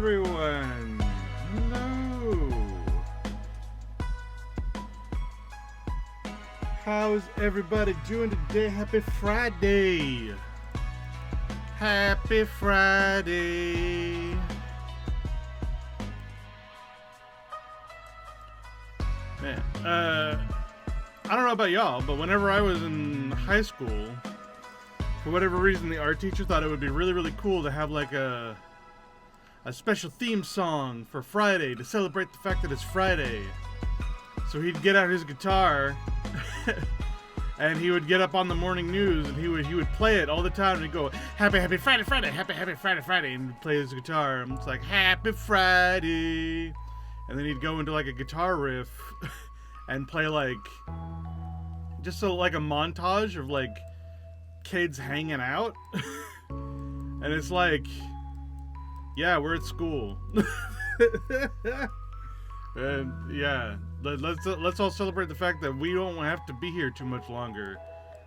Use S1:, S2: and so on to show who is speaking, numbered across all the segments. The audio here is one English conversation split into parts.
S1: everyone. Hello. How's everybody doing today? Happy Friday. Happy Friday. Man, I don't know about y'all, but whenever I was in high school, for whatever reason, the art teacher thought it would be really, really cool to have like a special theme song for Friday to celebrate the fact that it's Friday. So he'd get out his guitar and he would get up on the morning news and he would play it all the time and he'd go, Happy Friday, Friday, Happy Friday, Friday, and he'd play his guitar and it's like, Happy Friday. And then he'd go into like a guitar riff and play like, just so like a montage of like kids hanging out. And it's like, yeah, we're at school. And yeah, let's all celebrate the fact that we don't have to be here too much longer,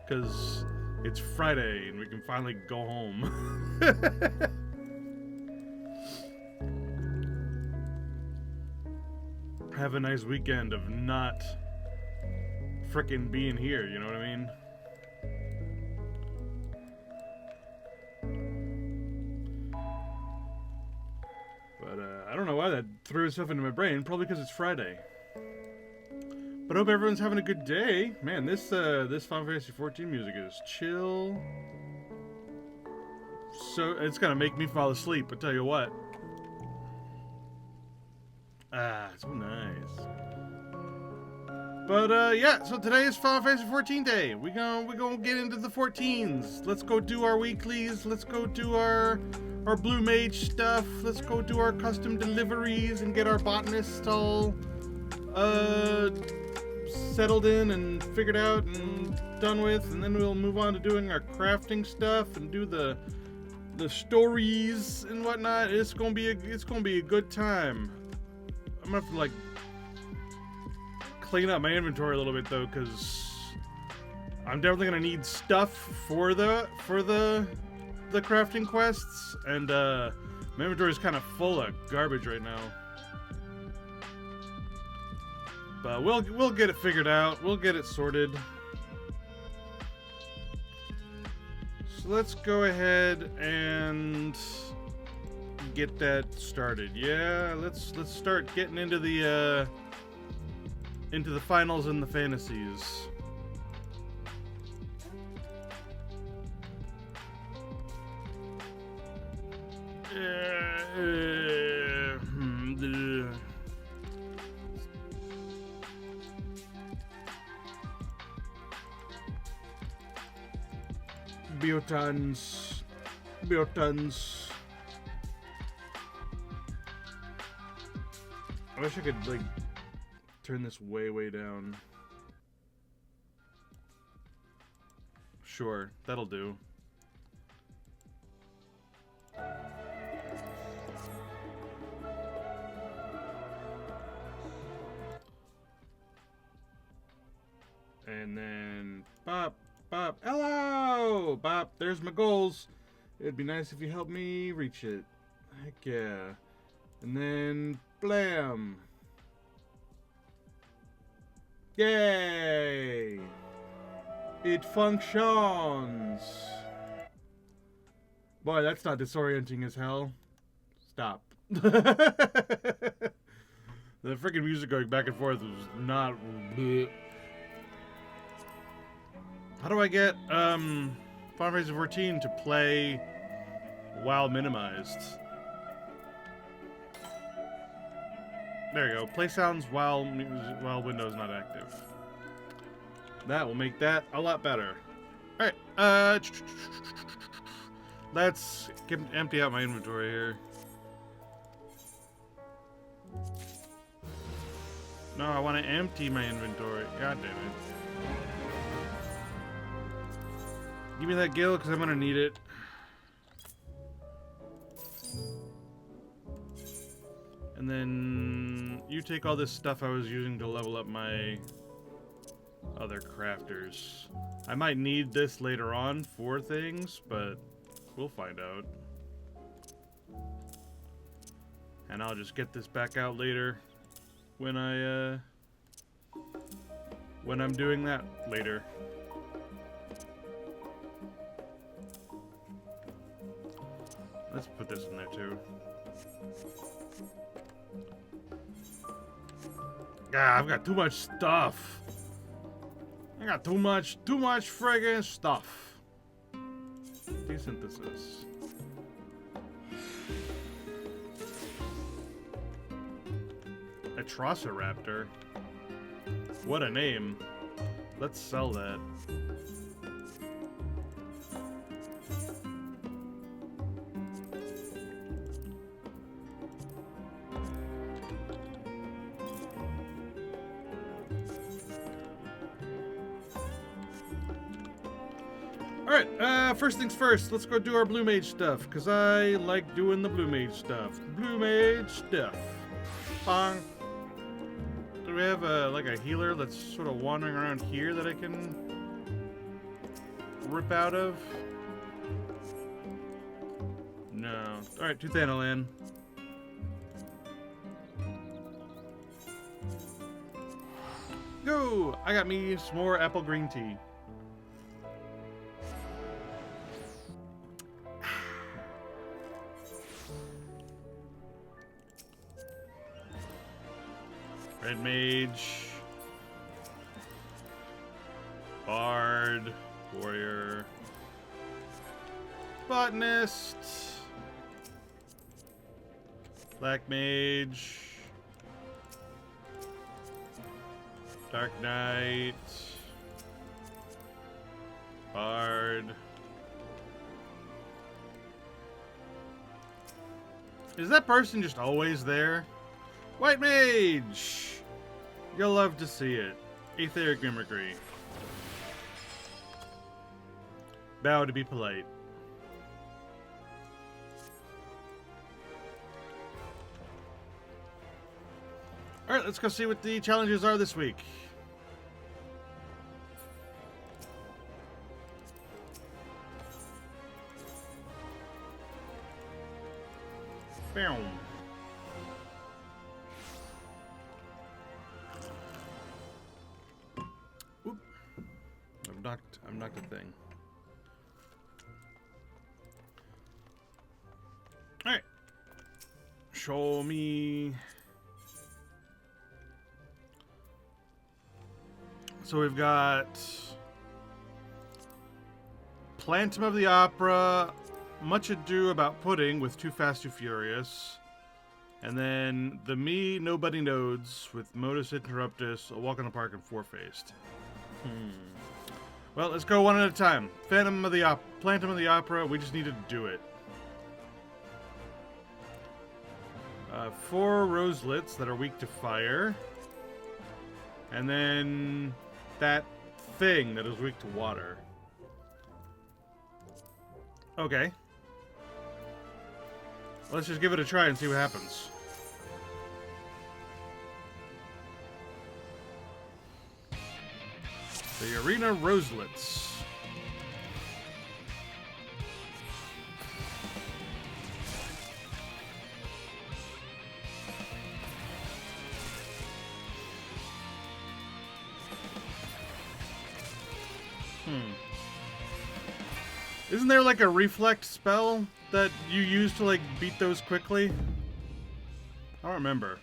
S1: because it's Friday and we can finally go home. Have a nice weekend of not frickin' being here, you know what I mean? But I don't know why that threw itself into my brain. Probably because it's Friday. But I hope everyone's having a good day. Man, this Final Fantasy 14 music is chill. So it's gonna make me fall asleep. I tell you what. Ah, so nice. But yeah, so today is Final Fantasy 14 day. We're gonna get into the 14s. Let's go do our weeklies. Let's go do our Blue Mage stuff. Let's go do our custom deliveries and get our botanists all settled in and figured out and done with, and then we'll move on to doing our crafting stuff and do the stories and whatnot. It's gonna be a good time. I'm gonna have to like clean up my inventory a little bit though, because I'm definitely gonna need stuff for the crafting quests, and my inventory is kind of full of garbage right now. But we'll get it figured out. We'll get it sorted. So let's go ahead and get that started. Yeah, let's start getting into the finals and the fantasies. Biotons. I wish I could like turn this way down. Sure, that'll do. And then bop. Hello, Bop. There's my goals. It'd be nice if you helped me reach it. Heck yeah. And then blam. Yay! It functions. Boy, that's not disorienting as hell. Stop. The freaking music going back and forth was not. Bleh. How do I get Final Fantasy 14 to play while minimized? There you go. Play sounds while Windows not active. That will make that a lot better. All right. Let's empty out my inventory here. No, I want to empty my inventory. God damn it. Give me that gil, because I'm going to need it. And then you take all this stuff I was using to level up my other crafters. I might need this later on for things, but we'll find out. And I'll just get this back out later when I'm doing that later. Let's put this in there too. God, I've got too much stuff. I got too much friggin' stuff. Desynthesis. Atrociraptor. What a name. Let's sell that. Alright, first things first, let's go do our Blue Mage stuff, because I like doing the Blue Mage stuff. Blue Mage stuff. Bong. Do we have like a healer that's sort of wandering around here that I can rip out of? No. Alright, Tuthanalan. Go! I got me some more apple green tea. Red Mage, Bard, Warrior, Botanist, Black Mage, Dark Knight, Bard. Is that person just always there? White Mage! You'll love to see it. Aetheric Mimicry. Bow to be polite. Alright, let's go see what the challenges are this week. Boom. I'm knocked a thing. Alright. Show me. So we've got Phantom of the Opera, Much Ado About Pudding with Too Fast, Too Furious. And then The Me Nobody Knows with Modus Interruptus, A Walk in the Park, and Four-Faced. Well, let's go one at a time. Phantom of the Opera, we just need to do it. 4 roselets that are weak to fire. And then that thing that is weak to water. Okay. Let's just give it a try and see what happens. The Arena Roselets. Isn't there like a reflect spell that you use to like beat those quickly? I don't remember.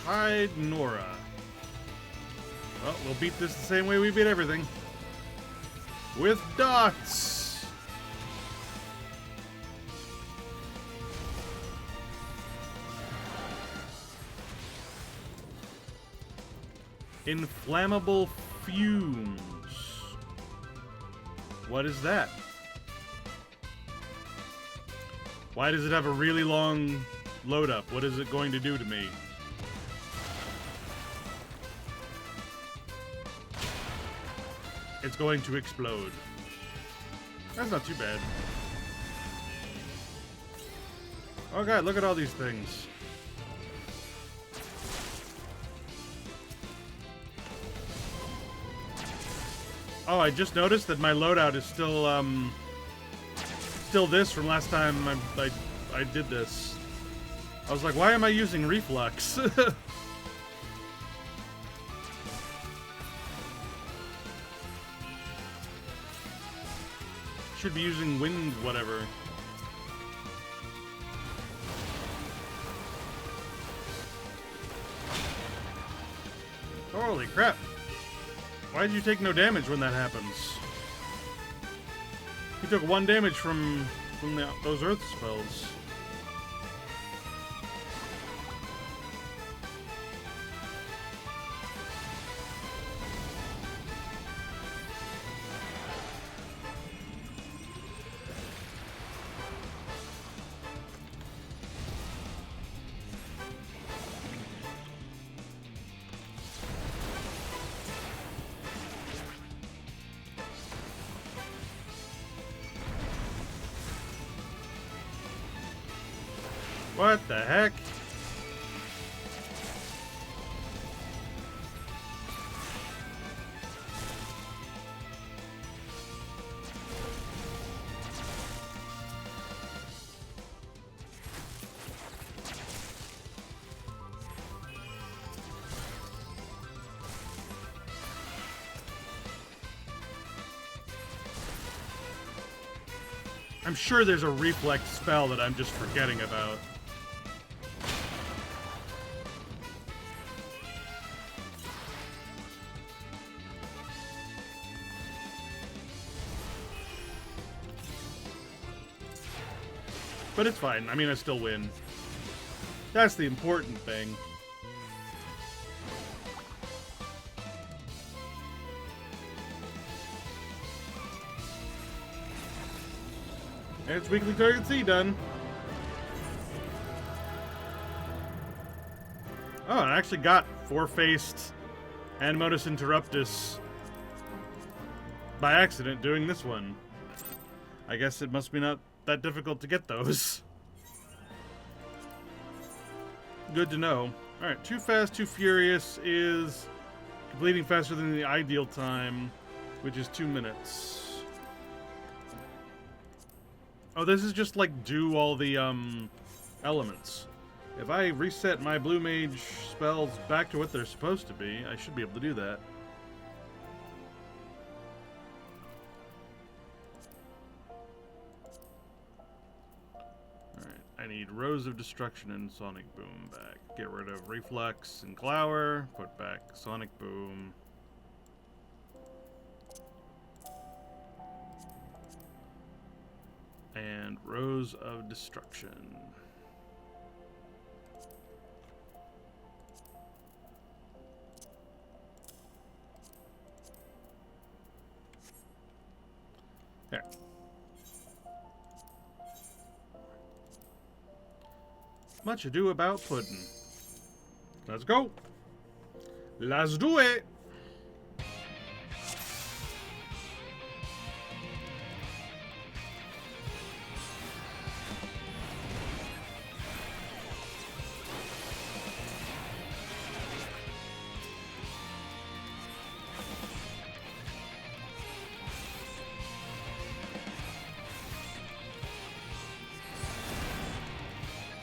S1: Hide Nora. Well, we'll beat this the same way we beat everything. With dots! Inflammable fumes. What is that? Why does it have a really long load up? What is it going to do to me? It's going to explode. That's not too bad. Oh god, look at all these things. Oh, I just noticed that my loadout is still this from last time I did this. I was like, why am I using reflux? Should be using wind, whatever. Holy crap. Why did you take no damage when that happens? You took 1 damage from those earth spells. What the heck? I'm sure there's a reflect spell that I'm just forgetting about. But it's fine. I mean, I still win. That's the important thing. And it's weekly target C done. Oh, I actually got Four-Faced and Modus Interruptus by accident doing this one. I guess it must be not that difficult to get those. Good to know. Alright, Too Fast, Too Furious is completing faster than the ideal time, which is 2 minutes. Oh, this is just like do all the elements. If I reset my Blue Mage spells back to what they're supposed to be, I should be able to do that. I need Rose of Destruction and Sonic Boom back. Get rid of Reflex and Glower. Put back Sonic Boom. And Rose of Destruction. There. Much ado about pudding. Let's go. Let's do it.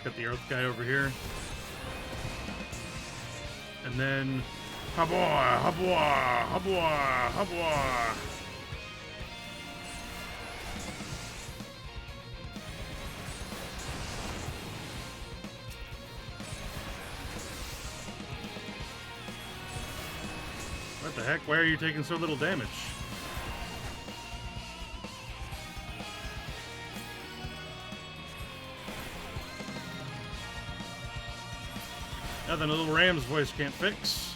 S1: Got the earth guy over here. And then Habwa, Habwa, Habwa, Habwa. What the heck? Why are you taking so little damage? Nothing a little ram's voice can't fix.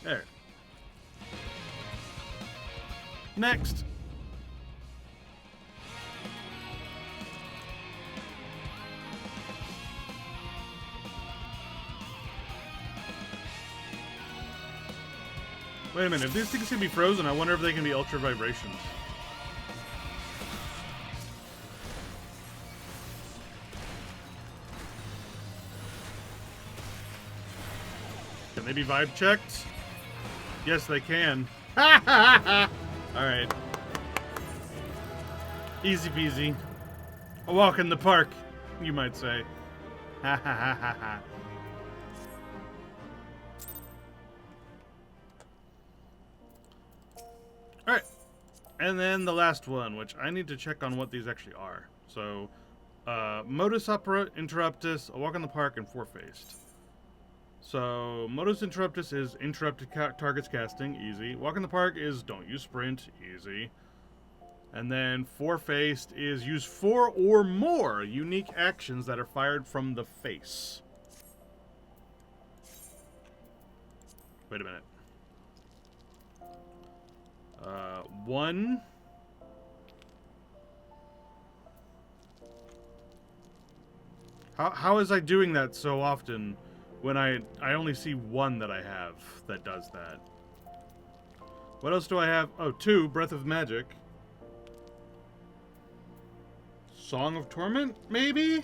S1: There. Next. Wait a minute, if these things can be frozen, I wonder if they can be ultra vibrations. Can they be vibe checked? Yes, they can. Alright. Easy peasy. A walk in the park, you might say. Ha ha ha ha ha. Alright. And then the last one, which I need to check on what these actually are. So, modus interruptus, a walk in the park, and four-faced. So, modus interruptus is interrupted targets casting, easy. Walk in the park is don't use sprint, easy. And then four-faced is use 4 or more unique actions that are fired from the face. Wait a minute. 1. How is I doing that so often when I only see 1 that I have that does that? What else do I have? Oh, 2, Breath of Magic. Song of Torment, maybe?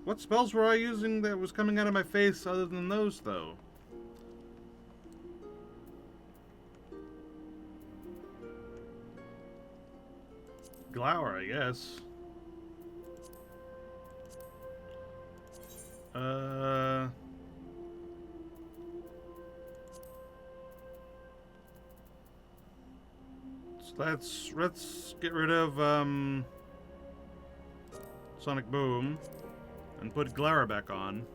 S1: What spells were I using that was coming out of my face other than those, though? Glower, I guess. So let's get rid of Sonic Boom and put Glower back on.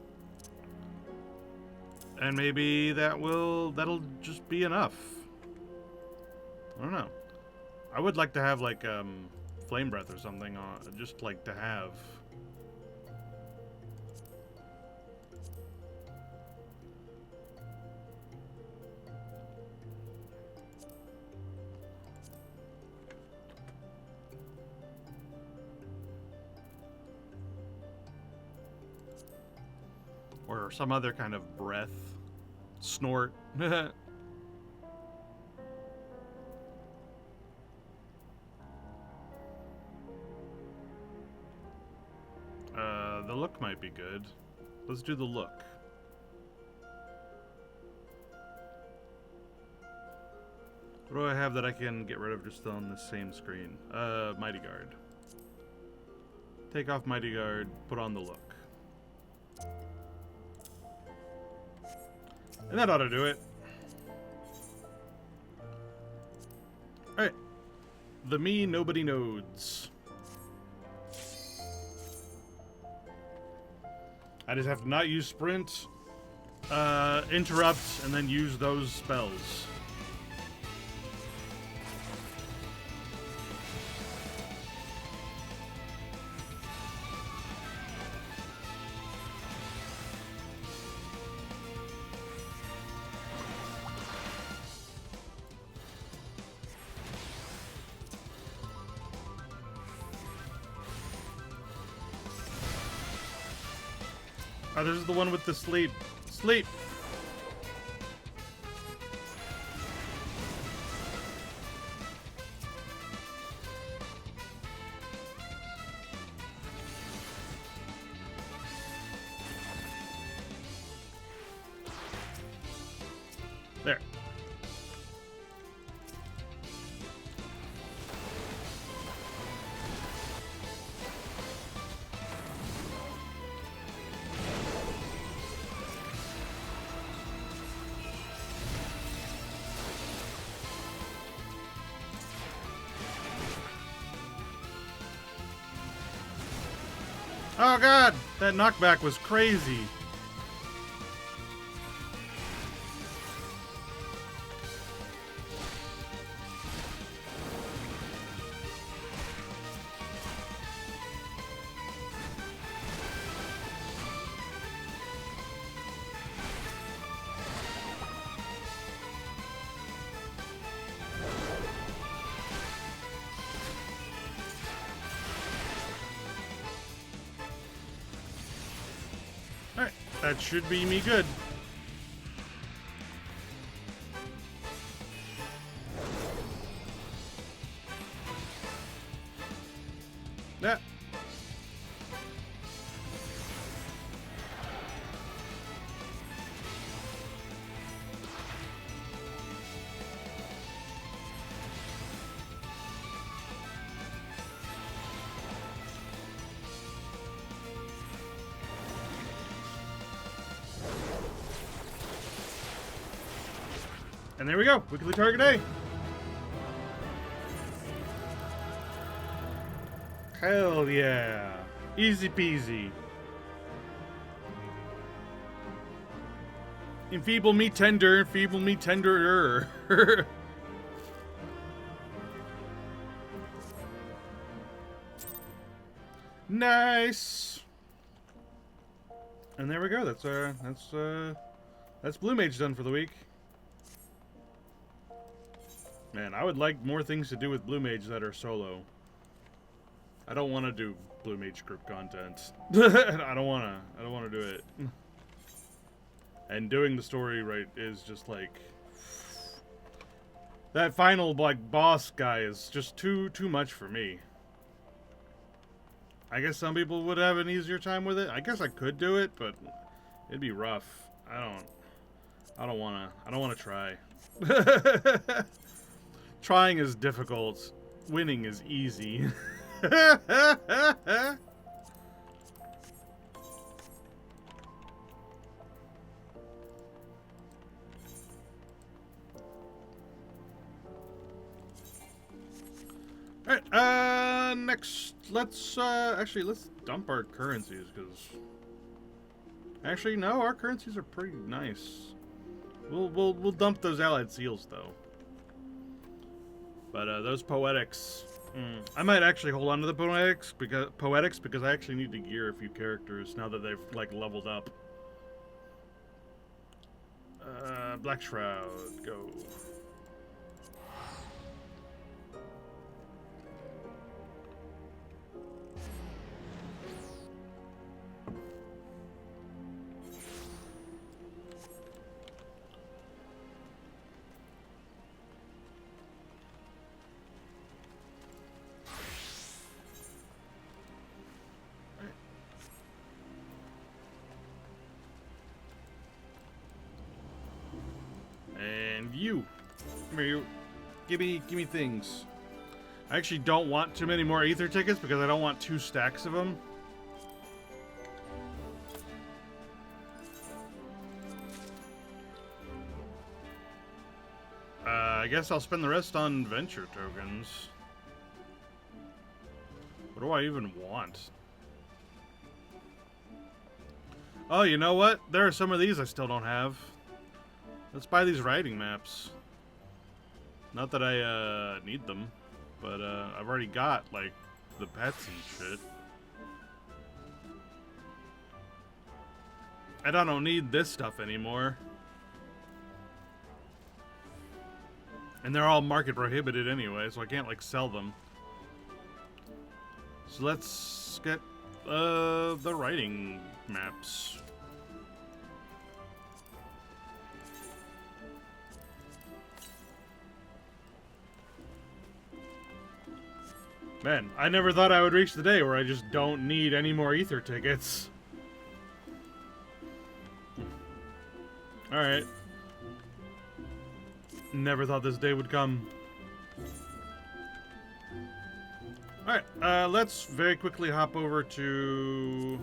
S1: And maybe that'll just be enough. I don't know. I would like to have like Flame Breath or something on, just like to have. Or some other kind of breath. Snort. The look might be good. Let's do the look. What do I have that I can get rid of just on the same screen? Mighty Guard. Take off Mighty Guard, put on the look. And that ought to do it. Alright. The me nobody nodes. I just have to not use sprint, interrupt, and then use those spells. Oh, this is the one with the sleep. Sleep! There. Oh god, that knockback was crazy. Alright, that should be me good. Yeah. And there we go. Weekly target A. Hell yeah. Easy peasy. Enfeeble me tender, enfeeble me tenderer. Nice. And there we go. That's Blue Mage done for the week. Man, I would like more things to do with Blue Mage that are solo. I don't want to do Blue Mage group content. I don't want to do it. And doing the story right is just like that final like boss guy is just too much for me. I guess some people would have an easier time with it. I guess I could do it, but it'd be rough. I don't wanna try. Trying is difficult. Winning is easy. Alright, next, let's dump our currencies, because... Actually, no, our currencies are pretty nice. We'll dump those allied seals, though. But, those poetics... I might actually hold on to the poetics because I actually need to gear a few characters now that they've, like, leveled up. Black Shroud, go. And you, come here, give me things. I actually don't want too many more ether tickets because I don't want 2 stacks of them. I guess I'll spend the rest on venture tokens. What do I even want? Oh, you know what? There are some of these I still don't have. Let's buy these riding maps. Not that I need them, but I've already got like the pets and shit. And I don't need this stuff anymore. And they're all market prohibited anyway, so I can't like sell them. So let's get the riding maps. Man, I never thought I would reach the day where I just don't need any more ether tickets. Alright. Never thought this day would come. Alright, let's very quickly hop over to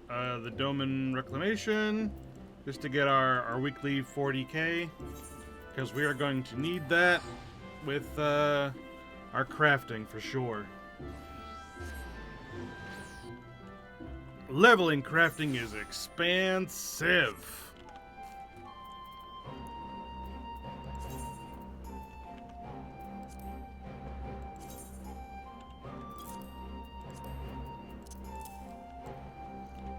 S1: the Doman Reclamation, just to get our weekly 40k, because we are going to need that with our crafting for sure. Leveling crafting is expansive.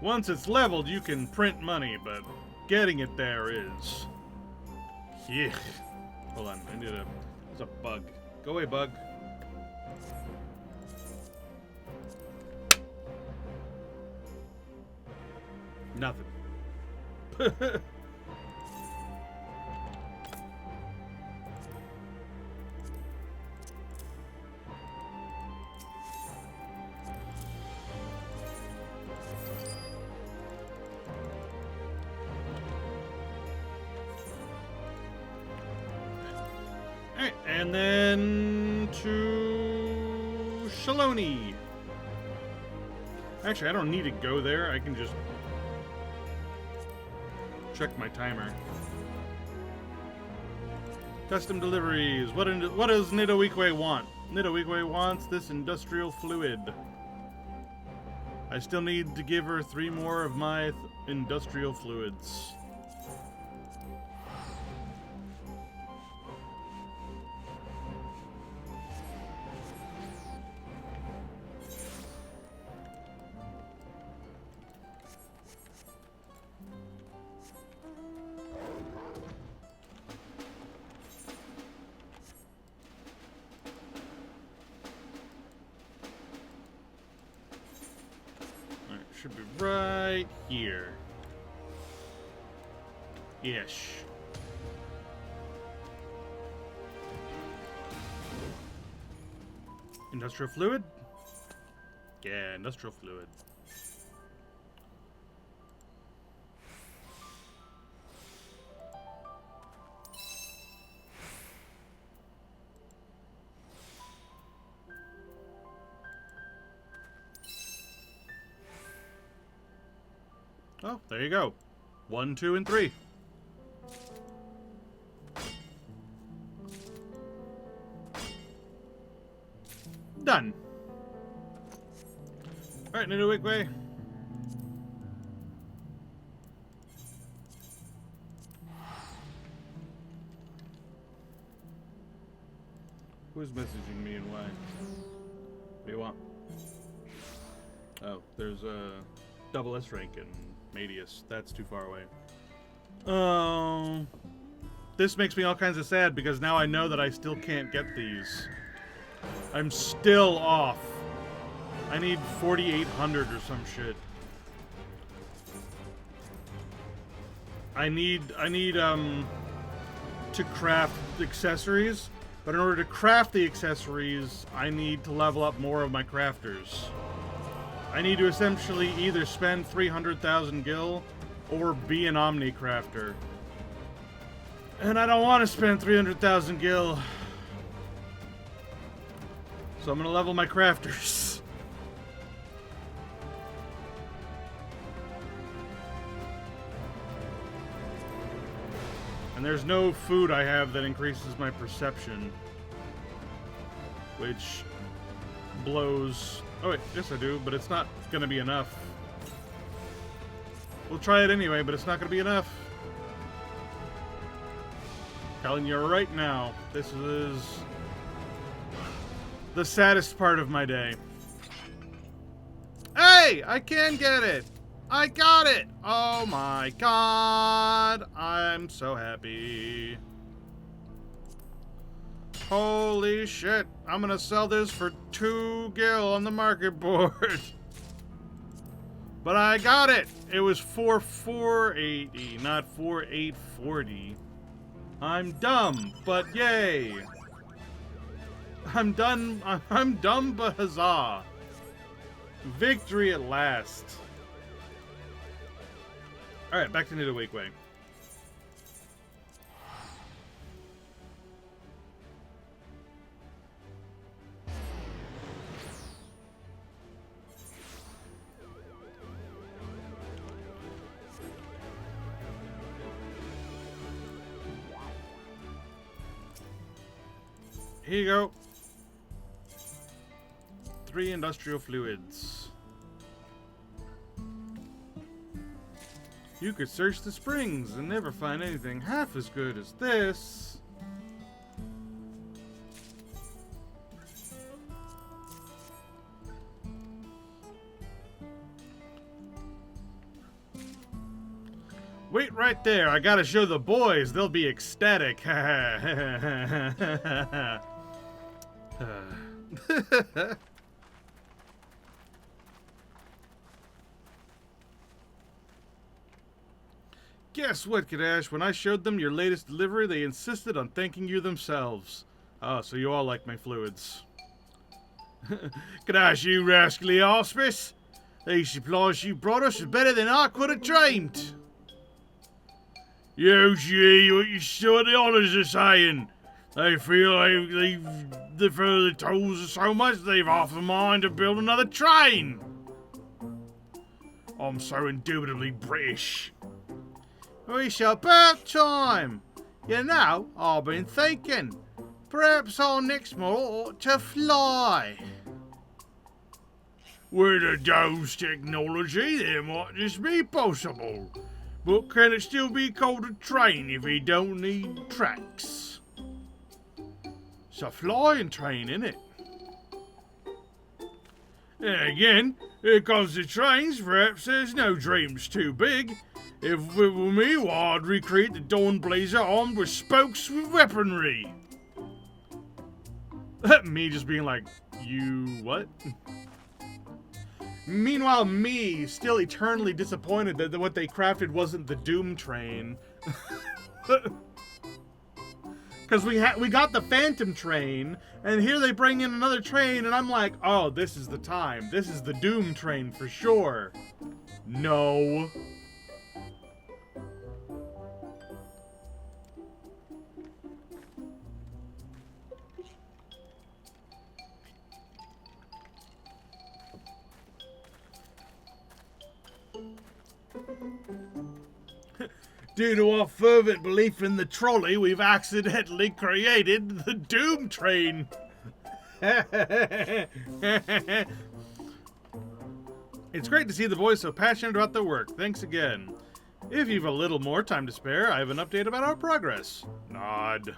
S1: Once it's leveled, you can print money, but getting it there is... Yeah. Hold on, I need a... There's a bug. Go away, bug. Nothing. Alright, and then to Chillin. Actually, I don't need to go there. I can just check my timer. Custom deliveries. What does Nidoweekwe want? Nidoweekwe wants this industrial fluid. I still need to give her 3 more of my industrial fluids. Should be right here. Ish. Industrial fluid? Yeah, industrial fluid. Oh, there you go. 1, 2, and 3. Done. Alright, Nidoweekwe. Who's messaging me and why? What do you want? Oh, there's a double S rank in Medius. That's too far away. Oh, this makes me all kinds of sad because now I know that I still can't get these. I'm still off. I need 4,800 or some shit. I need to craft accessories, but in order to craft the accessories, I need to level up more of my crafters. I need to essentially either spend 300,000 gil or be an Omni crafter. And I don't want to spend 300,000 gil. So I'm going to level my crafters. And there's no food I have that increases my perception. Which blows... Oh wait, yes I do, but it's not gonna be enough. We'll try it anyway, but it's not gonna be enough. Telling you right now, this is the saddest part of my day. Hey! I can get it! I got it! Oh my god! I'm so happy. Holy shit, I'm gonna sell this for 2 gil on the market board. But I got it! It was 4,480, not 4,840. I'm dumb, but yay! I'm dumb but huzzah. Victory at last. Alright, back to Nidoweekwe. Here you go. 3 industrial fluids. You could search the springs and never find anything half as good as this. Wait right there. I gotta show the boys. They'll be ecstatic. Guess what, Kadash? When I showed them your latest delivery, they insisted on thanking you themselves. Oh, so you all like my fluids. Kadash, you rascally auspice. These supplies you brought us are better than I could have dreamed. You gee, what you sure the honors are saying? They feel they feel the tools so much they've half a mind to build another train. I'm so indubitably British. We shall about time. You know, I've been thinking, perhaps our next model ought to fly. With a dome's technology, there might just be possible. But can it still be called a train if it don't need tracks? It's a flying train, innit? And again, here comes the trains, perhaps there's no dreams too big. If it were me, well, I'd recreate the Dawn Blazer armed with spokes with weaponry. Me just being like, you what? Meanwhile, me still eternally disappointed that what they crafted wasn't the Doom train. Because we got the Phantom train, and here they bring in another train, and I'm like, oh, this is the time. This is the Doom train for sure. No. Due to our fervent belief in the trolley, we've accidentally created the Doom train. It's great to see the boys so passionate about their work. Thanks again. If you've a little more time to spare, I have an update about our progress. Nod.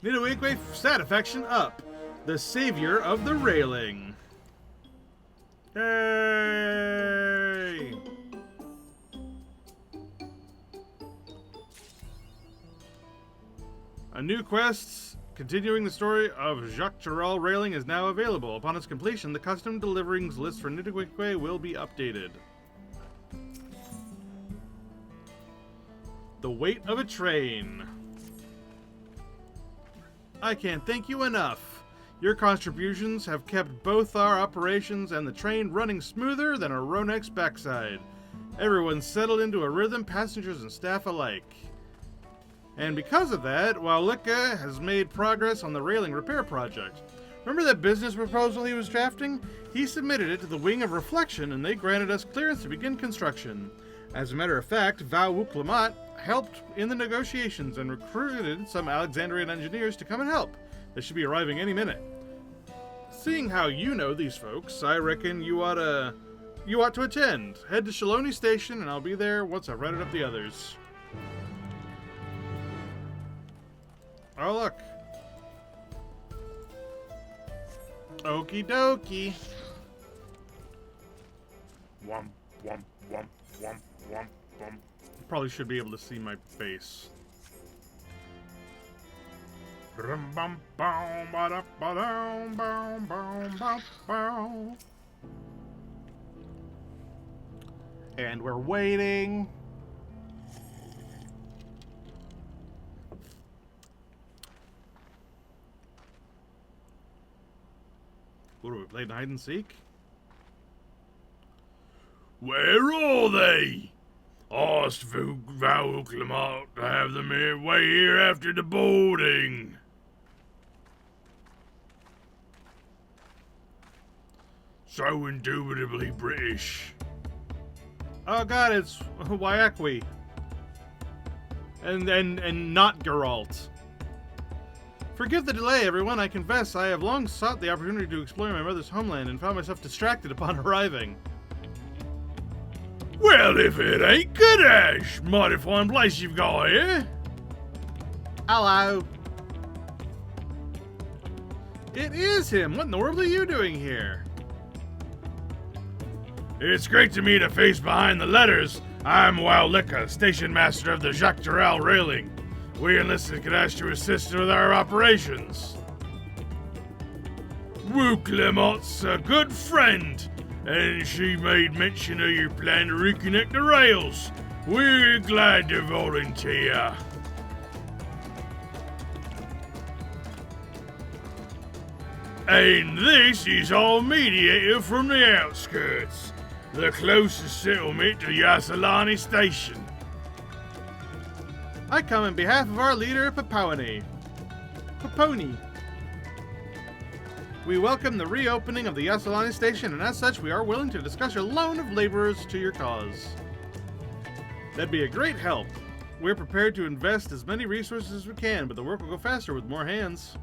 S1: Nidoqueen stat affection up. The savior of the railing. Hey! A new quest continuing the story of Jacques Chirel Railing is now available. Upon its completion, the custom deliverings list for Nidoqueen will be updated. The weight of a train. I can't thank you enough. Your contributions have kept both our operations and the train running smoother than a Ronex's backside. Everyone's settled into a rhythm, passengers and staff alike. And because of that, Wowlicka has made progress on the railing repair project. Remember that business proposal he was drafting? He submitted it to the Wing of Reflection and they granted us clearance to begin construction. As a matter of fact, Vauclamat helped in the negotiations and recruited some Alexandrian engineers to come and help. They should be arriving any minute. Seeing how you know these folks, I reckon you ought to attend. Head to Chillin Station and I'll be there once I've rounded up the others. Oh look. Okie dokie. Womp, womp, womp, womp, womp, womp. Probably should be able to see my face. And we're waiting. What are we playing, hide and seek? Where are they? Asked Vauclamat to have them here way here after the boarding. So indubitably British. Oh god, it's Waiakwi. And not Geralt. Forgive the delay, everyone. I confess I have long sought the opportunity to explore my mother's homeland and found myself distracted upon arriving. Well, if it ain't Kadash, mighty fine place you've got here. Hello. It is him. What in the world are you doing here? It's great to meet a face behind the letters. I'm Wowlicka, station master of the Jacques Chirel Railing. We enlisted Kadash to assist with our operations. Wauclamat's a good friend, and she made mention of your plan to reconnect the rails. We're glad to volunteer. And this is our mediator from the outskirts, the closest settlement to Yasalani Station. I come on behalf of our leader, Paponi. We welcome the reopening of the Yasalani station, and as such, we are willing to discuss your loan of laborers to your cause. That'd be a great help. We're prepared to invest as many resources as we can, but the work will go faster with more hands.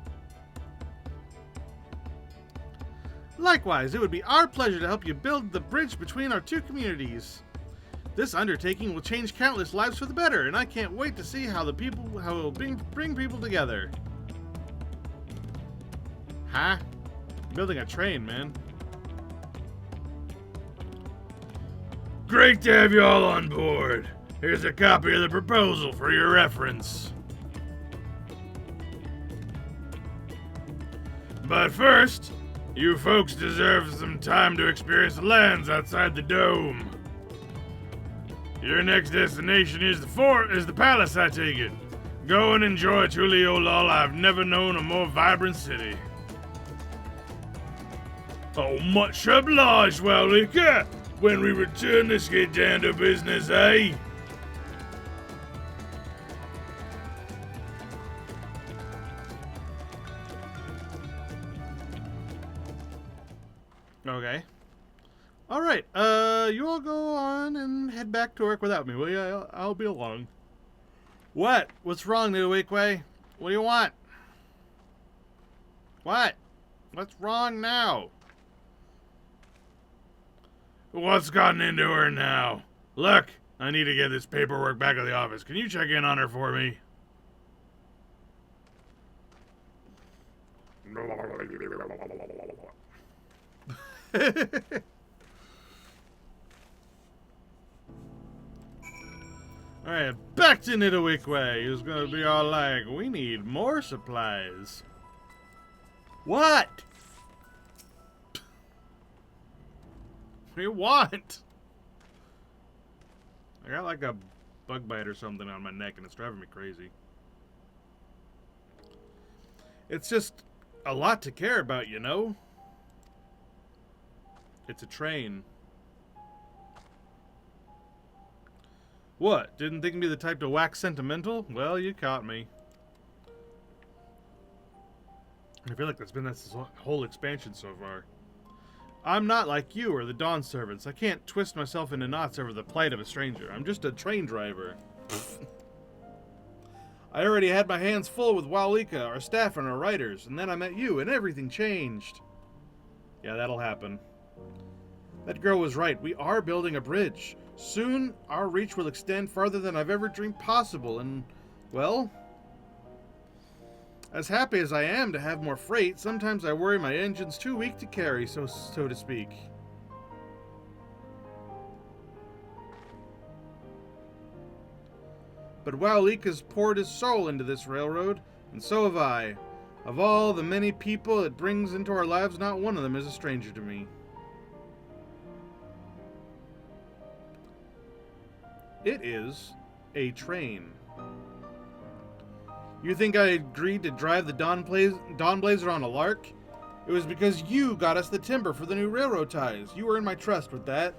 S1: Likewise, it would be our pleasure to help you build the bridge between our two communities. This undertaking will change countless lives for the better, and I can't wait to see how it will bring people together. Huh? Building a train, man.
S2: Great to have you all on board. Here's a copy of the proposal for your reference. But first, you folks deserve some time to experience the lands outside the dome. Your next destination is the palace, I take it. Go and enjoy Tuliolol. I've never known a more vibrant city. Oh, much obliged, Wowlika. When we return, let's get down to business, eh?
S1: Okay. Alright, you all go on and head back to work without me, will you? I'll be along. What? What's wrong, Nuwikwe? What do you want? What? What's wrong now?
S2: What's gotten into her now? Look, I need to get this paperwork back at the office. Can you check in on her for me?
S1: Alright, back to Nidawikwe, who's gonna be all like, we need more supplies. What? What do you want? I got like a bug bite or something on my neck and it's driving me crazy. It's just a lot to care about, you know? It's a train. What? Didn't think me the type to wax sentimental? Well, you caught me. I feel like that's been this whole expansion so far. I'm not like you or the Dawn servants. I can't twist myself into knots over the plight of a stranger. I'm just a train driver. I already had my hands full with Wowlika, our staff, and our writers, and then I met you, and everything changed. Yeah, that'll happen. That girl was right. We are building a bridge. Soon, our reach will extend farther than I've ever dreamed possible, and, well, as happy as I am to have more freight, sometimes I worry my engine's too weak to carry, so to speak. But Wowlika's poured his soul into this railroad, and so have I. Of all the many people it brings into our lives, not one of them is a stranger to me. It is a train. You think I agreed to drive the Dawn Blazer on a lark? It was because you got us the timber for the new railroad ties. You were in my trust with that.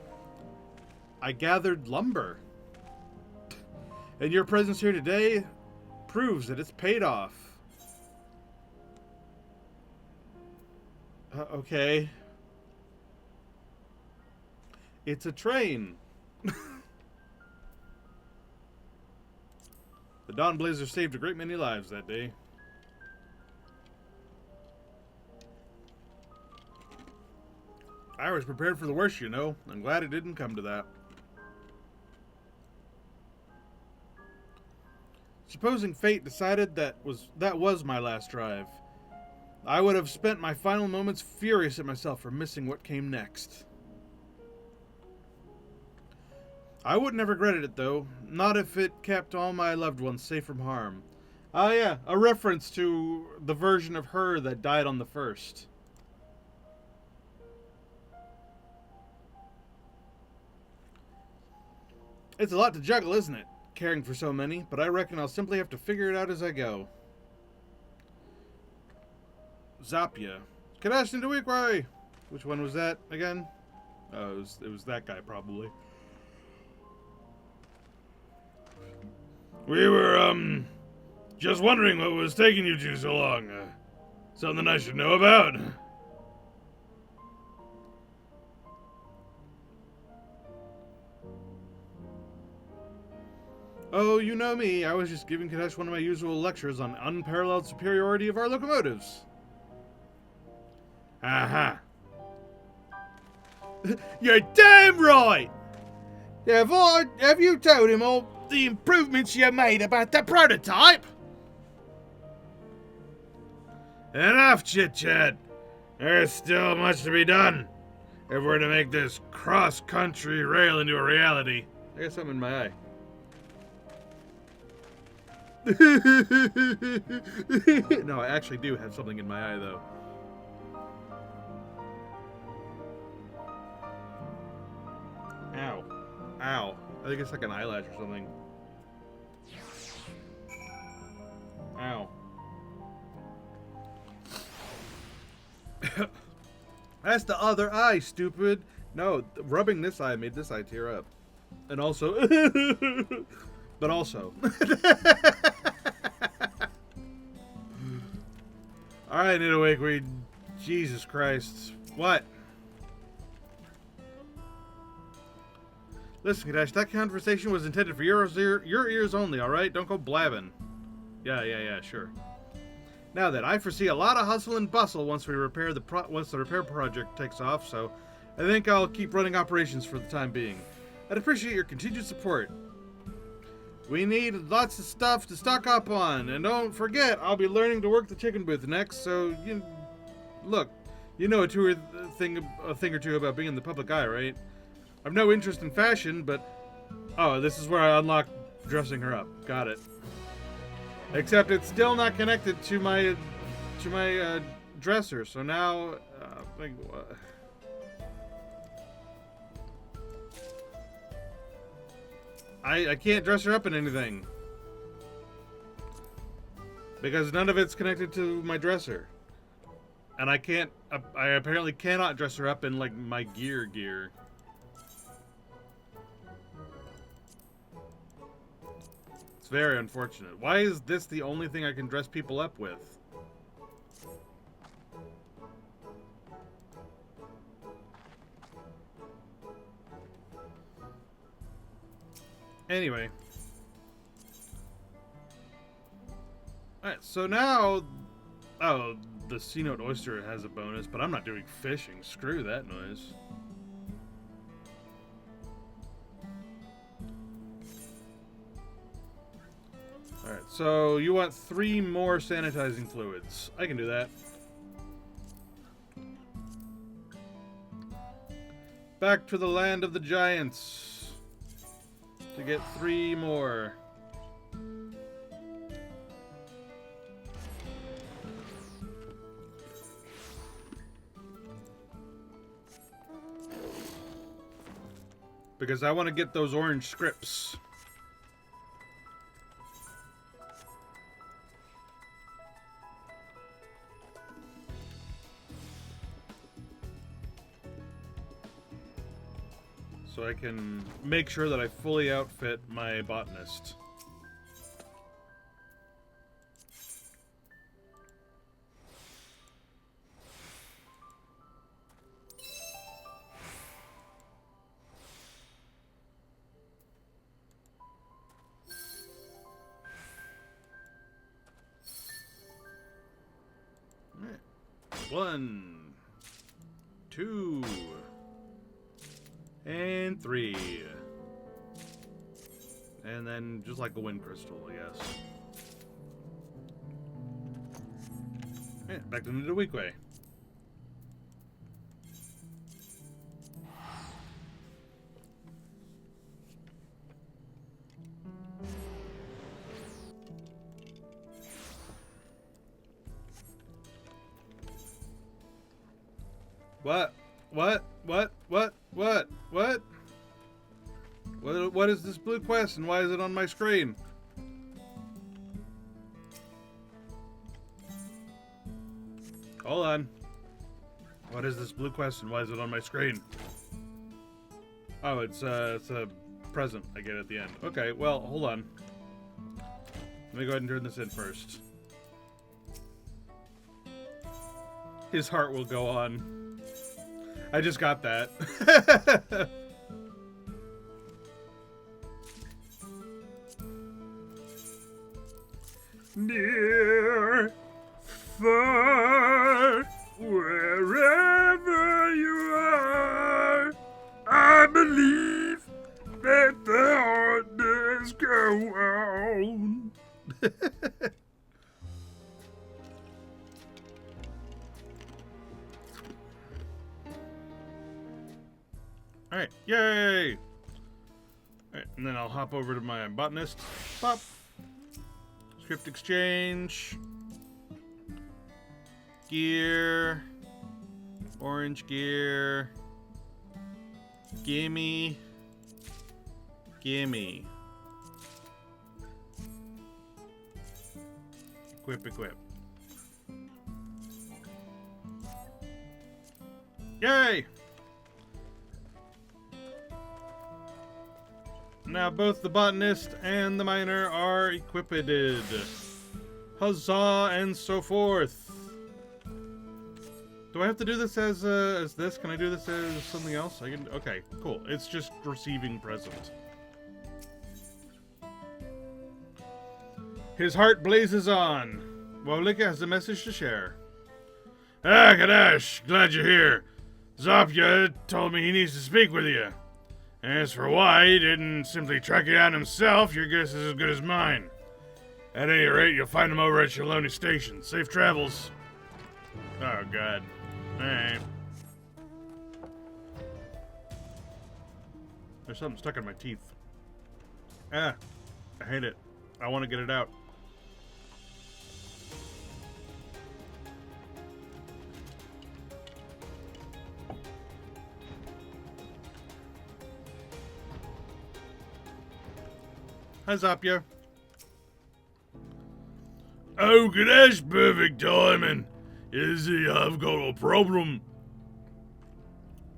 S1: I gathered lumber. And your presence here today proves that it's paid off. Okay. It's a train. The Dawn Blazer saved a great many lives that day. I was prepared for the worst, you know. I'm glad it didn't come to that. Supposing fate decided that was my last drive, I would have spent my final moments furious at myself for missing what came next. I wouldn't have regretted it, though. Not if it kept all my loved ones safe from harm. Ah, yeah, a reference to the version of her that died on the first. It's a lot to juggle, isn't it? Caring for so many, but I reckon I'll simply have to figure it out as I go. Zapia. Kadash into Weekway! Which one was that again? Oh, it was that guy, probably.
S2: We were, just wondering what was taking you two so long. Something I should know about?
S1: Oh, you know me. I was just giving Kadesh one of my usual lectures on unparalleled superiority of our locomotives.
S2: Aha.
S1: You're damn right! Have you told him all the improvements you made about the prototype?
S2: Enough chit-chat. There's still much to be done if we're to make this cross-country rail into a reality.
S1: I got something in my eye. No, I actually do have something in my eye, though. Ow. Ow. I think it's like an eyelash or something. Ow. That's the other eye, stupid. No, rubbing this eye made this eye tear up. And also... but also... Alright, Nidawake, Jesus Christ. What? Listen, Kadesh, that conversation was intended for your ears only, alright? Don't go blabbing. Yeah, sure. Now then, I foresee a lot of hustle and bustle once the repair project takes off, so I think I'll keep running operations for the time being. I'd appreciate your continued support. We need lots of stuff to stock up on, and don't forget, I'll be learning to work the chicken booth next, so look, you know a thing or two about being in the public eye, right? I've no interest in fashion, but oh, this is where I unlock dressing her up. Got it. Except it's still not connected to my dresser, so now I can't dress her up in anything because none of it's connected to my dresser, and I apparently cannot dress her up in like my gear. It's very unfortunate. Why is this the only thing I can dress people up with? Anyway. Alright, so now... Oh, the C-Note Oyster has a bonus, but I'm not doing fishing. Screw that noise. Alright, so you want 3 more sanitizing fluids. I can do that. Back to the land of the giants to get 3 more. Because I want to get those orange scripts. So I can make sure that I fully outfit my botanist. All right. 1, 2... and 3. And then just like a wind crystal, I guess. Yeah, back to the weak way. What? What is this blue quest and why is it on my screen? Hold on. What is this blue quest and why is it on my screen? Oh, it's a present I get at the end. Okay, well, hold on. Let me go ahead and turn this in first. His heart will go on. I just got that.
S2: Near, far, wherever you are, I believe that the heart does go on.
S1: Alright, yay! Alright, and then I'll hop over to my botanist. Pop! Script exchange. Gear. Orange gear. Gimme. Gimme. Equip. Yay! Now both the botanist and the miner are equipped. Huzzah and so forth. Do I have to do this as this? Can I do this as something else? I can. Okay, cool. It's just receiving present. His heart blazes on. Wowlika has a message to share.
S2: Ah, Kadash, glad you're here. Zapya told me he needs to speak with you. As for why he didn't simply track you down himself, your guess is as good as mine. At any rate, you'll find him over at Chillin Station. Safe travels.
S1: Oh, God. Alright. There's something stuck in my teeth. Ah. I hate it. I want to get it out. Hi, Zapya.
S2: Oh, Kadash, perfect timing. You see, I've got a problem.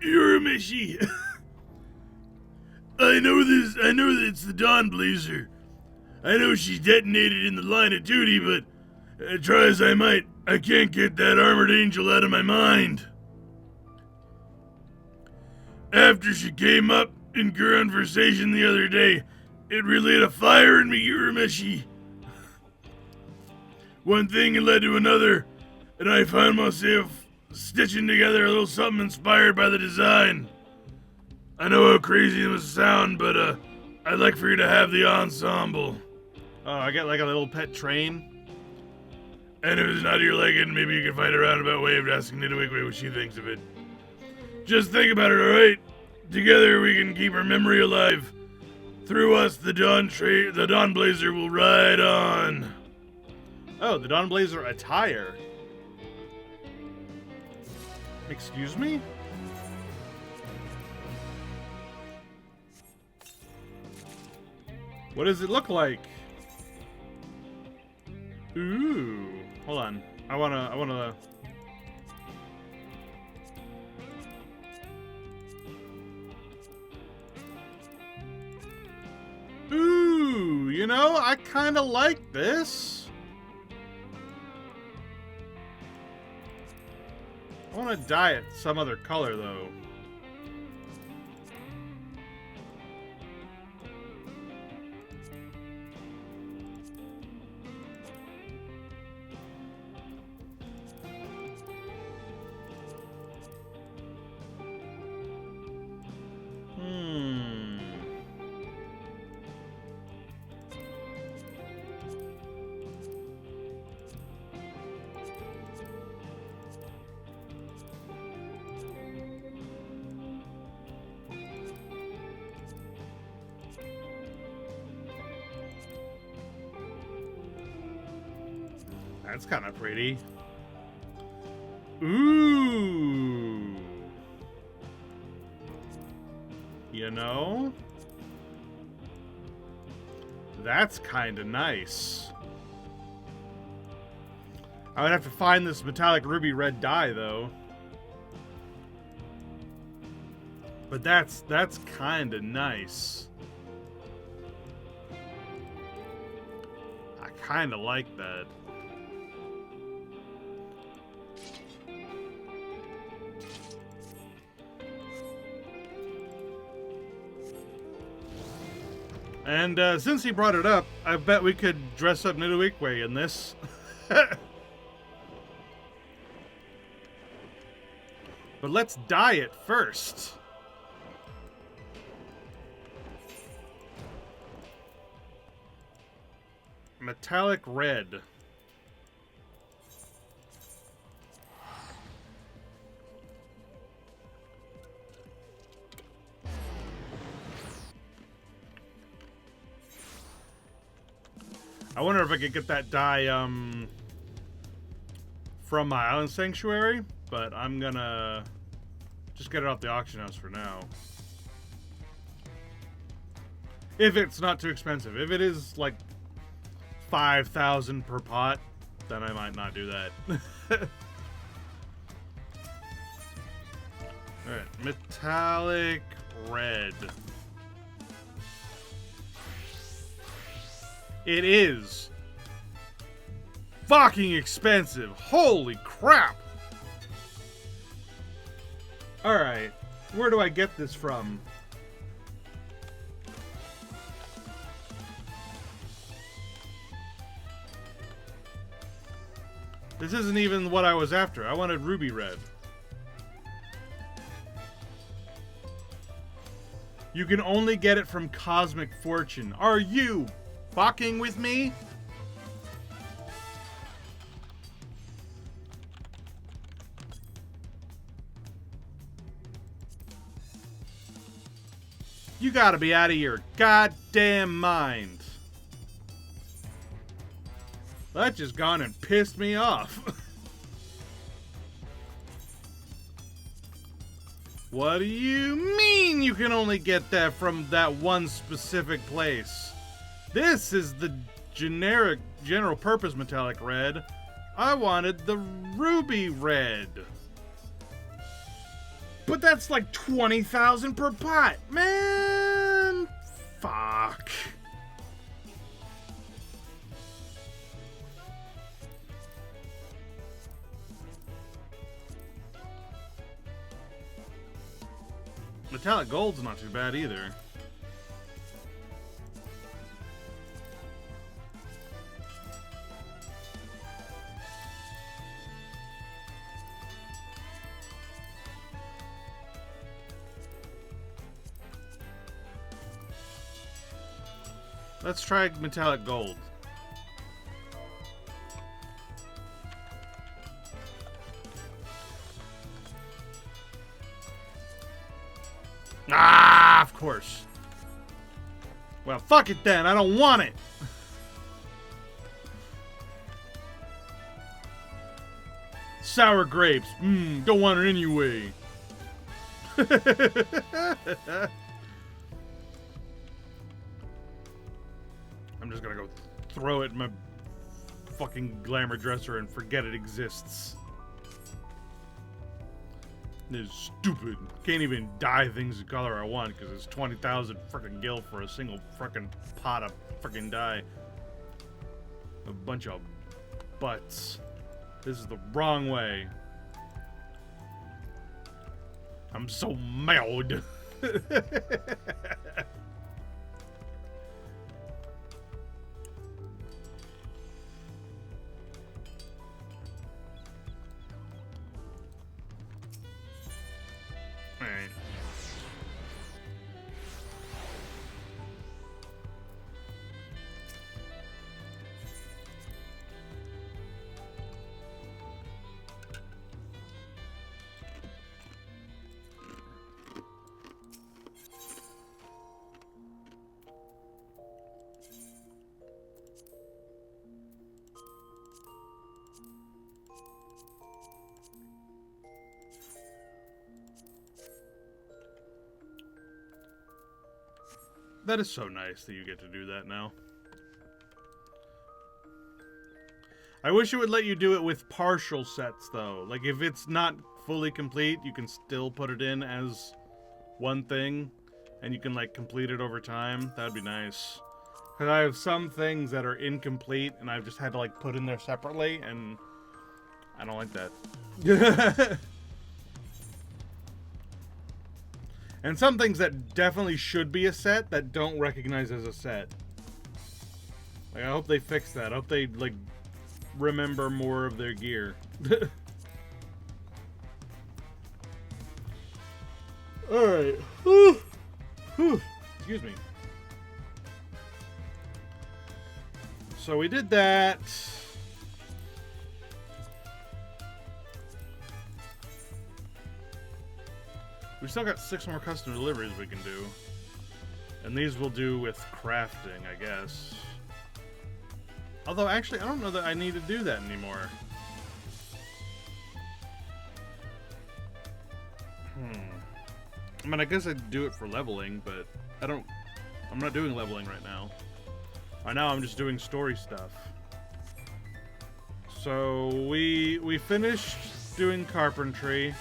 S2: You're a Mishy. I know that it's the Dawn Blazer. I know she's detonated in the line of duty, but try as I might, I can't get that armored angel out of my mind. After she came up in conversation the other day, it relit a fire in me, Uramishi. One thing led to another, and I found myself stitching together a little something inspired by the design. I know how crazy it must sound, but I'd like for you to have the ensemble.
S1: Oh, I got like a little pet train.
S2: And if it's not your liking, maybe you can find a roundabout way of asking Nidawigwe what she thinks of it. Just think about it, alright? Together we can keep her memory alive. Through us, the Dawn Blazer will ride on.
S1: Oh, the Dawn Blazer attire. Excuse me? What does it look like? Ooh. Hold on. I wanna... Ooh, you know, I kinda like this. I wanna dye it some other color, though. That's kind of pretty. Ooh. You know? That's kind of nice. I would have to find this metallic ruby red dye, though. But that's kind of nice. I kind of like that. And since he brought it up, I bet we could dress up Nidoqueen in this. But let's dye it first. Metallic red. I wonder if I could get that dye from my island sanctuary, but I'm gonna just get it off the auction house for now. If it's not too expensive. If it is like 5,000 per pot, then I might not do that. Alright, metallic red. It is fucking expensive. Holy crap. Alright, where do I get this from? This isn't even what I was after. I wanted ruby red. You can only get it from Cosmic Fortune. Are you fucking with me? You gotta be out of your goddamn mind. That just gone and pissed me off. What do you mean you can only get that from that one specific place? This is the general purpose metallic red. I wanted the ruby red. But that's like 20,000 per pot. Man, fuck. Metallic gold's not too bad either. Let's try metallic gold. Ah, of course. Well, fuck it then. I don't want it. Sour grapes. Don't want it anyway. I'm just gonna go throw it in my fucking glamour dresser and forget it exists. This is stupid. Can't even dye things the color I want because it's 20,000 freaking gil for a single freaking pot of freaking dye. A bunch of butts. This is the wrong way. I'm so mad. Alright. That is so nice that you get to do that now. I wish it would let you do it with partial sets, though. Like, if it's not fully complete, you can still put it in as one thing, and you can, like, complete it over time. That'd be nice. Because I have some things that are incomplete, and I've just had to, like, put in there separately, and I don't like that. And some things that definitely should be a set that don't recognize as a set. Like, I hope they fix that. I hope they, like, remember more of their gear. Alright. Excuse me. So we did that. We still got 6 more custom deliveries we can do. And these we'll do with crafting, I guess. Although, actually, I don't know that I need to do that anymore. I mean, I guess I'd do it for leveling, but I'm not doing leveling right now. Right now, I'm just doing story stuff. So, we finished doing carpentry.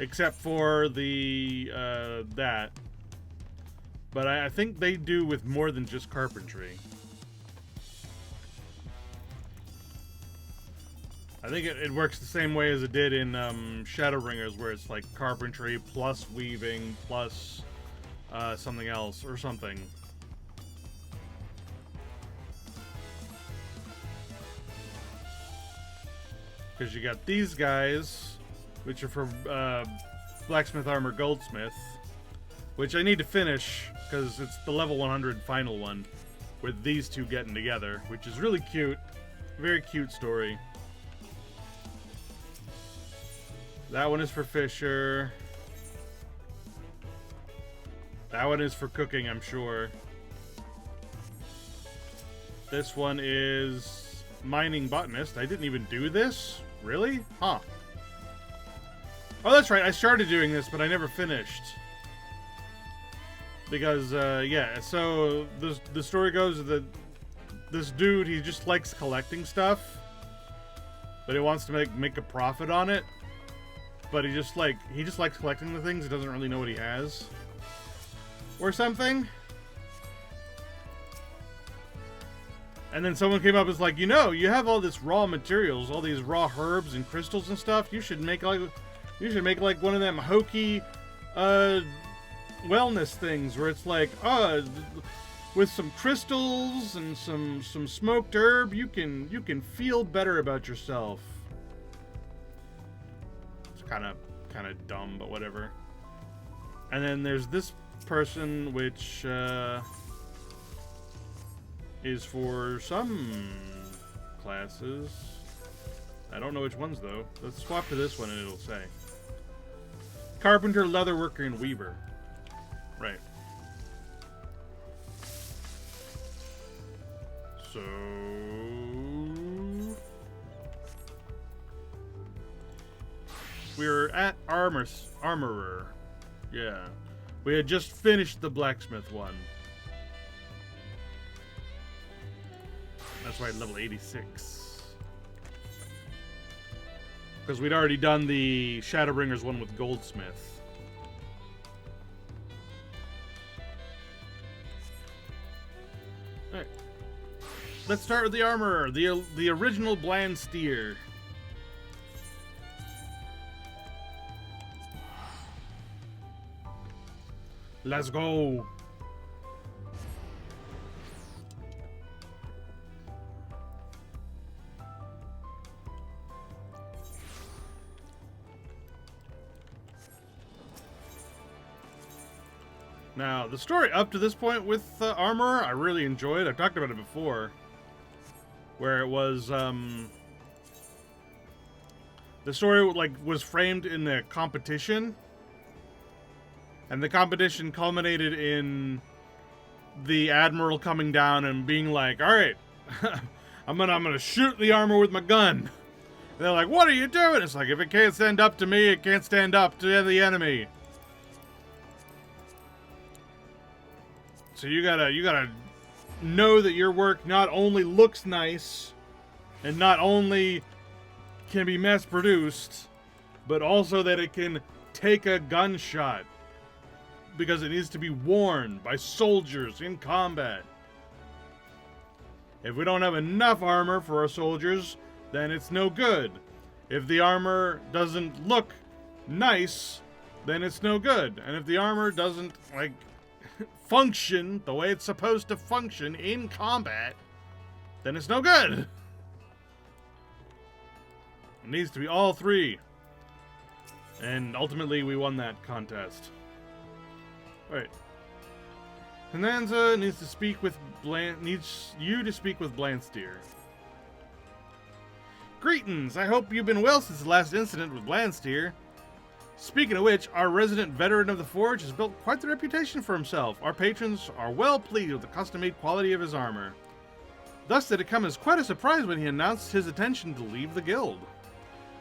S1: Except for the, that. But I think they do with more than just carpentry. I think it works the same way as it did in Shadowbringers, where it's like carpentry plus weaving plus something else or something. Because you got these guys, which are for blacksmith armor goldsmith, which I need to finish because it's the level 100 final one with these two getting together, which is really cute. Very cute story. That one is for Fisher. That one is for cooking, I'm sure. This one is mining botanist. I didn't even do this? Really? Huh. Oh, that's right. I started doing this, but I never finished. Because, yeah, so the story goes that this dude, he just likes collecting stuff. But he wants to make a profit on it. But he just likes collecting the things. He doesn't really know what he has. Or something. And then someone came up and was like, you know, you have all this raw materials, all these raw herbs and crystals and stuff. You should make like one of them hokey wellness things where it's like, with some crystals and some smoked herb, you can feel better about yourself. It's kind of dumb, but whatever. And then there's this person which is for some classes. I don't know which ones though. Let's swap to this one and it'll say. Carpenter, leatherworker, and weaver. Right. So we're at armorer. Yeah. We had just finished the blacksmith one. That's right, level 86. Because we'd already done the Shadowbringers one with goldsmith. Alright. Let's start with the armorer, the original bland steer. Let's go. Now, the story up to this point with Armorer, I really enjoyed. I've talked about it before. Where it was, the story, like, was framed in the competition. And the competition culminated in the Admiral coming down and being like, alright, I'm gonna shoot the armor with my gun. And they're like, what are you doing? It's like, if it can't stand up to me, it can't stand up to the enemy. So you gotta know that your work not only looks nice and not only can be mass produced, but also that it can take a gunshot. Because it needs to be worn by soldiers in combat. If we don't have enough armor for our soldiers, then it's no good. If the armor doesn't look nice, then it's no good. And if the armor doesn't, like, function the way it's supposed to function in combat, then it's no good. It needs to be all three. And ultimately, we won that contest. Alright. Bonanza needs you to speak with Blansteer. Greetings! I hope you've been well since the last incident with Blansteer. Speaking of which, our resident veteran of the Forge has built quite the reputation for himself. Our patrons are well pleased with the custom-made quality of his armor. Thus did it come as quite a surprise when he announced his intention to leave the guild.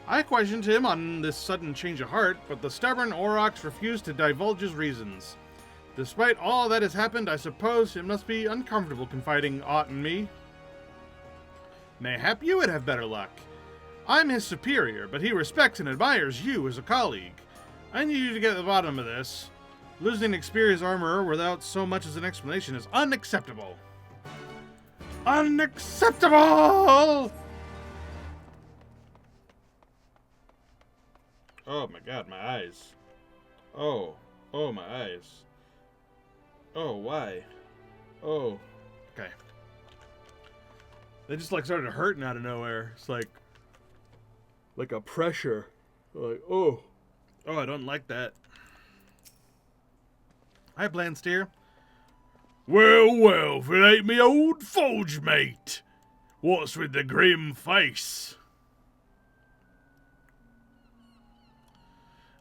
S1: I questioned him on this sudden change of heart, but the stubborn Aurochs refused to divulge his reasons. Despite all that has happened, I suppose it must be uncomfortable confiding aught in me. Mayhap you would have better luck. I'm his superior, but he respects and admires you as a colleague. I need you to get to the bottom of this. Losing an experienced armorer without so much as an explanation is unacceptable. Unacceptable! Oh my god, my eyes. Oh, my eyes. Oh, why? Oh, okay. They just like started hurting out of nowhere. It's like a pressure. Like, oh, I don't like that. Hi, Blansteer.
S2: Well, if it ain't me old Forge mate. What's with the grim face?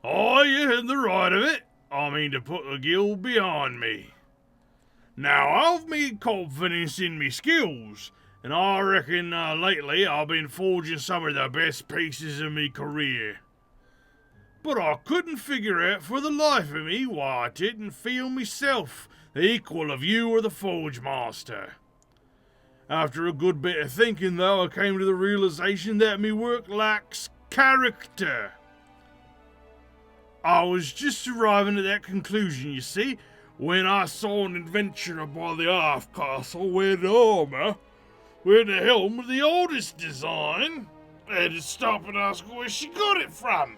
S2: Oh, you're in the right of it. I mean to put the guild behind me. Now, I've made confidence in me skills, and I reckon lately I've been forging some of the best pieces of me career. But I couldn't figure out for the life of me why I didn't feel myself the equal of you or the Forge Master. After a good bit of thinking, though, I came to the realization that me work lacks character. I was just arriving at that conclusion, you see, when I saw an adventurer by the half castle where the armour, where the helm was the oldest design. I had to stop and ask where she got it from.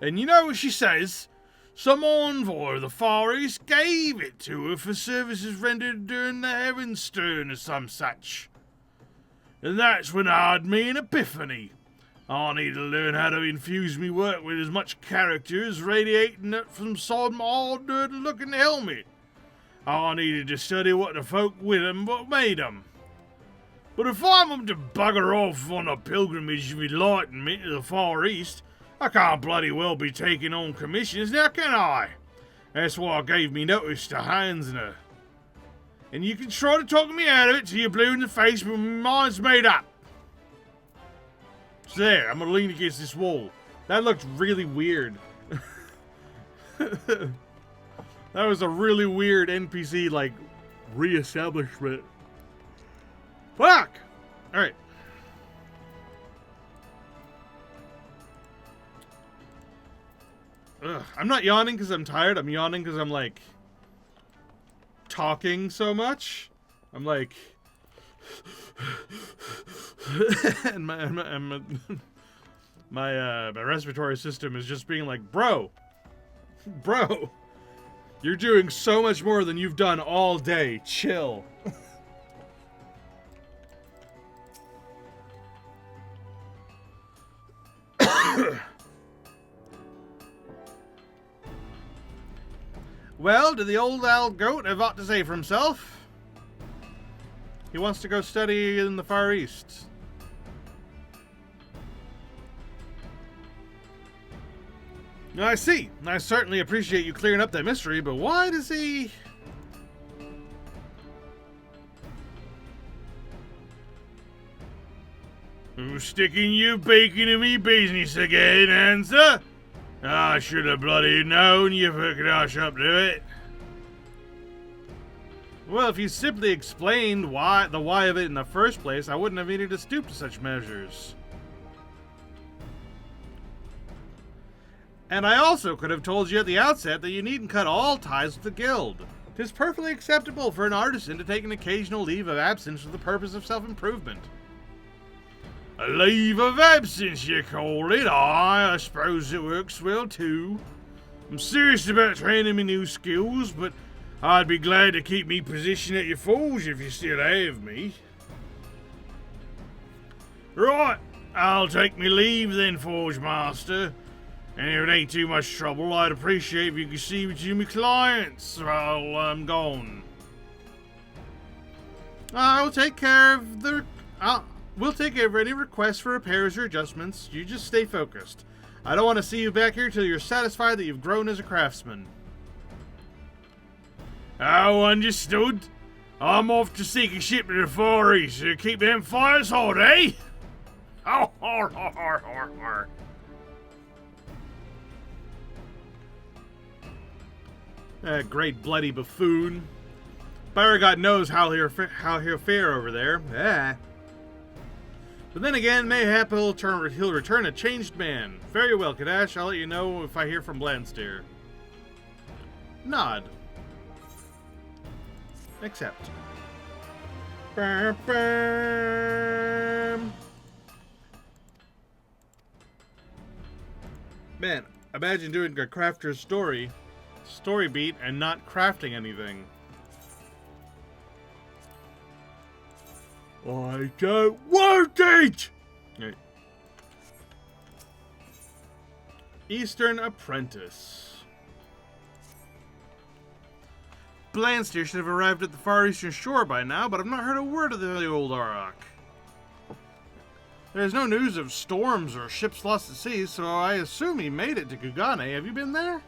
S2: And you know what she says? Some envoy of the Far East gave it to her for services rendered during the Heavenstern or some such. And that's when I had me an epiphany. I need to learn how to infuse me work with as much character as radiating from some old dirty-looking helmet. I needed to study what the folk with 'em what made 'em. But if I'm to bugger off on a pilgrimage of enlightenment to the Far East, I can't bloody well be taking on commissions now, can I? That's why I gave me notice to Hansner. And you can try to talk me out of it till you're blue in the face, but my mind's made up. So there, I'm gonna lean against this wall. That looked really weird. That was a really weird NPC, like, re-establishment. Fuck! Alright. I'm not yawning because I'm tired. I'm yawning because I'm, like, talking so much. I'm like... and my respiratory system is just being like, bro, you're doing so much more than you've done all day. Chill. Well, did the old owl goat have aught to say for himself? He wants to go study in the Far East. I see. I certainly appreciate you clearing up that mystery, but why does he... Who's sticking you bacon in me business again, Hansa? I should have bloody known you could hush up to it.
S1: Well, if you simply explained the why of it in the first place, I wouldn't have needed to stoop to such measures. And I also could have told you at the outset that you needn't cut all ties with the guild. 'Tis perfectly acceptable for an artisan to take an occasional leave of absence for the purpose of self-improvement.
S2: A leave of absence, you call it? Aye, I suppose it works well too. I'm serious about training me new skills, but I'd be glad to keep me position at your forge if you still have me. Right, I'll take me leave then, Forge Master. And if it ain't too much trouble, I'd appreciate if you could see me to my clients while I'm gone.
S1: I'll take care of the... we'll take care of any requests for repairs or adjustments. You just stay focused. I don't want to see you back here till you're satisfied that you've grown as a craftsman.
S2: Oh, understood. I'm off to seek a ship to the Far East to keep them fires hot, eh? Oh, har, har, har, har, har.
S1: Great bloody buffoon. Beauregard knows how he'll fare over there. But then again, mayhap he'll return a changed man. Very well, Kadash. I'll let you know if I hear from Blandsteer. Nod. Accept. Bam, bam. Man, imagine doing a crafter's story beat and not crafting anything.
S2: I don't want it!
S1: Right. Eastern Apprentice. Blandsteer should have arrived at the far eastern shore by now, but I've not heard a word of the old Auroch. There's no news of storms or ships lost at sea, so I assume he made it to Kugane. Have you been there?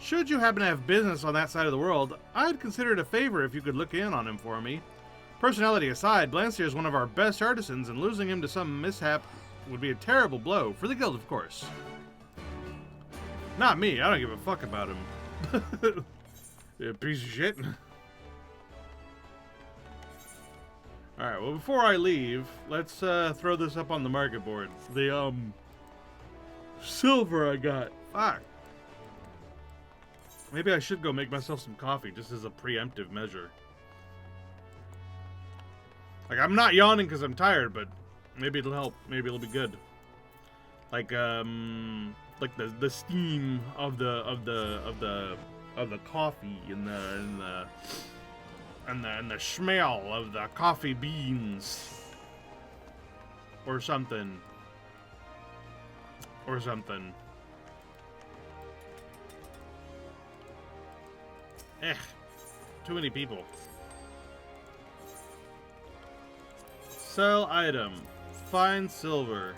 S1: Should you happen to have business on that side of the world, I'd consider it a favor if you could look in on him for me. Personality aside, Blandsteer is one of our best artisans, and losing him to some mishap would be a terrible blow. For the guild, of course. Not me. I don't give a fuck about him. You piece of shit. Alright, well, before I leave, let's throw this up on the market board. The, silver I got. Fuck. Maybe I should go make myself some coffee, just as a preemptive measure. Like, I'm not yawning because I'm tired, but maybe it'll help. Maybe it'll be good. Like the steam of the coffee and the smell of the coffee beans, or something. Too many people. Sell item. Fine silver.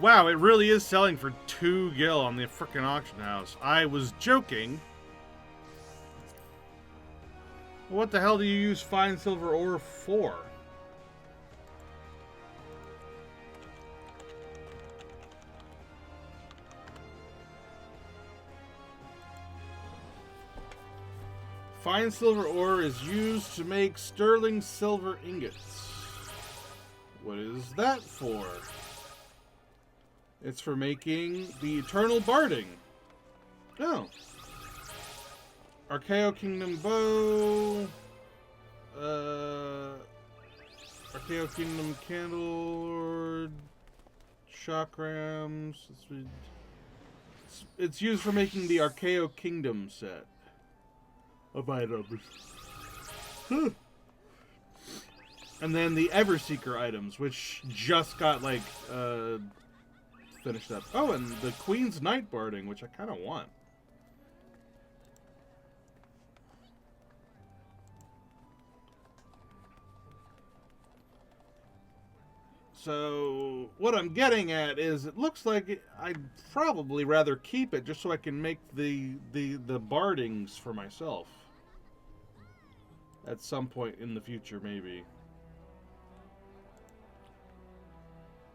S1: Wow, it really is selling for 2 gil on the frickin' auction house. I was joking. What the hell do you use fine silver ore for? Fine silver ore is used to make sterling silver ingots. What is that for? It's for making the eternal barding. Oh. Archaeo Kingdom bow. Archaeo Kingdom candle. Chakrams. It's used for making the Archaeo Kingdom set of items. And then the Everseeker items, which just got like finished up. Oh, and the Queen's Night Barding, which I kind of want. So what I'm getting at is, it looks like I'd probably rather keep it just so I can make the bardings for myself at some point in the future, maybe.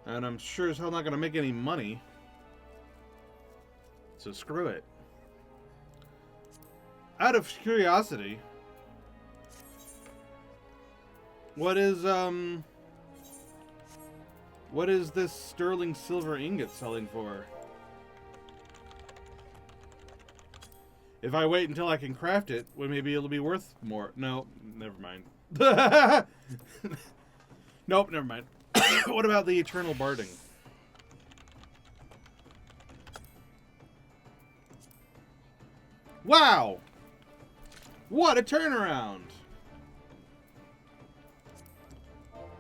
S1: And I'm sure as hell not going to make any money. So screw it. Out of curiosity, what is this sterling silver ingot selling for? If I wait until I can craft it, well, maybe it'll be worth more. No, never mind. Nope, never mind. What about the eternal barding? Wow! What a turnaround!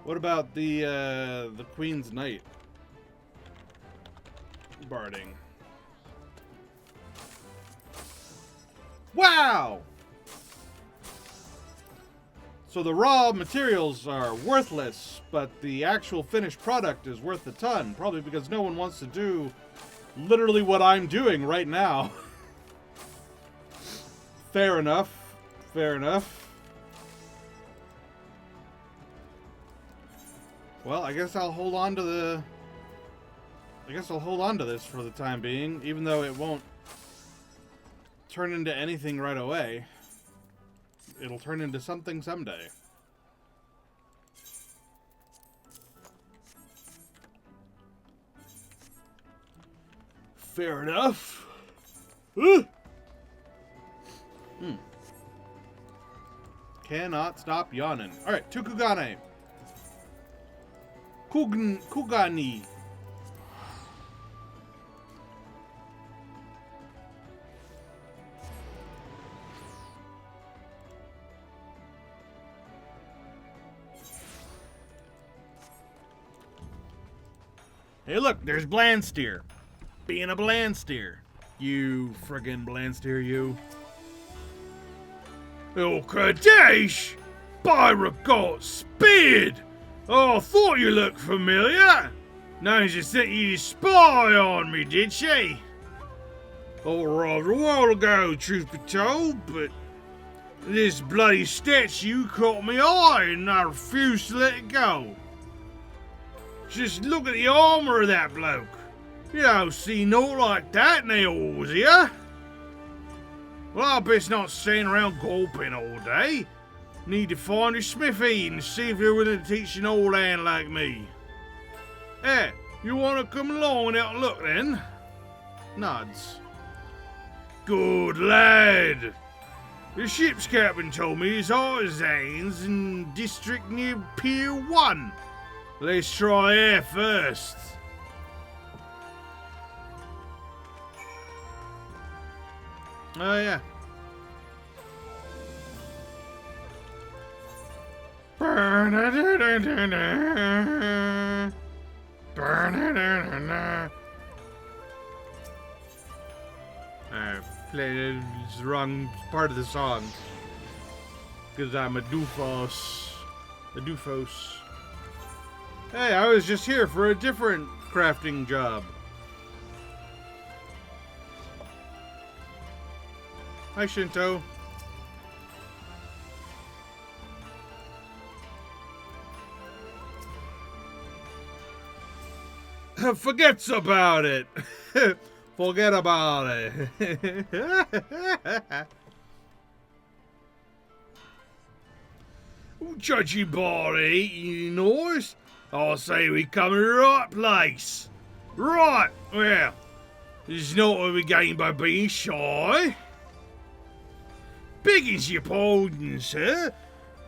S1: What about the Queen's Knight barding? Wow! So the raw materials are worthless, but the actual finished product is worth a ton. Probably because no one wants to do literally what I'm doing right now. Fair enough. Fair enough. Well, I guess I'll hold on to this for the time being, even though it won't turn into anything right away. It'll turn into something someday. Fair enough. Cannot stop yawning. Alright, Tukugane. Kugani. Hey, look, there's Blandsteer. Being a Blandsteer. You friggin' Blandsteer, you.
S2: Oh, Kadesh! Beauregard Speed! Oh, I thought you looked familiar. Now she sent you to spy on me, did she? Oh, rather a while ago, truth be told, but this bloody statue caught my eye and I refused to let it go. Just look at the armor of that bloke. You don't see naught like that nails here. Well, I best not stand around gulping all day. Need to find a smithy and see if they're willing to teach an old hand like me. Hey, you want to come along and have a look then?
S1: Nods.
S2: Good lad. The ship's captain told me his artisans in district near Pier 1. Let's try air first.
S1: Oh, yeah. I played the wrong part of the song. Because I'm a doofus. A doofus. Hey, I was just here for a different crafting job. Hi, Shinto. Forgets about it. Forget about it.
S2: Judging by the eating noise, I'll say we come to the right place. Right, well, there's not what we gain by being shy. Beggins your pardon, sir,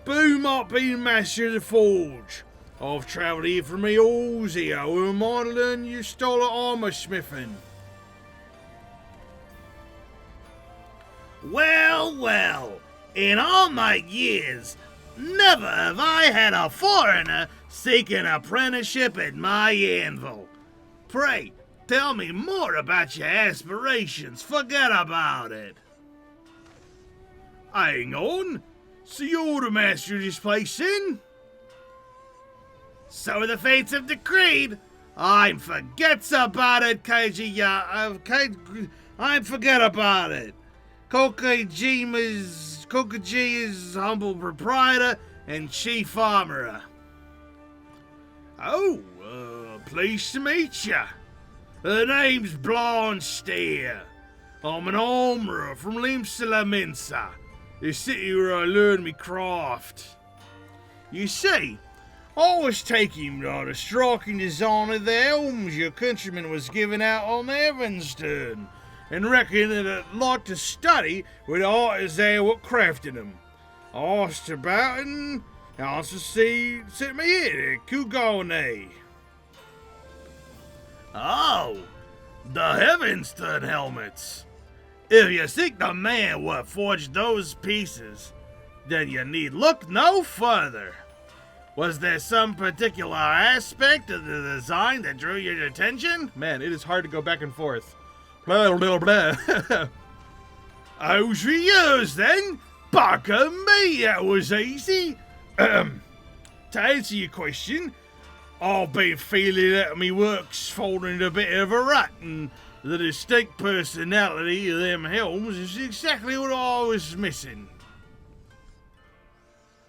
S2: but who might be the master of the forge? I've travelled here from me all's here, who am I to learn your style of armour smithing?
S3: Well, well, in all my years, never have I had a foreigner seek an apprenticeship at my anvil. Pray, tell me more about your aspirations. Forget about it.
S2: Hang on, so you're the master of this place then?
S3: So the fates have decreed. I'm forgets about it, Kaiji. I'm forget about it. Kokaji is humble proprietor and chief armorer.
S2: Oh, pleased to meet ya. The name's Blandsteer. I'm an armourer from Limsala Mensa, the city where I learned me craft. You see, I was taking rather striking design of the helms your countryman was giving out on the Evanston, and reckoned that I'd like to study with the artists there what crafted them. I asked about and
S3: I also see me here, Kugone. Oh, the Heavenstone helmets. If you seek the man what forged those pieces, then you need look no further. Was there some particular aspect of the design that drew your attention?
S1: Man, it is hard to go back and forth. Blah, blah, blah.
S3: How's for yours then? Bugger me, that was easy. To answer your question, I've been feeling that me work's falling in a bit of a rut, and the distinct personality of them helms is exactly what I was missing.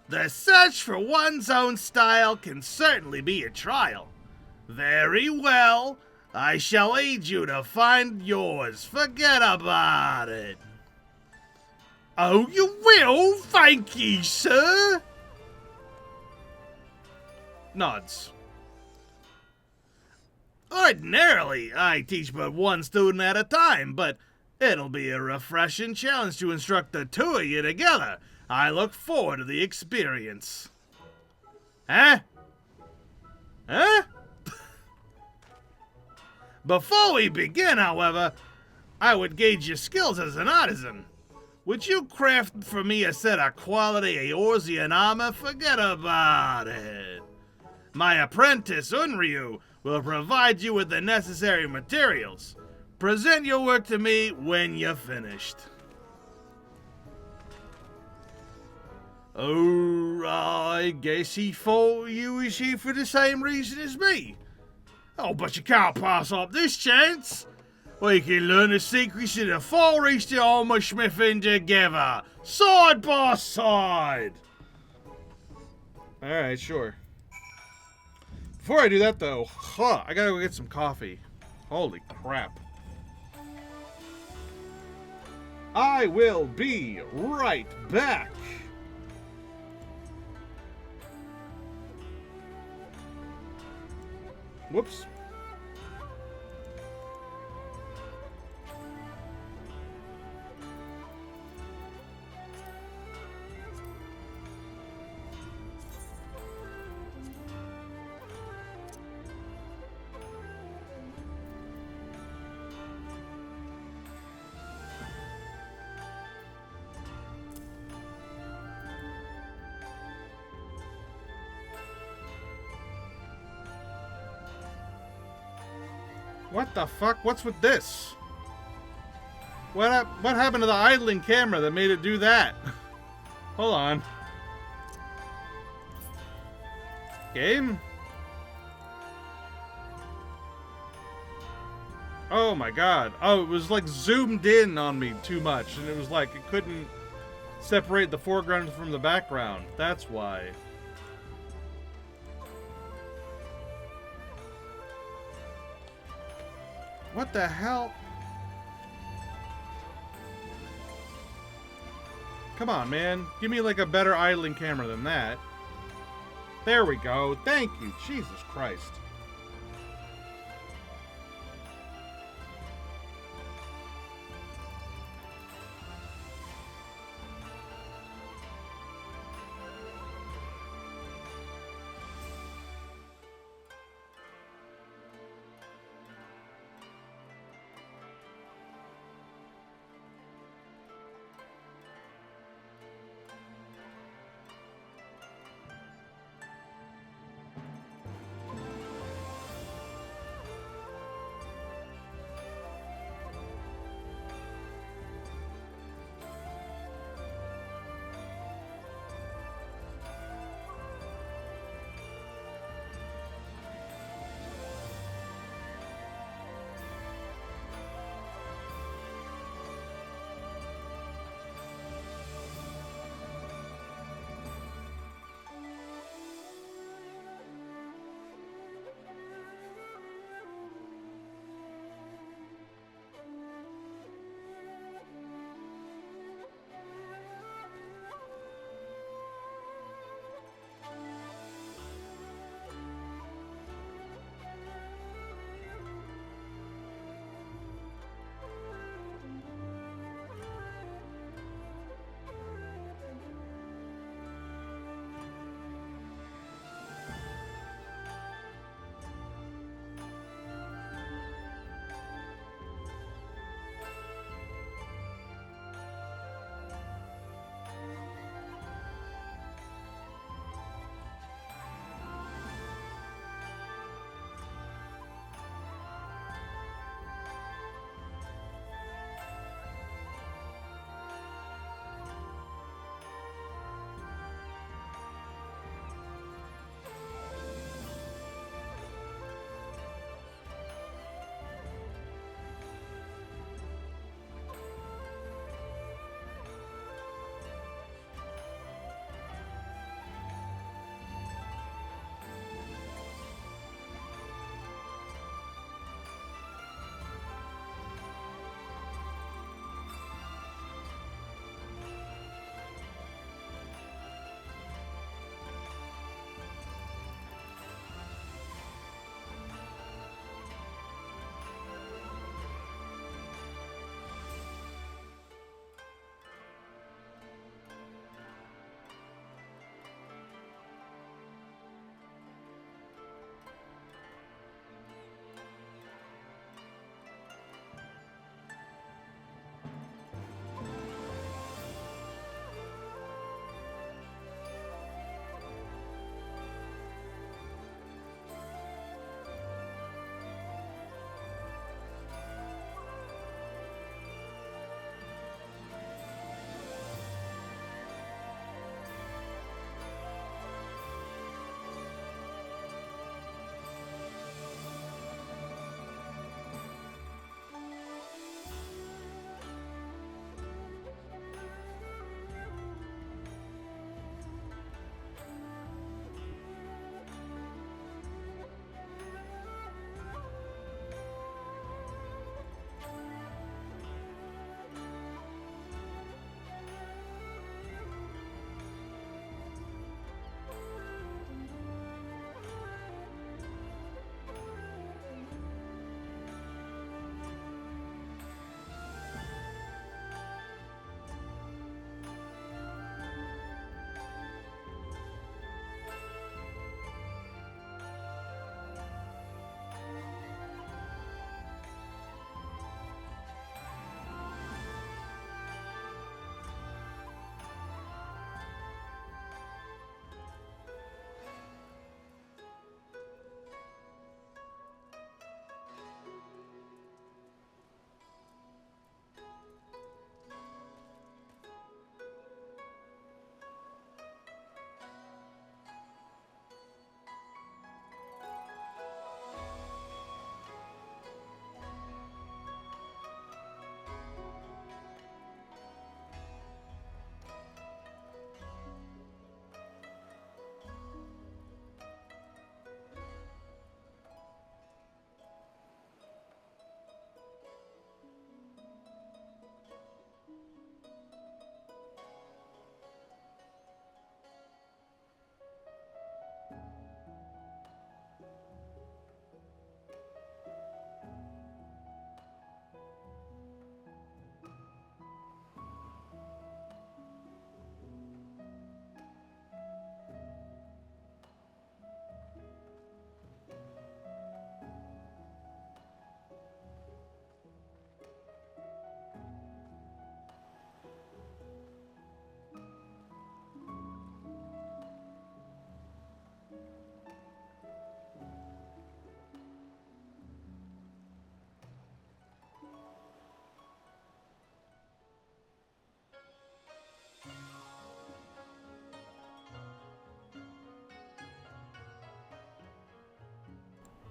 S3: The search for one's own style can certainly be a trial. Very well, I shall aid you to find yours. Forget about it. Oh, you will? Thank ye, sir.
S1: Nods.
S3: Ordinarily, I teach but one student at a time, but it'll be a refreshing challenge to instruct the two of you together. I look forward to the experience. Huh? Huh? Before we begin, however, I would gauge your skills as an artisan. Would you craft for me a set of quality Eorzean armor? Forget about it. My apprentice, Unryu, will provide you with the necessary materials. Present your work to me when you're finished. Oh, I guess he thought you was here for the same reason as me. Oh, but you can't pass up this chance. We can learn the secrets of the Far Eastern armor smithing together, side by side.
S1: Alright, sure. Before I do that, though, I gotta go get some coffee. Holy crap. I will be right back. Whoops. What the fuck? What's with this? What happened to the idling camera that made it do that? Hold on. Game? Oh my god. Oh, it was like zoomed in on me too much, and it was like it couldn't separate the foreground from the background. That's why. What the hell? Come on, man. Give me like a better idling camera than that. There we go. Thank you. Jesus Christ.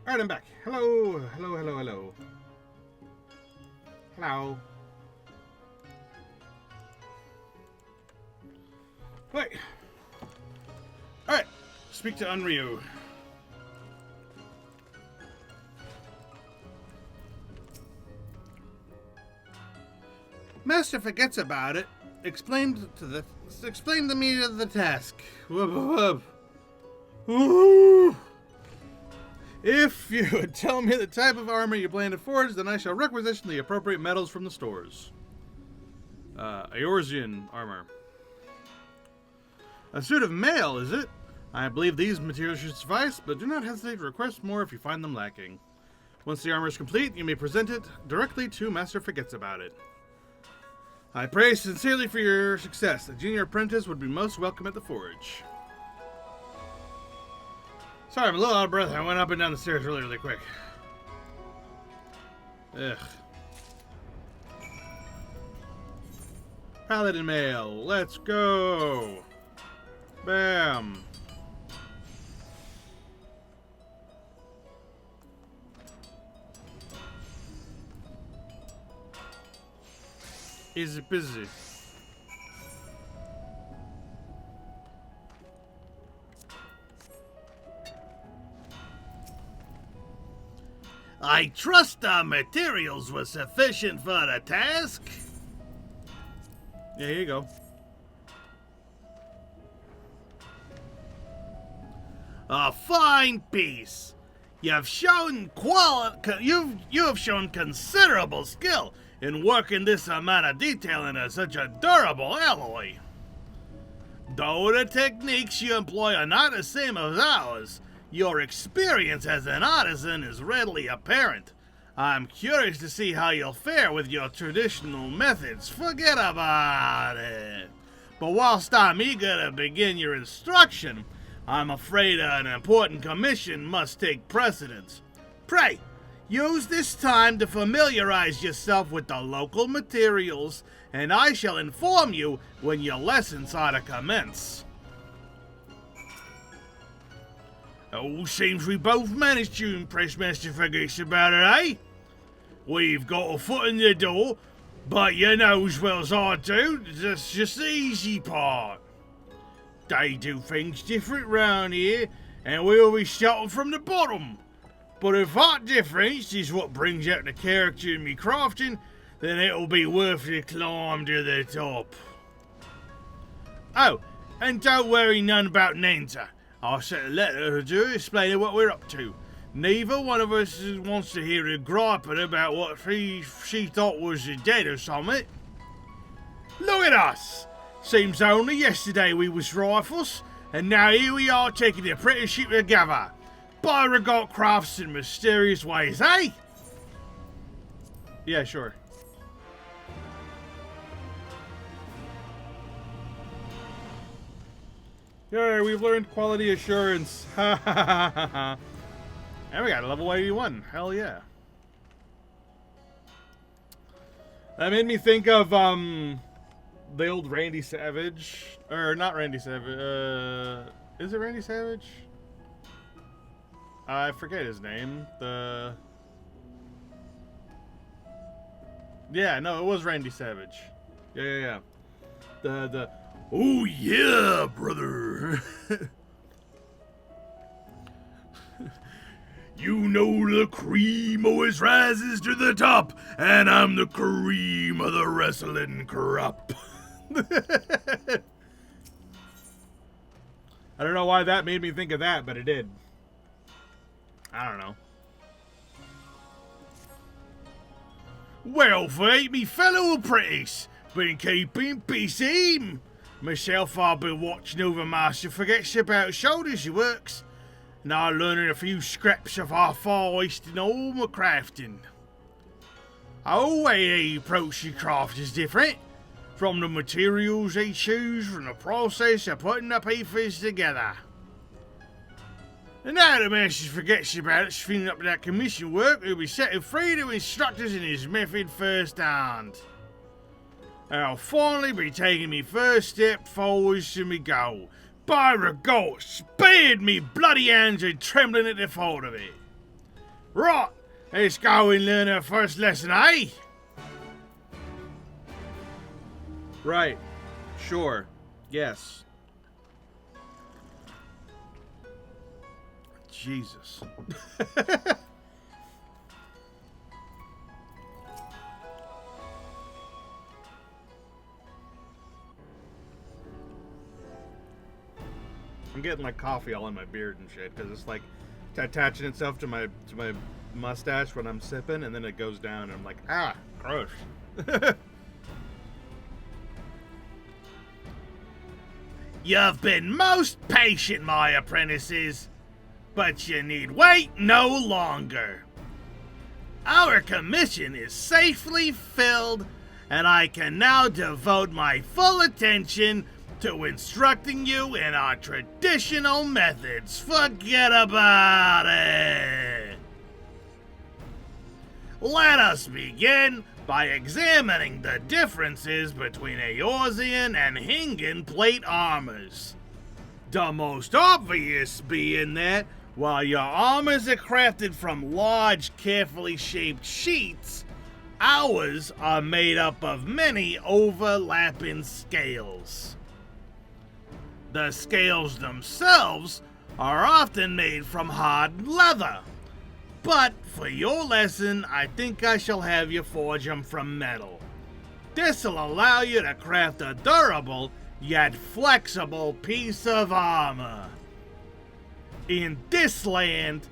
S1: Alright, I'm back. Hello. Hello, hello, hello. Hello. Wait. Alright. Speak to Unryu. Master forgets about it. Explained to me the task. Whoop, whoop, whoop. Ooh. If you would tell me the type of armor you plan to forge, then I shall requisition the appropriate metals from the stores. Eorzean armor. A suit of mail, is it? I believe these materials should suffice, but do not hesitate to request more if you find them lacking. Once the armor is complete, you may present it directly to Master Forgets About It. I pray sincerely for your success. A junior apprentice would be most welcome at the forge. Sorry, I'm a little out of breath. I went up and down the stairs really, really quick. Ugh. Paladin mail. Let's go. Bam. Easy busy.
S3: I trust the materials were sufficient for the task.
S1: Yeah, here you go.
S3: A fine piece. You've shown you have shown considerable skill in working this amount of detail into such a durable alloy. Though the techniques you employ are not the same as ours, your experience as an artisan is readily apparent. I'm curious to see how you'll fare with your traditional methods. Forget about it. But whilst I'm eager to begin your instruction, I'm afraid an important commission must take precedence. Pray, use this time to familiarize yourself with the local materials, and I shall inform you when your lessons are to commence. Oh, seems we both managed to impress Master Forgets About It, eh? We've got a foot in the door, but you know as well as I do, that's just the easy part. They do things different round here, and we'll be starting from the bottom. But if that difference is what brings out the character in me crafting, then it'll be worth the climb to the top. Oh, and don't worry none about Nanta. I sent a letter to her explaining what we're up to. Neither one of us wants to hear her griping about what she thought was dead or something. Look at us! Seems only yesterday we was rifles, and now here we are taking the apprenticeship together. Beauregard crafts in mysterious ways, eh?
S1: Yeah, sure. Yay, we've learned quality assurance. Ha ha ha ha ha. And we got a level 81. Hell yeah. That made me think of the old Randy Savage. Or not Randy Savage. Is it Randy Savage? I forget his name. Yeah, no, it was Randy Savage. Yeah.
S3: Oh yeah, brother. You know the cream always rises to the top, and I'm the cream of the wrestling crop.
S1: I don't know why that made me think of that, but it did. I don't know.
S3: Well, for me fellow apprentice, been keeping busy. Myself, I've been watching over Master Forgets About Shoulder as he works, and I'm learning a few scraps of our Far Eastern armor crafting. Oh, way they approach the craft is different. From the materials they choose, from the process of putting the pieces together. And now the Master Forgets About It's finishing up that commission work, he'll be setting free to instruct us in his method firsthand. I'll finally be taking me first step forwards to me goal. By regard, spared me bloody hands and trembling at the thought of it. Right, let's go and learn our first lesson, eh?
S1: Right. Sure. Yes. Jesus. I'm getting like coffee all in my beard and shit because it's like attaching itself to my mustache when I'm sipping, and then it goes down, and I'm like, ah, gross.
S3: You've been most patient, my apprentices, but you need wait no longer. Our commission is safely filled, and I can now devote my full attention to instructing you in our traditional methods. Forget about it. Let us begin by examining the differences between Eorzean and Hingan plate armors. The most obvious being that, while your armors are crafted from large, carefully shaped sheets, ours are made up of many overlapping scales. The scales themselves are often made from hard leather, but for your lesson, I think I shall have you forge them from metal. This'll allow you to craft a durable, yet flexible piece of armor. In this land,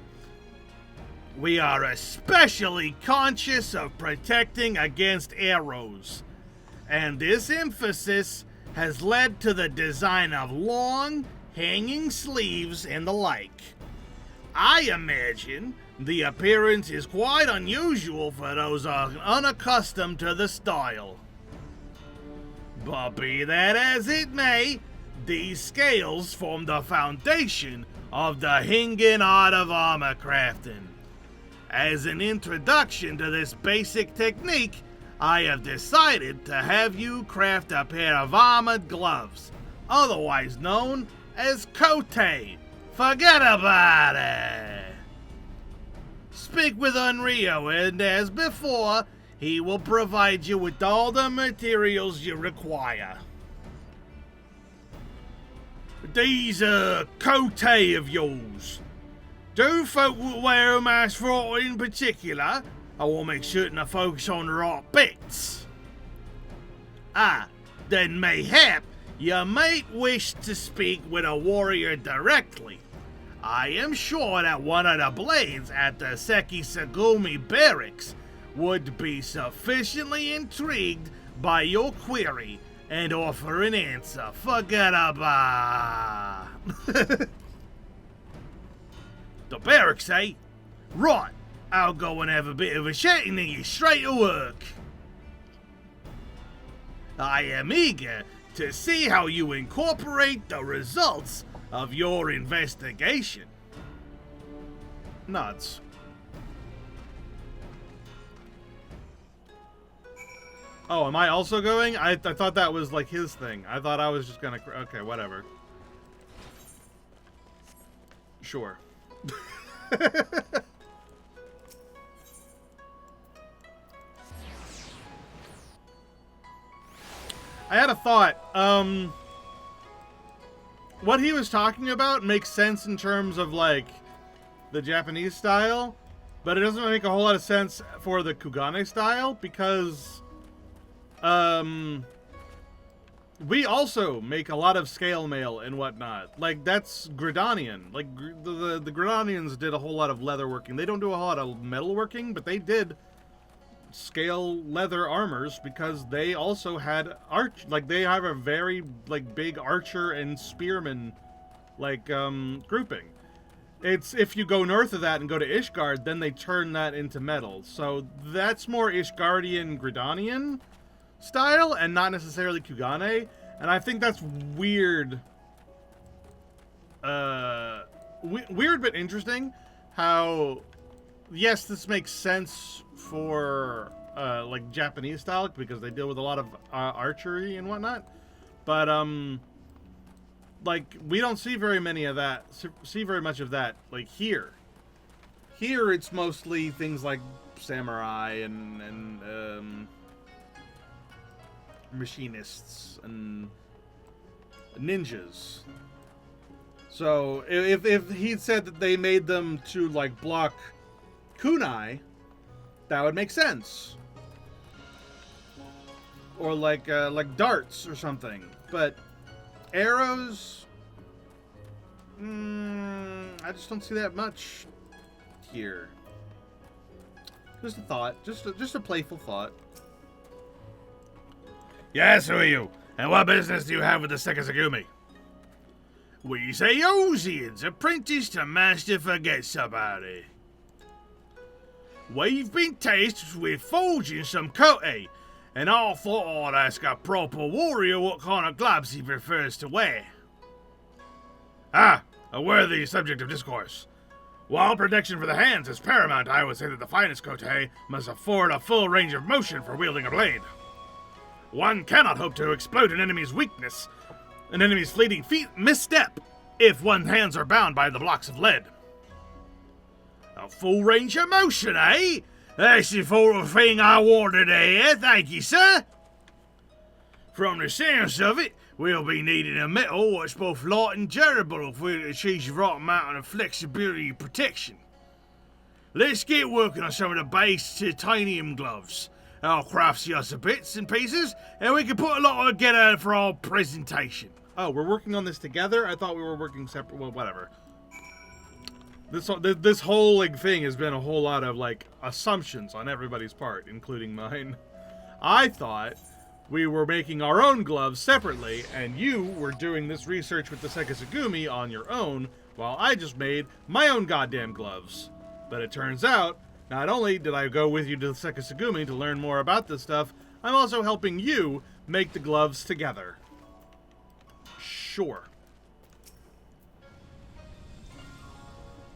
S3: we are especially conscious of protecting against arrows, and this emphasis has led to the design of long, hanging sleeves and the like. I imagine the appearance is quite unusual for those unaccustomed to the style. But be that as it may, these scales form the foundation of the Hingan art of armor crafting. As an introduction to this basic technique, I have decided to have you craft a pair of armored gloves, otherwise known as kote. Forget about it. Speak with Unrio, and as before, he will provide you with all the materials you require. These kote of yours, do folk wear them as for in particular? I will make certain to focus on the right bits. Then mayhap you might wish to speak with a warrior directly. I am sure that one of the blades at the Seki Sagumi barracks would be sufficiently intrigued by your query and offer an answer. Forget about the barracks, eh? Right. I'll go and have a bit of a chat and then get straight to work. I am eager to see how you incorporate the results of your investigation.
S1: Nuts. Oh, am I also going? I thought that was like his thing. I thought I was just gonna... Okay, whatever. Sure. I had a thought. What he was talking about makes sense in terms of, like, the Japanese style, but it doesn't make a whole lot of sense for the Kugane style, because, we also make a lot of scale mail and whatnot. Like, that's Gridanian. Like, the Gridanians did a whole lot of leather working. They don't do a whole lot of metal working, but they did scale leather armors because they also had they have a very like big archer and spearman like grouping. It's if you go north of that and go to Ishgard, then they turn that into metal. So that's more Ishgardian Gridanian style and not necessarily Kugane, and I think that's weird. Weird but interesting how yes, this makes sense for like Japanese style because they deal with a lot of archery and whatnot, but like we don't see very much of that like here. Here it's mostly things like samurai and machinists and ninjas. So if he'd said that they made them to like block kunai, that would make sense. Or like darts or something. But arrows, I just don't see that much here. Just a thought, just a playful thought.
S2: Yes, who are you? And what business do you have with the Sekisagumi? We say Ozians, apprentice to Master Forget Somebody. We've been tasked with forging some kote, and I thought I'd ask a proper warrior what kind of gloves he prefers to wear. Ah, a worthy subject of discourse. While protection for the hands is paramount, I would say that the finest kote must afford a full range of motion for wielding a blade. One cannot hope to exploit an enemy's weakness, an enemy's fleeting misstep, if one's hands are bound by the blocks of lead. A full range of motion, eh? That's the sort of thing I wanted to hear, thank you, sir. From the sounds of it, we'll be needing a metal that's both light and durable if we're to achieve the right amount of flexibility and protection. Let's get working on some of the base titanium gloves. I'll craft you some bits and pieces, and we can put a lot together for our presentation.
S1: Oh, we're working on this together? I thought we were working separate. Well, whatever. This whole like thing has been a whole lot of like assumptions on everybody's part, including mine. I thought we were making our own gloves separately, and you were doing this research with the Sekisagumi on your own, while I just made my own goddamn gloves. But it turns out, not only did I go with you to the Sekisagumi to learn more about this stuff, I'm also helping you make the gloves together. Sure.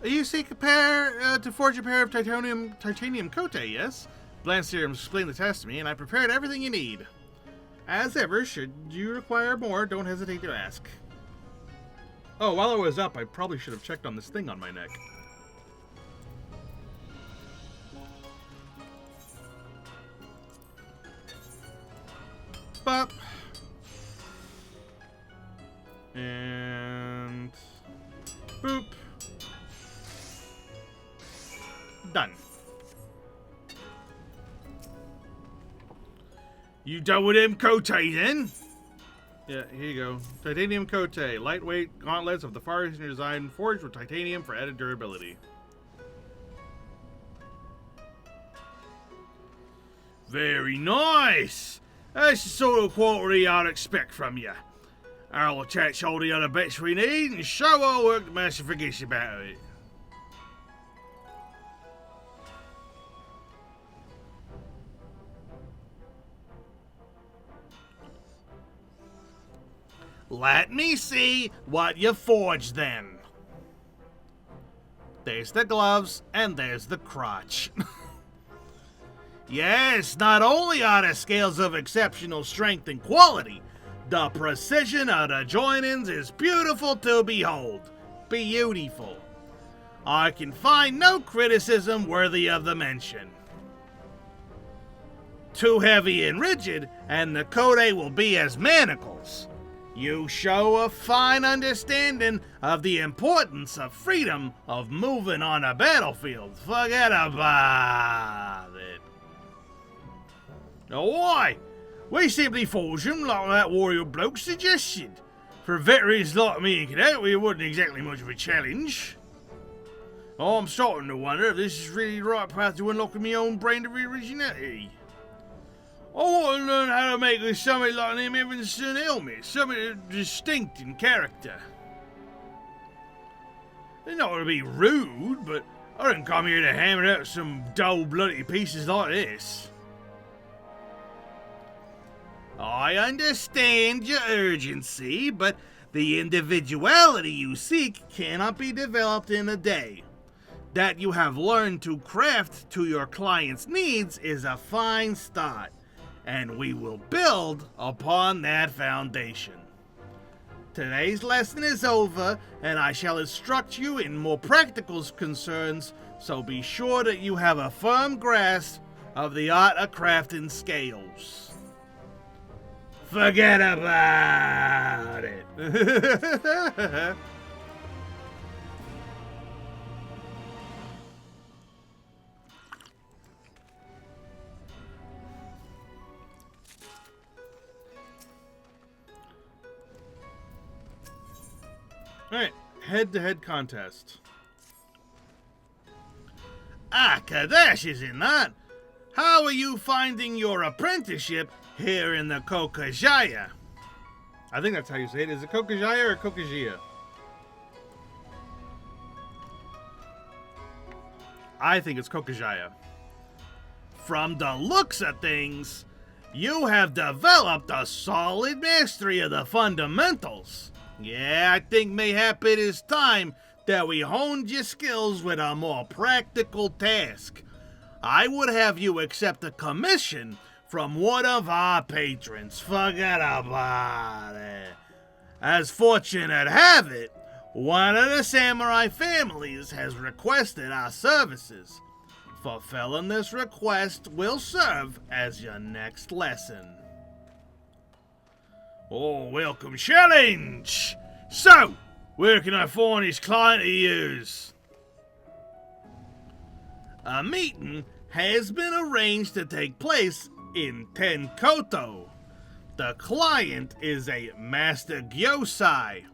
S1: You seek a pair to forge a pair of titanium kote, yes? Blance here explained the task to me, and I prepared everything you need. As ever, should you require more, don't hesitate to ask. Oh, while I was up, I probably should have checked on this thing on my neck. Bop. And boop. Done.
S2: You done with them kote then?
S1: Yeah, here you go. Titanium kote. Lightweight gauntlets of the Far Eastern design, forged with titanium for added durability.
S2: Very nice. That's the sort of quality I'd expect from you. I'll attach all the other bits we need and show our work the Master forgets about it.
S3: Let me see what you forged then.
S1: There's the gloves, and there's the crotch.
S3: Yes, not only are the scales of exceptional strength and quality, the precision of the joinings is beautiful to behold. Beautiful. I can find no criticism worthy of the mention. Too heavy and rigid, and the kote will be as manacles. You show a fine understanding of the importance of freedom of moving on a battlefield. Forget about it. Oh, why? We simply forge them like that warrior bloke suggested. For veterans like me and Cadet, it wasn't exactly much of a challenge. I'm starting to wonder if this is really the right path to unlocking my own brand of originality. I want to learn how to make something like them Evanston helmet, something distinct in character. They're not going to be rude, but I didn't come here to hammer out some dull, bloody pieces like this. I understand your urgency, but the individuality you seek cannot be developed in a day. That you have learned to craft to your client's needs is a fine start, and we will build upon that foundation. Today's lesson is over, and I shall instruct you in more practical concerns, so be sure that you have a firm grasp of the art of crafting scales. Forget about it.
S1: Alright, head-to-head contest.
S3: Ah, Kadesh, is it not? How are you finding your apprenticeship here in the Kokajaya?
S1: I think that's how you say it. Is it Kokajaya or Kokajia? I think it's Kokajaya.
S3: From the looks of things, you have developed a solid mastery of the fundamentals. Yeah, I think mayhap it is time that we honed your skills with a more practical task. I would have you accept a commission from one of our patrons. Forget about it. As fortune would have it, one of the samurai families has requested our services. Fulfilling this request will serve as your next lesson. Oh, welcome challenge! So, where can I find this client to use? A meeting has been arranged to take place in Tenkoto. The client is a Master Gyosai.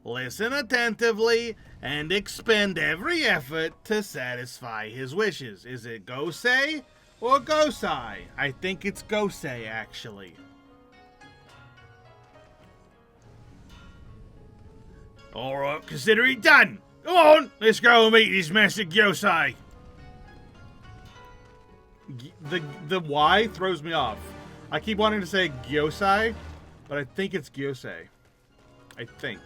S3: Listen attentively and expend every effort to satisfy his wishes. Is it Gosei or Gosai? I think it's Gosei, actually. Alright, consider it done. Come on, let's go and meet this Master Gyosai.
S1: The Y throws me off. I keep wanting to say Gyosai, but I think it's Gyosei. I think.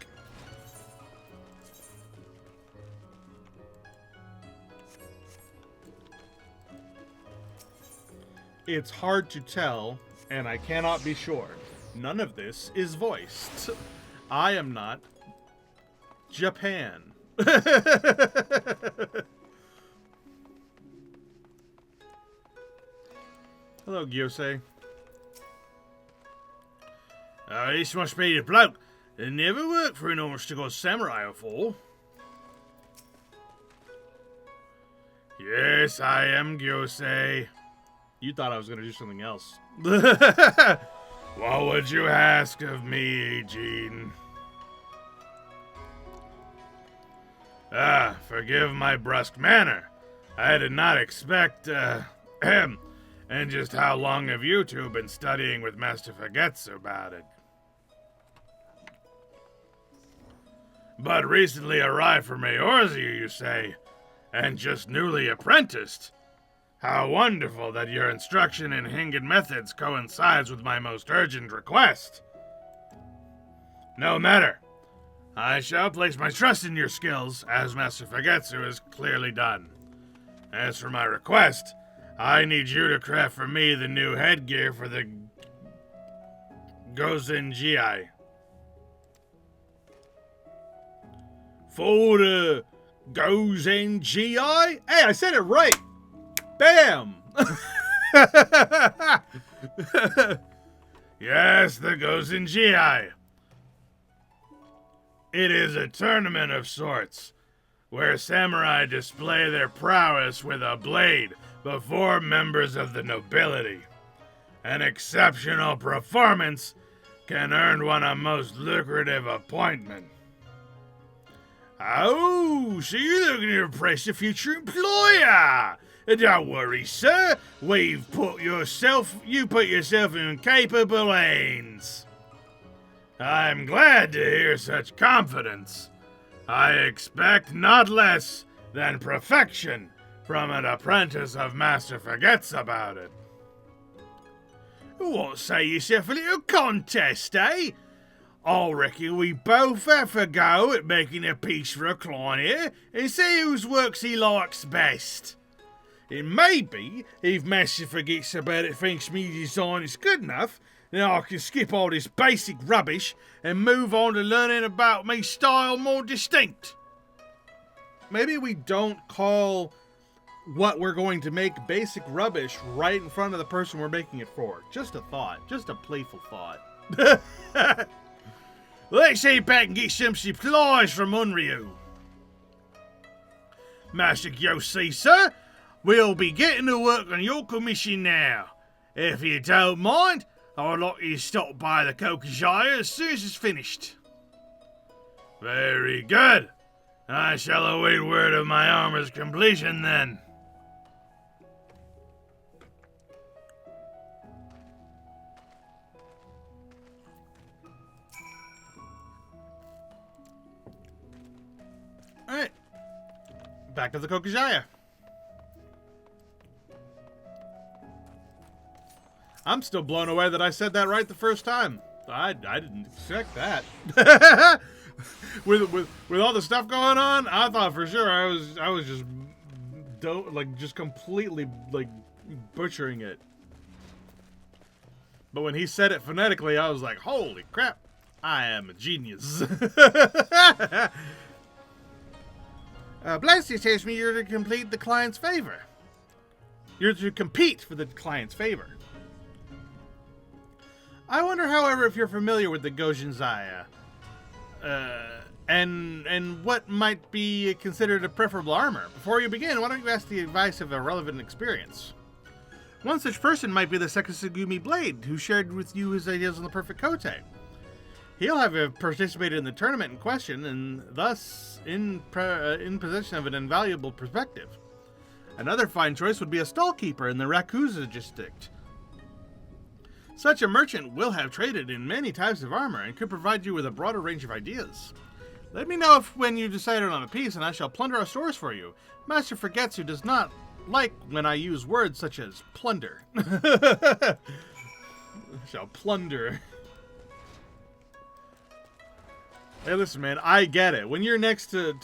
S1: It's hard to tell, and I cannot be sure. None of this is voiced. I am not Japan. Hello, Gyosei.
S3: This must be the bloke that never worked for an honest-to-God samurai before.
S2: Yes, I am Gyosei.
S1: You thought I was going to do something else.
S2: What would you ask of me, Eugene? Forgive my brusque manner. I did not expect, and just how long have you two been studying with Master Fagetsu about it? But recently arrived from Eorzea, you say, and just newly apprenticed. How wonderful that your instruction in Hingan methods coincides with my most urgent request. No matter. I shall place my trust in your skills, as Master Fagetsu has clearly done. As for my request, I need you to craft for me the new headgear for the Gozenji.
S1: For the Gozenji? Hey, I said it right! Bam!
S2: Yes, the Gozenji. It is a tournament of sorts, where samurai display their prowess with a blade before members of the nobility. An exceptional performance can earn one a most lucrative appointment.
S3: Oh, so you're looking to impress a future employer? Don't worry, sir. You put yourself in capable hands.
S2: I'm glad to hear such confidence. I expect not less than perfection from an apprentice of Master Forgets About It.
S3: What say yourself a little contest, eh? I reckon we both have a go at making a piece for a client here and see whose works he likes best. And maybe, if Master Forgets About It thinks me design is good enough,
S1: Then I can skip all this basic rubbish and move on to learning about me style more distinct. Maybe we don't call what we're going to make basic rubbish right in front of the person we're making it for. Just a thought. Just a playful thought. Let's see if I can get some supplies from Unryu. Master Yossi, sir, we'll be getting to work on your commission now. If you don't mind, I'd like you to stop by the Kokijaya as soon as it's finished.
S2: Very good. I shall await word of my armor's completion then.
S1: Alright. Back to the Kokijaya. I'm still blown away that I said that right the first time. I didn't expect that. with all the stuff going on, I thought for sure I was just completely like butchering it. But when he said it phonetically, I was like, holy crap, I am a genius. Blasty tells me you're to complete the client's favor. You're to compete for the client's favor. I wonder, however, if you're familiar with the Gojin Zaya, and what might be considered a preferable armor. Before you begin, why don't you ask the advice of a relevant experience? One such person might be the Sekisugumi Blade, who shared with you his ideas on the perfect kote. He'll have participated in the tournament in question, and thus in possession of an invaluable perspective. Another fine choice would be a stallkeeper in the Rakuza district. Such a merchant will have traded in many types of armor and could provide you with a broader range of ideas. Let me know when you decided on a piece, and I shall plunder our stores for you. Master Forgetsu does not like when I use words such as plunder. Shall plunder. Hey, listen, man, I get it. When you're next to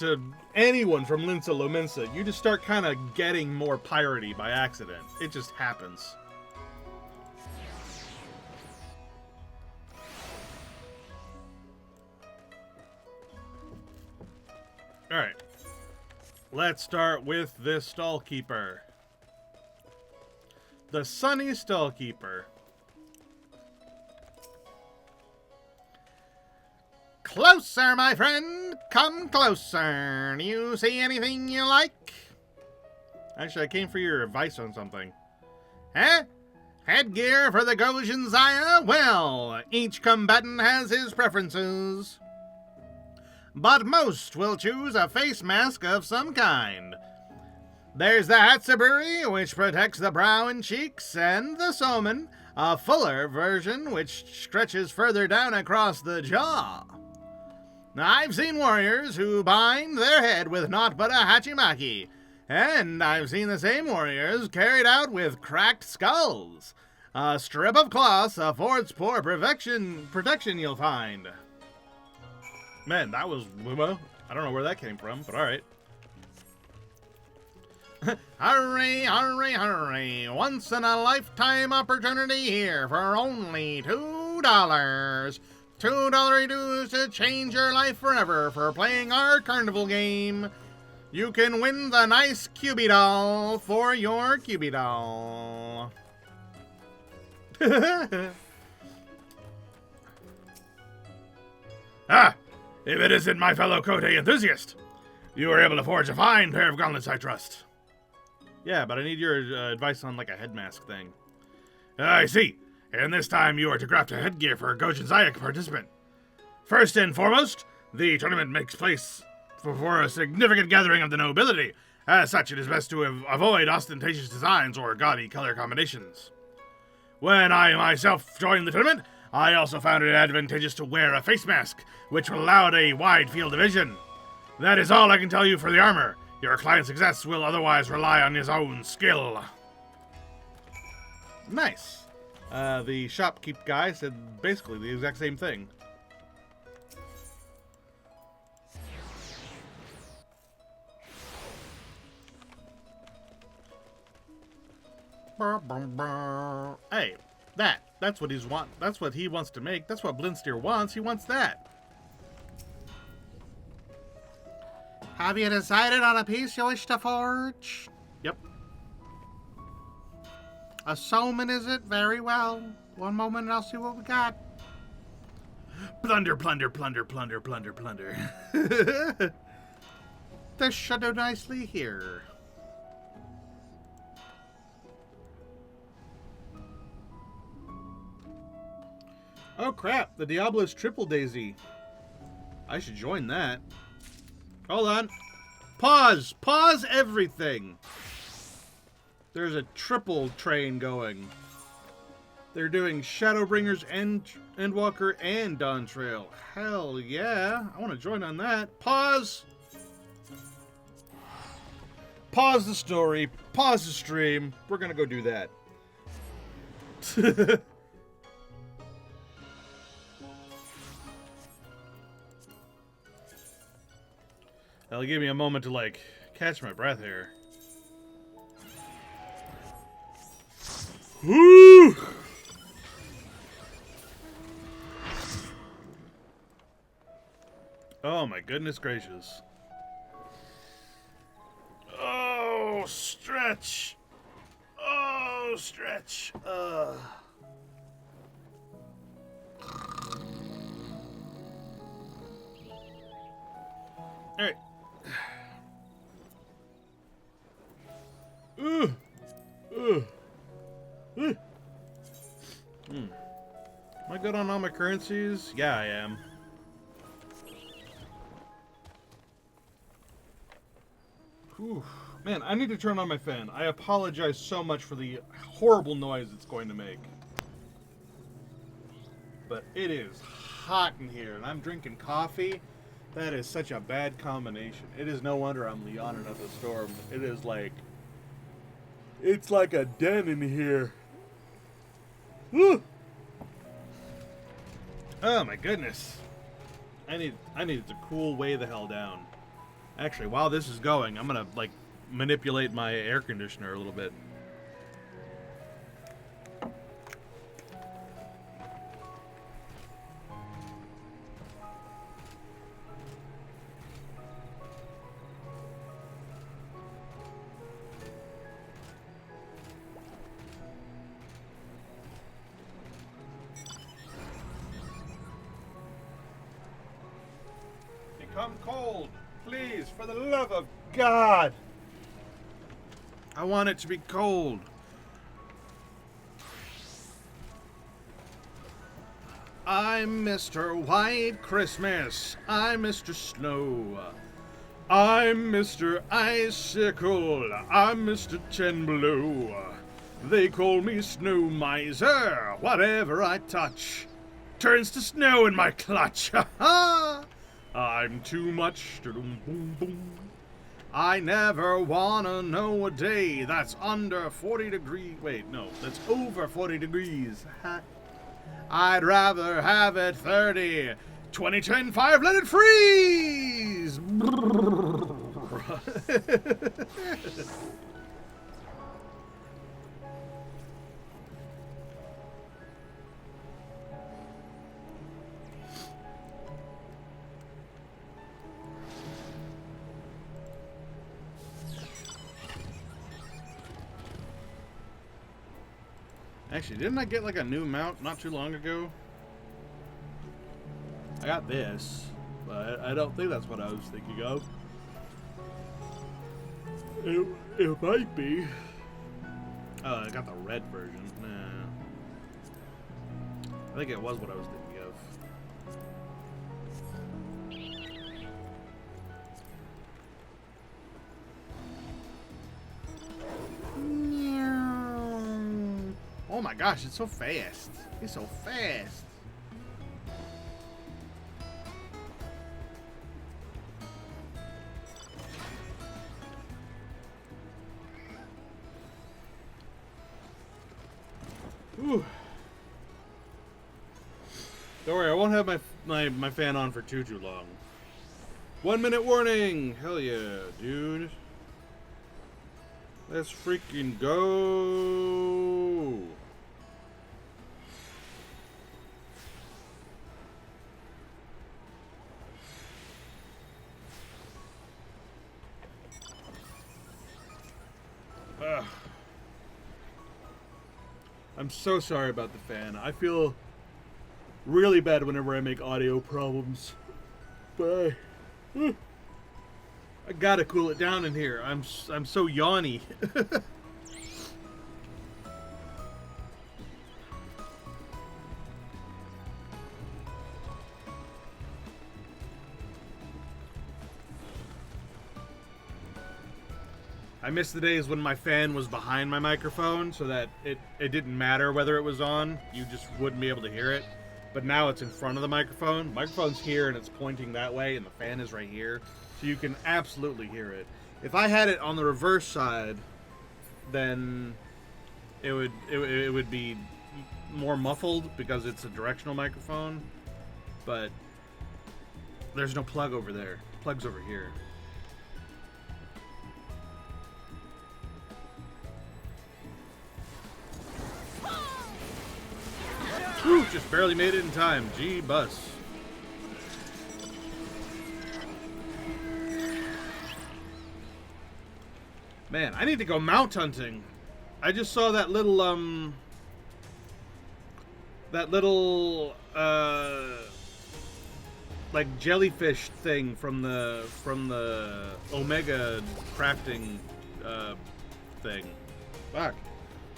S1: anyone from Linsa Lominsa, you just start kind of getting more piratey by accident. It just happens. Alright. Let's start with this stallkeeper. The Sunny Stallkeeper. Closer, my friend! Come closer! Do you see anything you like? Actually, I came for your advice on something. Huh? Headgear for the Gojin Zaya? Well, each combatant has his preferences. But most will choose a face mask of some kind. There's the Hatsuburi, which protects the brow and cheeks, and the Somen, a fuller version which stretches further down across the jaw. I've seen warriors who bind their head with naught but a hachimaki, and I've seen the same warriors carried out with cracked skulls. A strip of cloth affords poor protection you'll find. Man, that was, well, I don't know where that came from, but alright. Hurry, hurry, hurry. Once in a lifetime opportunity here for only $2. $2 dues to change your life forever for playing our carnival game. You can win the nice Cubie doll for your Cubie doll.
S2: Ah! If it isn't my fellow Kote enthusiast! You were able to forge a fine pair of gauntlets, I trust.
S1: Yeah, but I need your advice on, like, a head mask thing.
S2: I see. And this time you are to craft a headgear for a Gojin Zaya participant. First and foremost, the tournament makes place for a significant gathering of the nobility. As such, it is best to avoid ostentatious designs or gaudy color combinations. When I myself joined the tournament, I also found it advantageous to wear a face mask, which will allow a wide field of vision. That is all I can tell you for the armor. Your client's success will otherwise rely on his own skill.
S1: Nice. The shopkeep guy said basically the exact same thing. Hey, that. That's what That's what he wants to make. That's what Blinsteer wants. He wants that.
S3: Have you decided on a piece you wish to forge?
S1: Yep.
S3: A soulman, is it? Very well. One moment and I'll see what we got.
S1: Plunder, plunder, plunder, plunder, plunder, plunder.
S3: This should do nicely here.
S1: Oh crap, the Diablo's Triple Daisy. I should join that. Hold on. Pause! Pause everything! There's a triple train going. They're doing Shadowbringers, Endwalker, and Dawn Trail. Hell yeah. I want to join on that. Pause! Pause the story. Pause the stream. We're gonna go do that. That'll give me a moment to, like, catch my breath here. Woo! Oh my goodness gracious. Oh, stretch. Oh, stretch. Alright. Am I good on all my currencies? Yeah, I am. Whew. Man, I need to turn on my fan. I apologize so much for the horrible noise it's going to make. But it is hot in here, and I'm drinking coffee. That is such a bad combination. It is no wonder I'm Leonin of the Storm. It is like... It's like a den in here. Woo! Oh my goodness. I need it to cool way the hell down. Actually, while this is going, I'm gonna, like, manipulate my air conditioner a little bit. Become cold. Please, for the love of God. I want it to be cold. I'm Mr. White Christmas. I'm Mr. Snow. I'm Mr. Icicle. I'm Mr. Ten Below. They call me Snow Miser. Whatever I touch turns to snow in my clutch. Ha ha! I'm too much. Boom, boom. I never wanna know a day that's under 40 degrees. Wait, no, that's over 40 degrees. I'd rather have it 30. 2010 5, let it freeze! Actually, didn't I get like a new mount not too long ago? I got this, but I don't think that's what I was thinking of. It might be. Oh, I got the red version. Nah. I think it was what I was thinking of. Oh my gosh, it's so fast. It's so fast. Ooh. Don't worry, I won't have my fan on for too long. 1 minute warning! Hell yeah, dude. Let's freaking go! I'm so sorry about the fan. I feel really bad whenever I make audio problems. But I gotta cool it down in here. I'm so yawny. I miss the days when my fan was behind my microphone so that it didn't matter whether it was on. You just wouldn't be able to hear it. But now it's in front of the microphone. Microphone's here and it's pointing that way and the fan is right here. So you can absolutely hear it. If I had it on the reverse side, then it would be more muffled because it's a directional microphone. But there's no plug over there. Plug's over here. Whew, just barely made it in time. Gee, bus. Man, I need to go mount hunting. I just saw that little, like jellyfish thing from the Omega crafting, thing. Fuck.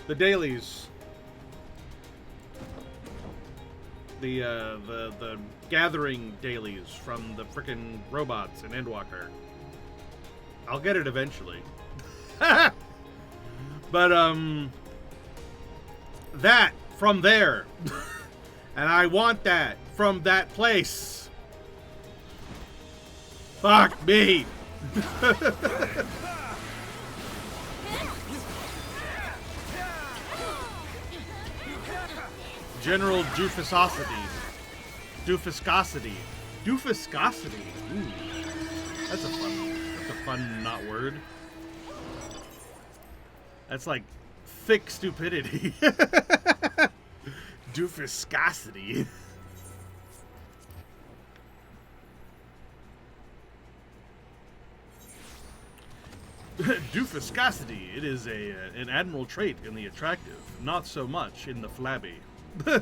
S1: The dailies. The gathering dailies from the frickin' robots in Endwalker. I'll get it eventually. But that from there. And I want that from that place. Fuck me. General doofusosity. Doofuscosity. Doofuscosity. Ooh. That's a fun not word. That's like thick stupidity. Doofuscosity. Doofuscosity. It is an admirable trait in the attractive, not so much in the flabby. Where,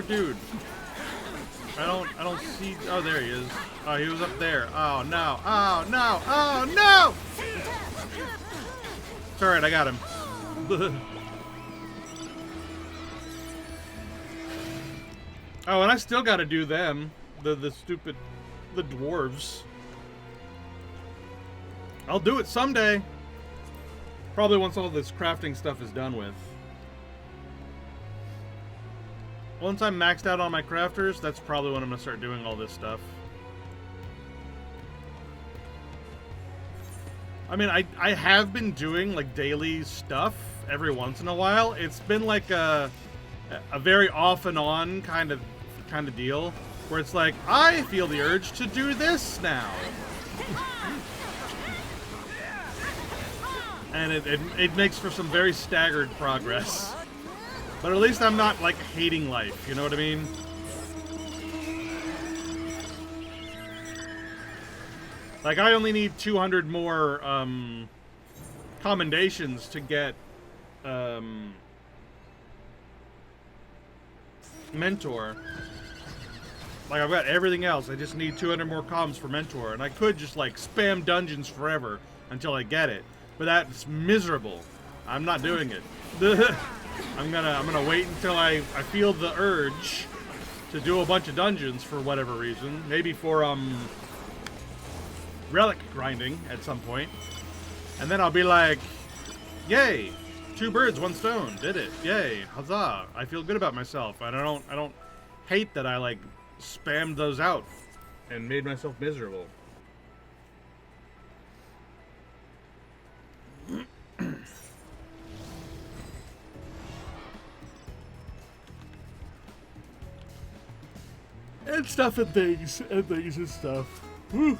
S1: dude? I don't see. Oh, there he is. Oh, he was up there. Oh no! Oh no! Oh no! It's alright, I got him. Oh, and I still gotta do them. The dwarves. I'll do it someday. Probably once all this crafting stuff is done with. Once I'm maxed out on my crafters, that's probably when I'm gonna start doing all this stuff. I mean, I have been doing like daily stuff every once in a while. It's been like a very off and on kind of deal, where it's like, I feel the urge to do this now. And it makes for some very staggered progress. But at least I'm not like hating life, you know what I mean? Like, I only need 200 more commendations to get Mentor. Like, I've got everything else. I just need 200 more comms for Mentor. And I could just, like, spam dungeons forever until I get it. But that's miserable. I'm not doing it. I'm gonna wait until I feel the urge to do a bunch of dungeons for whatever reason. Maybe for, relic grinding at some point. And then I'll be like, yay! 2 birds, 1 stone. Did it. Yay. Huzzah. I feel good about myself. And I don't hate that I, like, spammed those out and made myself miserable. And stuff and things and stuff. Whew.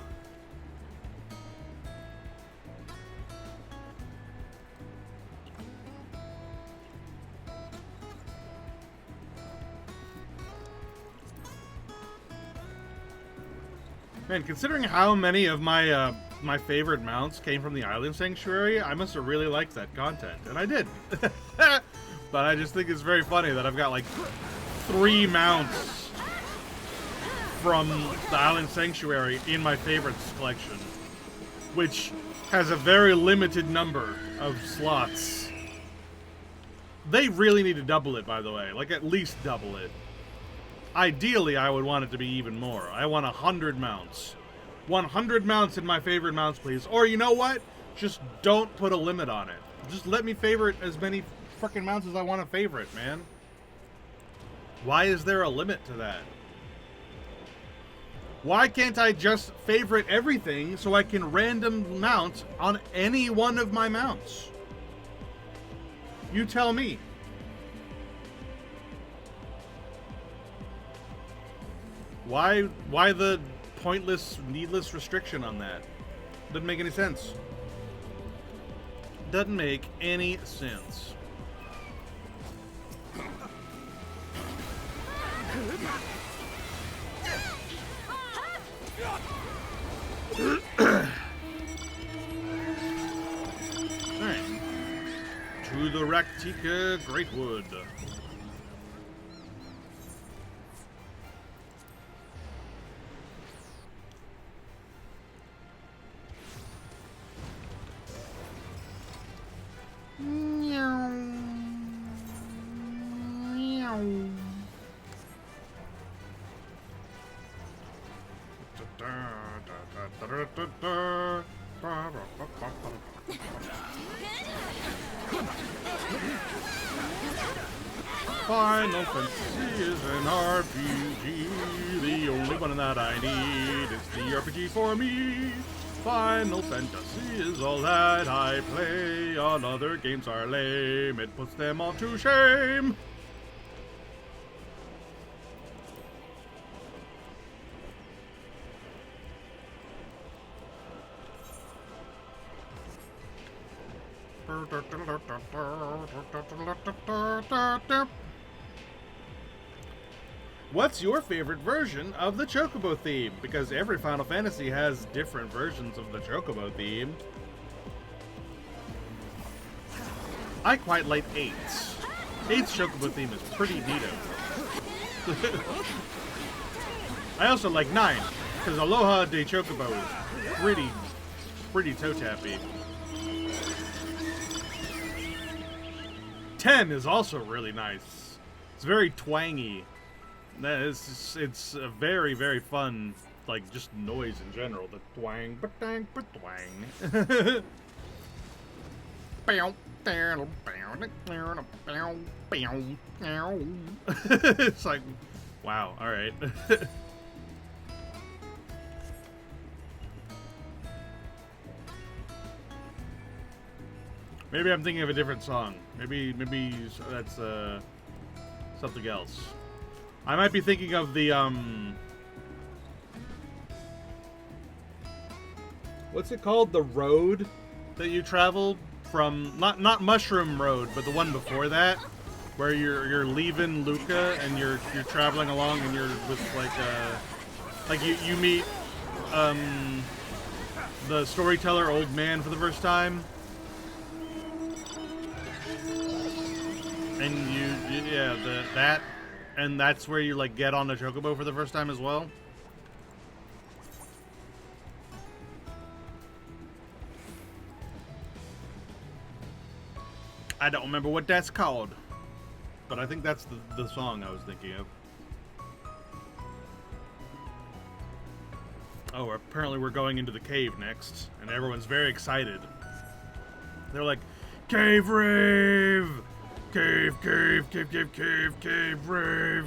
S1: Man, considering how many of my my favorite mounts came from the Island Sanctuary, I must have really liked that content, and I did. But I just think it's very funny that I've got like 3 mounts from the Island Sanctuary in my favorites collection, which has a very limited number of slots. They really need to double it, by the way. Like, at least double it. Ideally, I would want it to be even more. I want 100 mounts. 100 mounts in my favorite mounts, please. Or, you know what? Just don't put a limit on it. Just let me favorite as many frickin' mounts as I want to favorite, man. Why is there a limit to that? Why can't I just favorite everything so I can random mount on any one of my mounts? You tell me. Why the pointless, needless restriction on that? Doesn't make any sense. Doesn't make any sense. Alright. To the Raktika Greatwood. Final Fantasy is an RPG. The only one that I need is the RPG for me. Final Fantasy is all that I play. All other games are lame. It puts them all to shame. What's your favorite version of the Chocobo theme? Because every Final Fantasy has different versions of the Chocobo theme. I quite like 8's. 8's Chocobo theme is pretty neato. I also like 9, because Aloha de Chocobo is pretty toe-tappy. 10 is also really nice. It's very twangy. It's a very, very fun, like, just noise in general. The twang, ba-dang, ba-twang. It's like, wow, alright. Maybe I'm thinking of a different song. Maybe that's something else. I might be thinking of the what's it called? The road that you travel from, not Mushroom Road, but the one before that, where you're leaving Luca and you're traveling along and you're with like you meet the storyteller old man for the first time. And and that's where you like get on the Chocobo for the first time as well. I don't remember what that's called, but I think that's the song I was thinking of. Oh, apparently we're going into the cave next, and everyone's very excited. They're like, "Cave rave! Cave, cave, cave, cave, cave, cave, rave."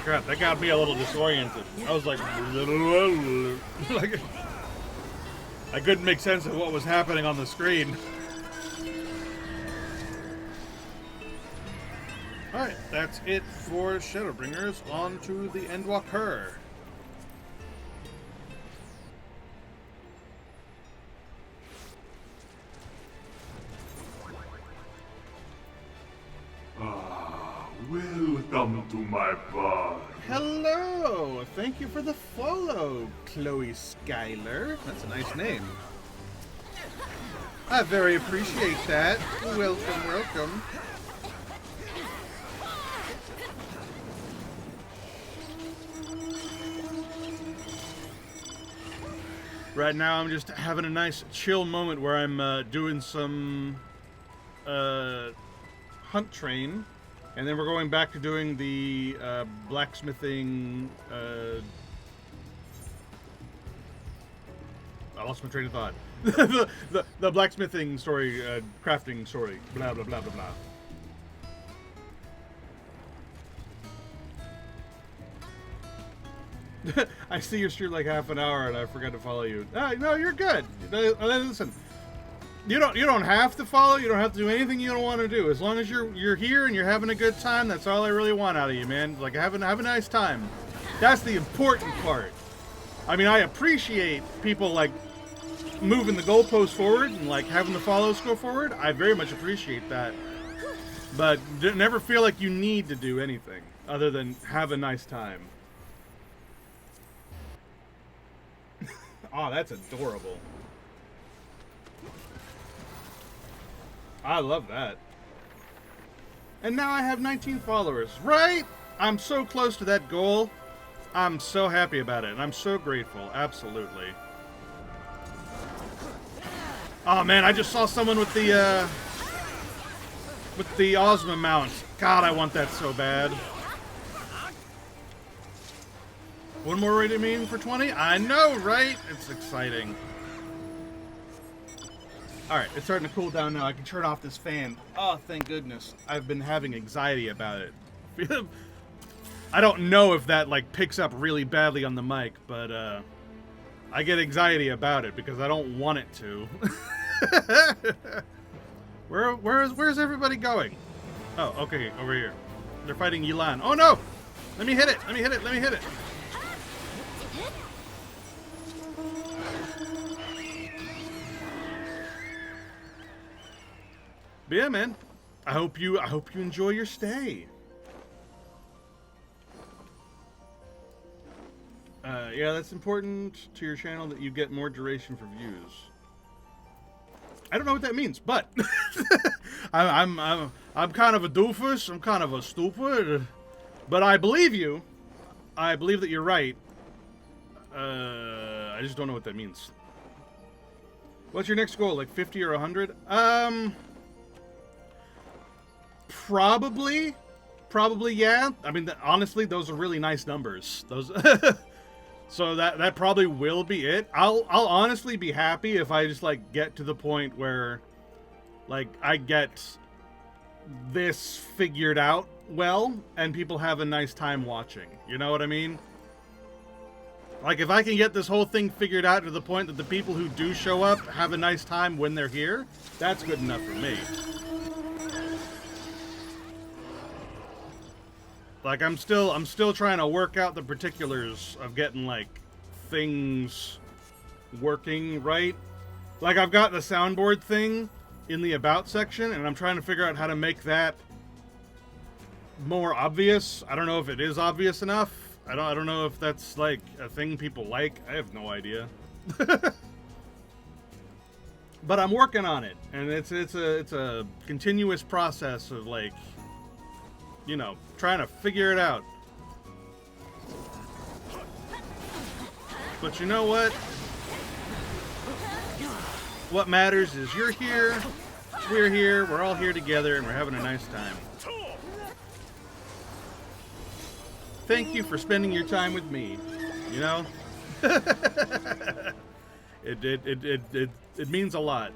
S1: crap, that got me a little disoriented. I was like, like I couldn't make sense of what was happening on the screen. Alright, that's it for Shadowbringers. On to the Endwalker.
S2: Welcome to my bar.
S1: Hello! Thank you for the follow, Chloe Schuyler. That's a nice name. I very appreciate that. Welcome, welcome. Right now I'm just having a nice chill moment where I'm doing some hunt train. And then we're going back to doing the blacksmithing. I lost my train of thought. the blacksmithing story, crafting story. Blah blah blah blah blah. I see your stream like half an hour, and I forgot to follow you. No, you're good. Listen. You don't have to follow. You don't have to do anything you don't want to do. As long as you're here and you're having a good time, that's all I really want out of you, man. Like have a nice time. That's the important part. I mean, I appreciate people like moving the goalposts forward and like having the follows go forward. I very much appreciate that. But never feel like you need to do anything other than have a nice time. Oh, that's adorable. I love that. And now I have 19 followers, right? I'm so close to that goal. I'm so happy about it, and I'm so grateful. Absolutely. Oh man, I just saw someone with the Ozma mount. God, I want that so bad. One more remaining for 20? I know, right? It's exciting. Alright, it's starting to cool down now. I can turn off this fan. Oh, thank goodness. I've been having anxiety about it. I don't know if that, like, picks up really badly on the mic, but, I get anxiety about it because I don't want it to. Where's everybody going? Oh, okay, over here. They're fighting Yilan. Oh, no! Let me hit it! Let me hit it! Let me hit it! But yeah, man. I hope you enjoy your stay. Yeah, that's important to your channel that you get more duration for views. I don't know what that means, but I'm kind of a doofus. I'm kind of a stupid, but I believe you. I believe that you're right. I just don't know what that means. What's your next goal? Like 50 or 100? Probably, yeah. I mean, honestly, those are really nice numbers. Those, so that probably will be it. I'll honestly be happy if I just like get to the point where, like, I get this figured out well, and people have a nice time watching. You know what I mean? Like, if I can get this whole thing figured out to the point that the people who do show up have a nice time when they're here, that's good enough for me. Like, I'm still trying to work out the particulars of getting, like, things working right. Like, I've got the soundboard thing in the About section, and I'm trying to figure out how to make that more obvious. I don't know if it is obvious enough. I don't know if that's, like, a thing people like. I have no idea. But I'm working on it, and it's a continuous process of, like, you know, trying to figure it out. But you know what? What matters is you're here, we're here, we're all here together, and we're having a nice time. Thank you for spending your time with me, you know? It means a lot.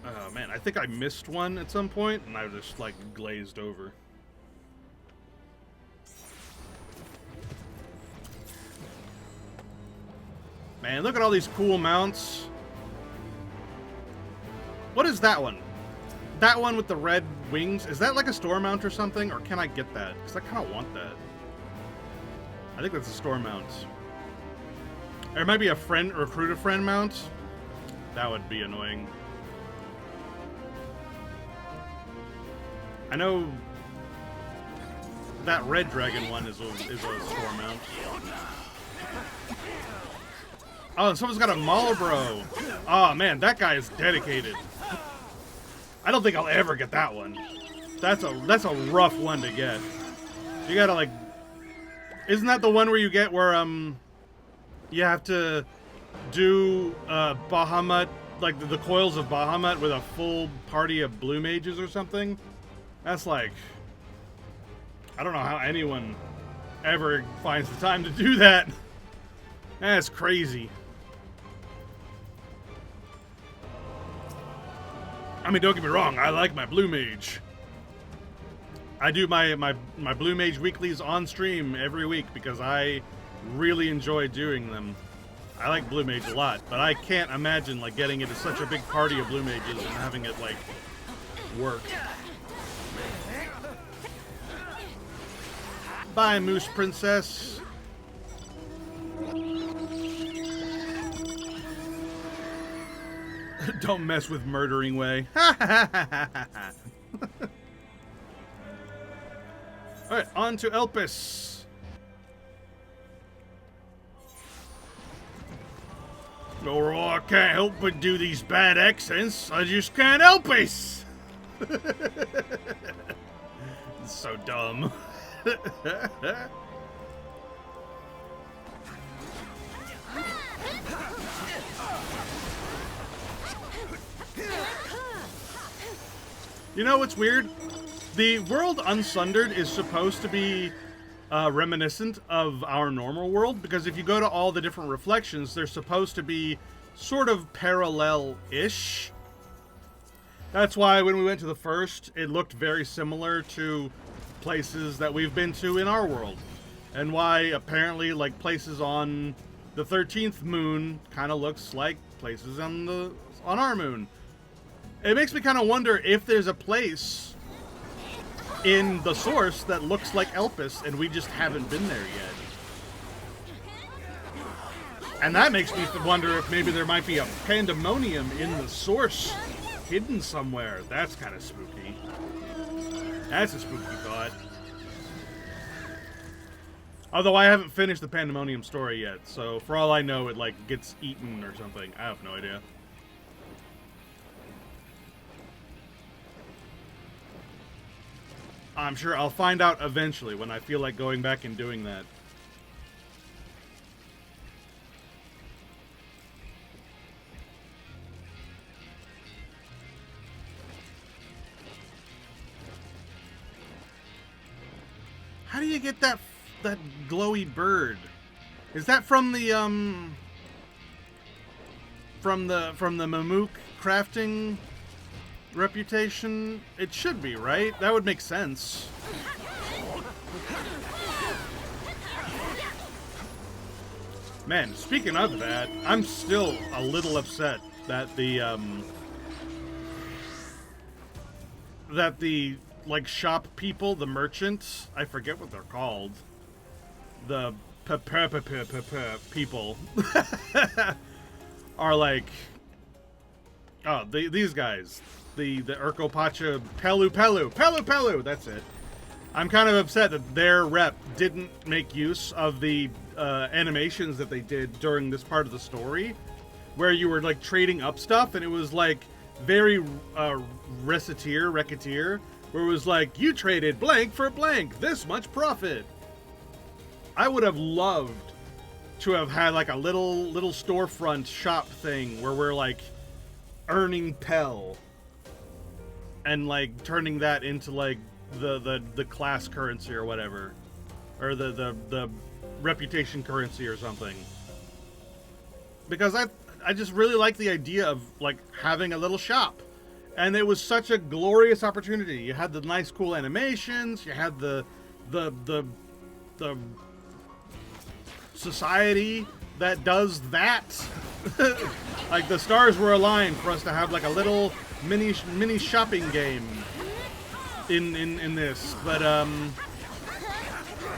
S1: Oh man, I think I missed one at some point, and I just like glazed over. Man, look at all these cool mounts. What is that one? That one with the red wings, is that like a store mount or something? Or can I get that? Because I kind of want that. I think that's a store mount. Or it might be a friend, recruit a friend mount. That would be annoying. I know that red dragon one is a store mount. Oh, and someone's got a Marlboro. Oh man, that guy is dedicated. I don't think I'll ever get that one. That's a rough one to get. You gotta like, isn't that the one where you get where you have to do Bahamut, like the coils of Bahamut with a full party of blue mages or something? That's like, I don't know how anyone ever finds the time to do that. That's crazy. I mean, don't get me wrong, I like my Blue Mage. I do my Blue Mage weeklies on stream every week because I really enjoy doing them. I like Blue Mage a lot, but I can't imagine like getting into such a big party of Blue Mages and having it like work. Bye, Moose Princess. Don't mess with Murdering Way. Alright, on to Elpis. Oh, I can't help but do these bad accents. I just can't help it. It's so dumb. You know what's weird? The world Unsundered is supposed to be reminiscent of our normal world, because if you go to all the different reflections, they're supposed to be sort of parallel-ish. That's why when we went to the first, it looked very similar to places that we've been to in our world. And why apparently like places on the 13th moon kind of looks like places on our moon. It makes me kind of wonder if there's a place in the source that looks like Elpis and we just haven't been there yet. And that makes me wonder if maybe there might be a pandemonium in the source hidden somewhere. That's kind of spooky. That's a spooky thought. Although I haven't finished the pandemonium story yet, so for all I know it like gets eaten or something. I have no idea. I'm sure I'll find out eventually when I feel like going back and doing that. How do you get that glowy bird? Is that from the Mamook crafting reputation? It should be, right? That would make sense. Man, speaking of that, I'm still a little upset that the like shop people, the merchants, I forget what they're called, the people are like, oh, these guys, the Urkopacha Pelu, that's it. I'm kind of upset that their rep didn't make use of the animations that they did during this part of the story, where you were like trading up stuff, and it was like very racketeer, where it was like, you traded blank for blank, this much profit. I would have loved to have had like a little storefront shop thing where we're like earning Pel and like turning that into like the class currency or whatever, or the reputation currency or something. Because I just really like the idea of like having a little shop And it was such a glorious opportunity. You had the nice, cool animations. You had the society that does that. Like the stars were aligned for us to have like a little mini shopping game in this, but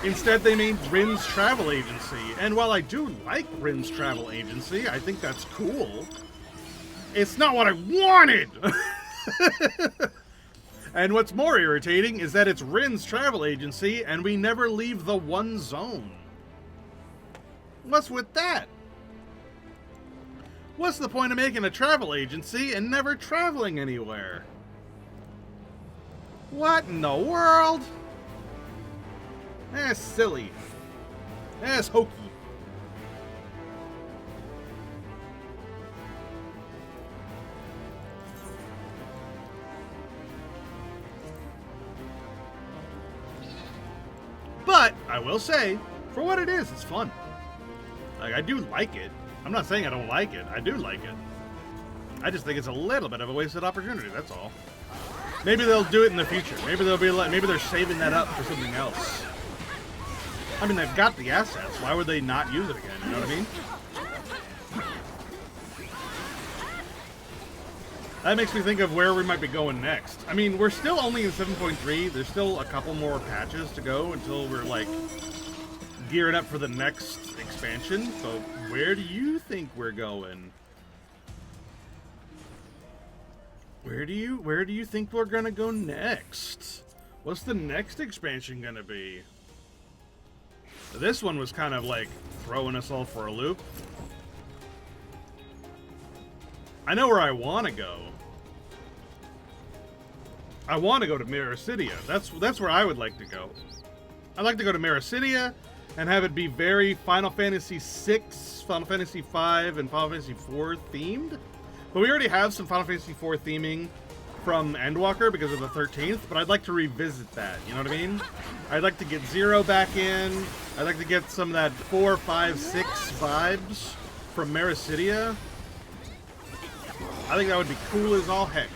S1: instead they made Rin's Travel Agency. And while I do like Rin's Travel Agency, I think that's cool. It's not what I wanted. And what's more irritating is that it's Rin's Travel Agency and we never leave the one zone. What's with that? What's the point of making a travel agency and never traveling anywhere? What in the world? That's silly. That's hokey. But I will say, for what it is, it's fun. Like, I do like it. I'm not saying I don't like it. I do like it. I just think it's a little bit of a wasted opportunity. That's all. Maybe they'll do it in the future. Maybe they'll be like, maybe they're saving that up for something else. I mean, they've got the assets. Why would they not use it again? You know what I mean? That makes me think of where we might be going next. I mean, we're still only in 7.3. There's still a couple more patches to go until we're, like, gearing up for the next expansion. So, where do you think we're going? Where do you think we're gonna go next? What's the next expansion gonna be? This one was kind of, like, throwing us all for a loop. I know where I want to go. I want to go to Miracidia. That's where I would like to go. I'd like to go to Miracidia and have it be very Final Fantasy VI, Final Fantasy V, and Final Fantasy IV themed. But we already have some Final Fantasy IV theming from Endwalker because of the 13th, but I'd like to revisit that, you know what I mean? I'd like to get Zero back in. I'd like to get some of that 4, 5, 6 vibes from Miracidia. I think that would be cool as all heck.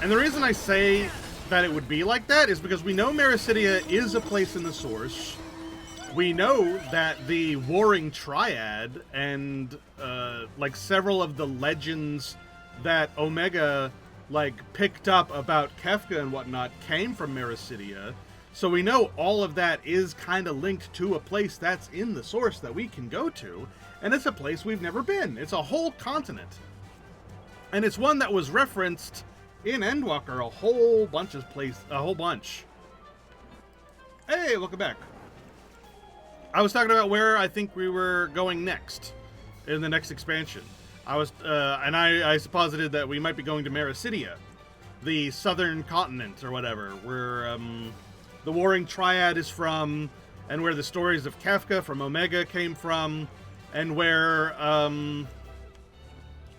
S1: And the reason I say that it would be like that is because we know Miracidia is a place in the source. We know that the Warring Triad and like several of the legends that Omega like picked up about Kefka and whatnot came from Miracidia. So we know all of that is kind of linked to a place that's in the source that we can go to, and it's a place we've never been. It's a whole continent. And it's one that was referenced in Endwalker a whole bunch. Hey, welcome back. I was talking about where I think we were going next in the next expansion. I supposited that we might be going to Miracidia, the southern continent or whatever, where the Warring Triad is from, and where the stories of Kefka from Omega came from, and where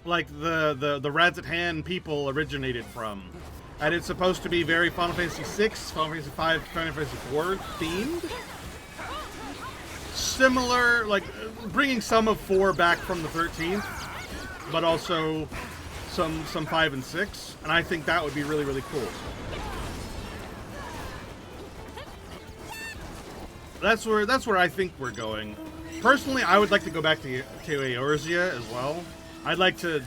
S1: like the Radz-at-Han people originated from. And it's supposed to be very Final Fantasy VI, Final Fantasy V, Final Fantasy IV themed. Similar, like bringing some of 4 back from the 13th, but also some 5 and 6. And I think that would be really, really cool. That's where I think we're going. Personally, I would like to go back to Eorzea as well. I'd like to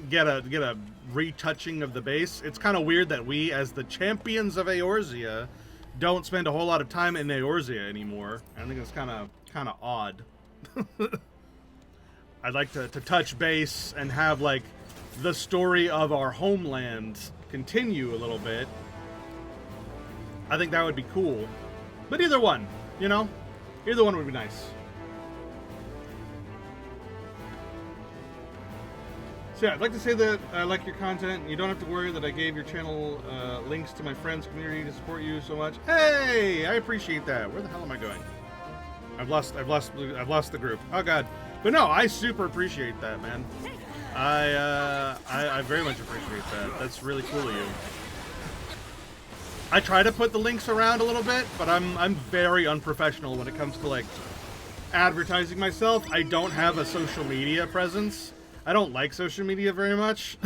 S1: get a retouching of the base. It's kind of weird that we, as the champions of Eorzea, don't spend a whole lot of time in Eorzea anymore. I think it's kind of odd. I'd like to touch base and have like the story of our homeland continue a little bit. I think that would be cool. But either one, you know, either one would be nice. So yeah, I'd like to say that I like your content. You don't have to worry that I gave your channel links to my friends' community to support you so much. Hey, I appreciate that. Where the hell am I going? I've lost the group. Oh god. But no, I super appreciate that, man. I very much appreciate that. That's really cool of you. I try to put the links around a little bit, but I'm very unprofessional when it comes to like advertising myself. I don't have a social media presence. I don't like social media very much.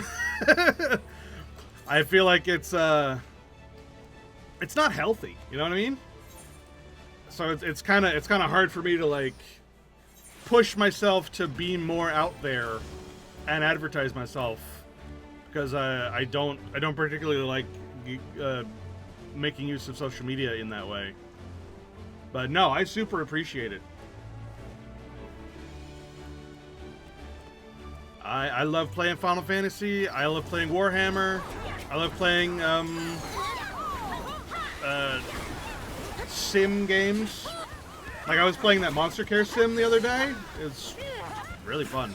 S1: I feel like it's not healthy. You know what I mean? So it's kind of hard for me to like push myself to be more out there and advertise myself, because I don't particularly like making use of social media in that way. But no, I super appreciate it. I love playing Final Fantasy. I love playing Warhammer. I love playing sim games. Like I was playing that Monster Care sim the other day. It's really fun.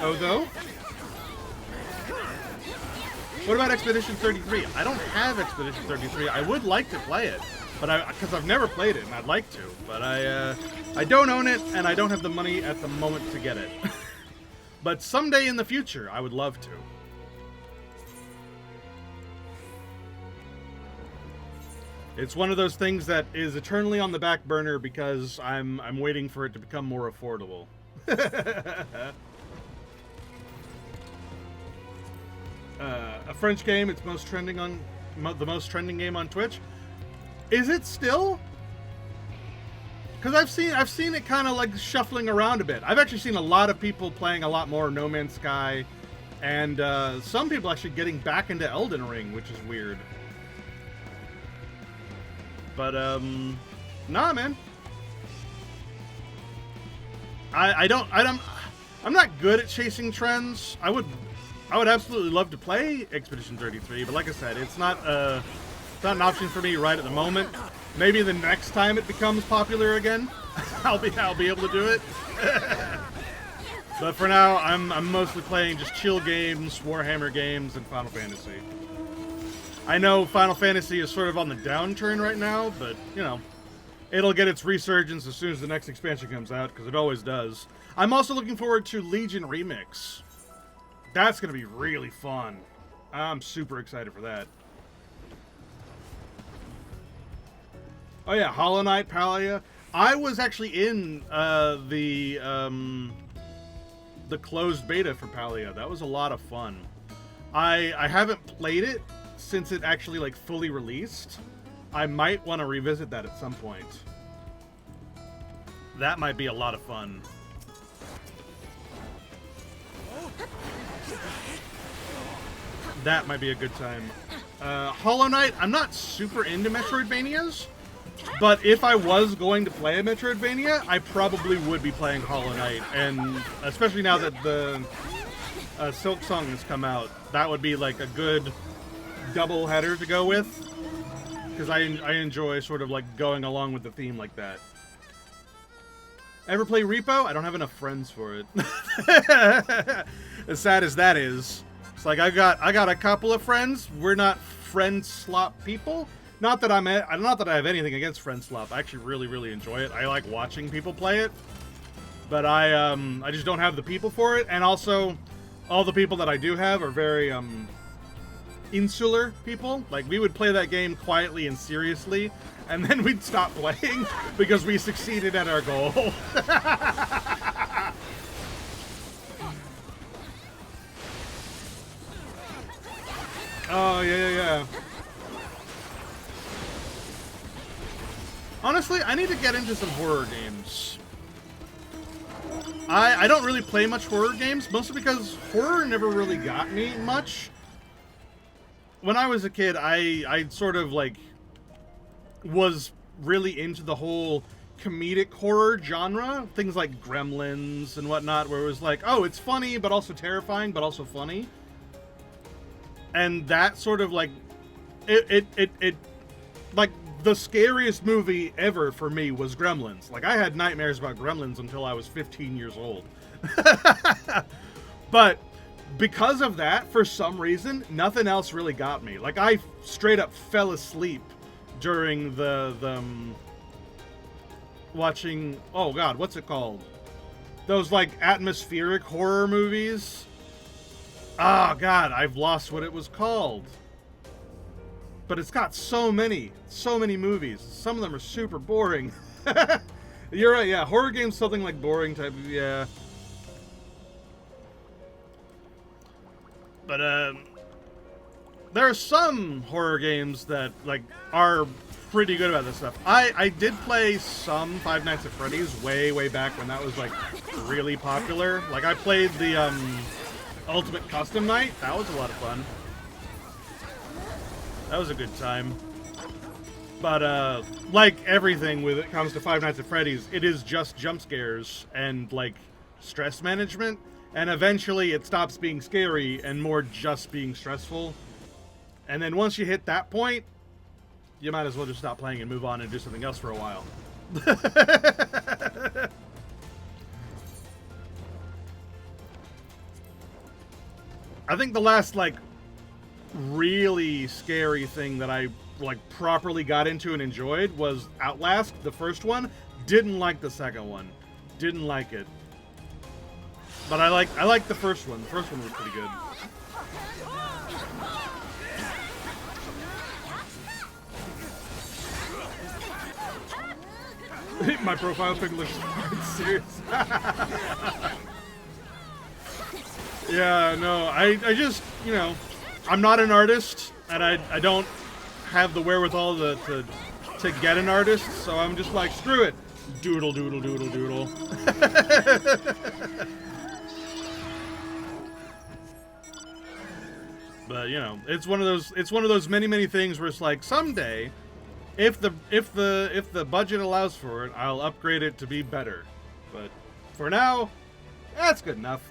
S1: Although, what about Expedition 33? I don't have Expedition 33. I would like to play it, but because I've never played it and I'd like to, but I don't own it and I don't have the money at the moment to get it. But someday in the future, I would love to. It's one of those things that is eternally on the back burner because I'm waiting for it to become more affordable. A French game. It's the most trending game on Twitch. Is it still? Because I've seen it kind of like shuffling around a bit. I've actually seen a lot of people playing a lot more No Man's Sky, and some people actually getting back into Elden Ring, which is weird. But nah, man. I'm not good at chasing trends. I would absolutely love to play Expedition 33, but like I said, it's not an option for me right at the moment. Maybe the next time it becomes popular again, I'll be able to do it. But for now, I'm mostly playing just chill games, Warhammer games, and Final Fantasy. I know Final Fantasy is sort of on the downturn right now, but you know, it'll get its resurgence as soon as the next expansion comes out, because it always does. I'm also looking forward to Legion Remix. That's going to be really fun. I'm super excited for that. Oh yeah, Hollow Knight, Palia. I was actually in the closed beta for Palia. That was a lot of fun. I haven't played it since it actually like fully released. I might want to revisit that at some point. That might be a lot of fun. That might be a good time. Hollow Knight, I'm not super into Metroidvanias, but if I was going to play a Metroidvania, I probably would be playing Hollow Knight, and especially now that the Silk Song has come out, that would be like a good double header to go with, because I enjoy sort of like going along with the theme like that. Ever play Repo? I don't have enough friends for it. As sad as that is. It's like I got a couple of friends. We're not friend slop people. Not that I have anything against friend slop. I actually really enjoy it. I like watching people play it, but I just don't have the people for it. And also, all the people that I do have are very insular people. Like we would play that game quietly and seriously, and then we'd stop playing because we succeeded at our goal. Oh, yeah. Honestly, I need to get into some horror games. I don't really play much horror games, mostly because horror never really got me much. When I was a kid, I sort of, like, was really into the whole comedic horror genre. Things like Gremlins and whatnot, where it was like, oh, it's funny, but also terrifying, but also funny. And that sort of like, it like the scariest movie ever for me was Gremlins. Like I had nightmares about Gremlins until I was 15 years old. But because of that, for some reason, nothing else really got me. Like I straight up fell asleep during the watching, oh god, what's it called? Those like atmospheric horror movies. Oh god, I've lost what it was called. But it's got so many movies. Some of them are super boring. You're right, yeah. Horror games, something like boring type of, yeah. But, there are some horror games that, like, are pretty good about this stuff. I did play some Five Nights at Freddy's way back when that was, like, really popular. Like, I played the, Ultimate Custom Night. That was a lot of fun. That was a good time. But, like everything when it comes to Five Nights at Freddy's, it is just jump scares and, like, stress management. And eventually it stops being scary and more just being stressful. And then once you hit that point, you might as well just stop playing and move on and do something else for a while. I think the last, like, really scary thing that I, like, properly got into and enjoyed was Outlast, the first one. Didn't like the second one. Didn't like it. But I like the first one. The first one was pretty good. My profile pic looks serious. Yeah, no, I just, you know, I'm not an artist, and I don't have the wherewithal to get an artist, so I'm just like, screw it. Doodle, doodle, doodle, doodle. But, you know, it's one of those many things where it's like, someday, if the budget allows for it, I'll upgrade it to be better. But for now, that's good enough.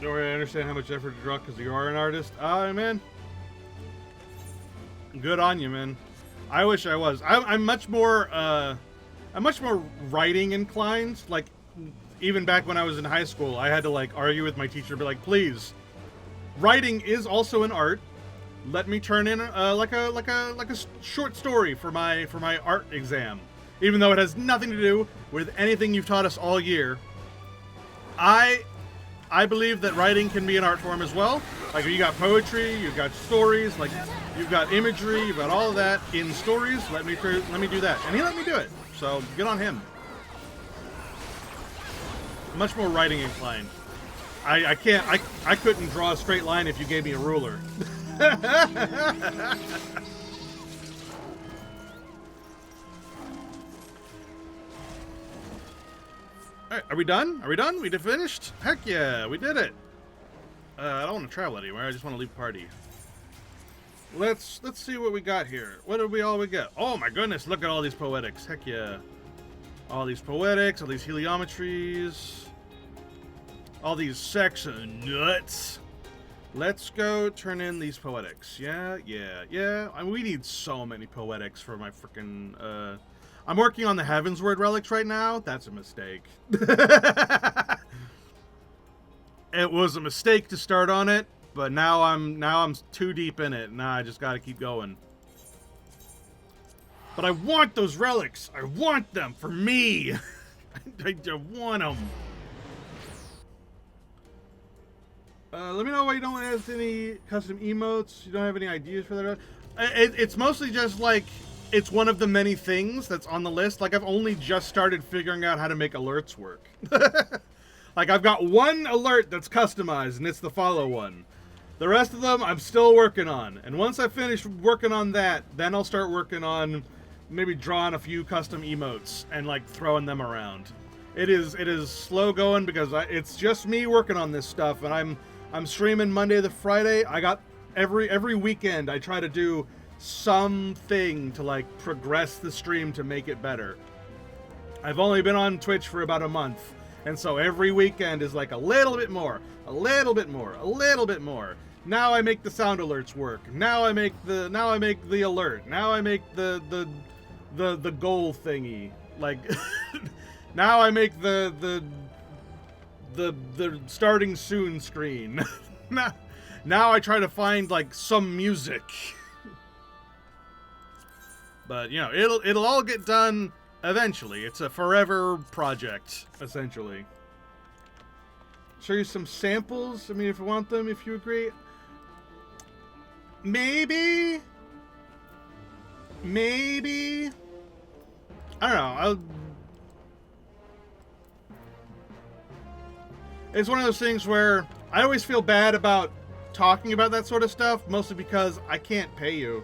S1: Don't worry, I understand how much effort to draw because you are an artist. Man. Good on you, man. I wish I was. I'm much more writing inclined. Like, even back when I was in high school, I had to, like, argue with my teacher, be like, please, writing is also an art. Let me turn in like a short story for my art exam, even though it has nothing to do with anything you've taught us all year. I believe that writing can be an art form as well. Like, you got poetry, you've got stories, like, you've got imagery, you've got all of that in stories. Let me do that. And he let me do it. So, good on him. Much more writing inclined. I couldn't draw a straight line if you gave me a ruler. Alright, are we done? Are we done? We finished? Heck yeah, we did it. I don't want to travel anywhere. I just want to leave party. Let's see what we got here. What did we get? Oh my goodness, look at all these poetics. Heck yeah. All these poetics, all these heliometries, all these sex and nuts. Let's go turn in these poetics. Yeah. I mean, we need so many poetics for my freaking, I'm working on the Heavensward relics right now. That's a mistake. It was a mistake to start on it, but now I'm too deep in it. Now I just got to keep going. But I want those relics. I want them for me. I want them. Let me know why you don't have any custom emotes. You don't have any ideas for that. It's mostly just like, it's one of the many things that's on the list. Like, I've only just started figuring out how to make alerts work. Like, I've got one alert that's customized, and it's the follow one. The rest of them, I'm still working on. And once I finish working on that, then I'll start working on maybe drawing a few custom emotes and, like, throwing them around. It is slow going because it's just me working on this stuff, and I'm streaming Monday to Friday. I got every weekend I try to do something to, like, progress the stream to make it better. I've only been on Twitch for about a month, and so every weekend is like a little bit more, a little bit more, a little bit more. Now I make the sound alerts work. Now I make the alert. Now I make the goal thingy. Like now I make the starting soon screen. Now I try to find, like, some music. But, you know, it'll all get done eventually. It's a forever project, essentially. Show you some samples. I mean, if you want them, if you agree. Maybe. I don't know. It's one of those things where I always feel bad about talking about that sort of stuff, mostly because I can't pay you.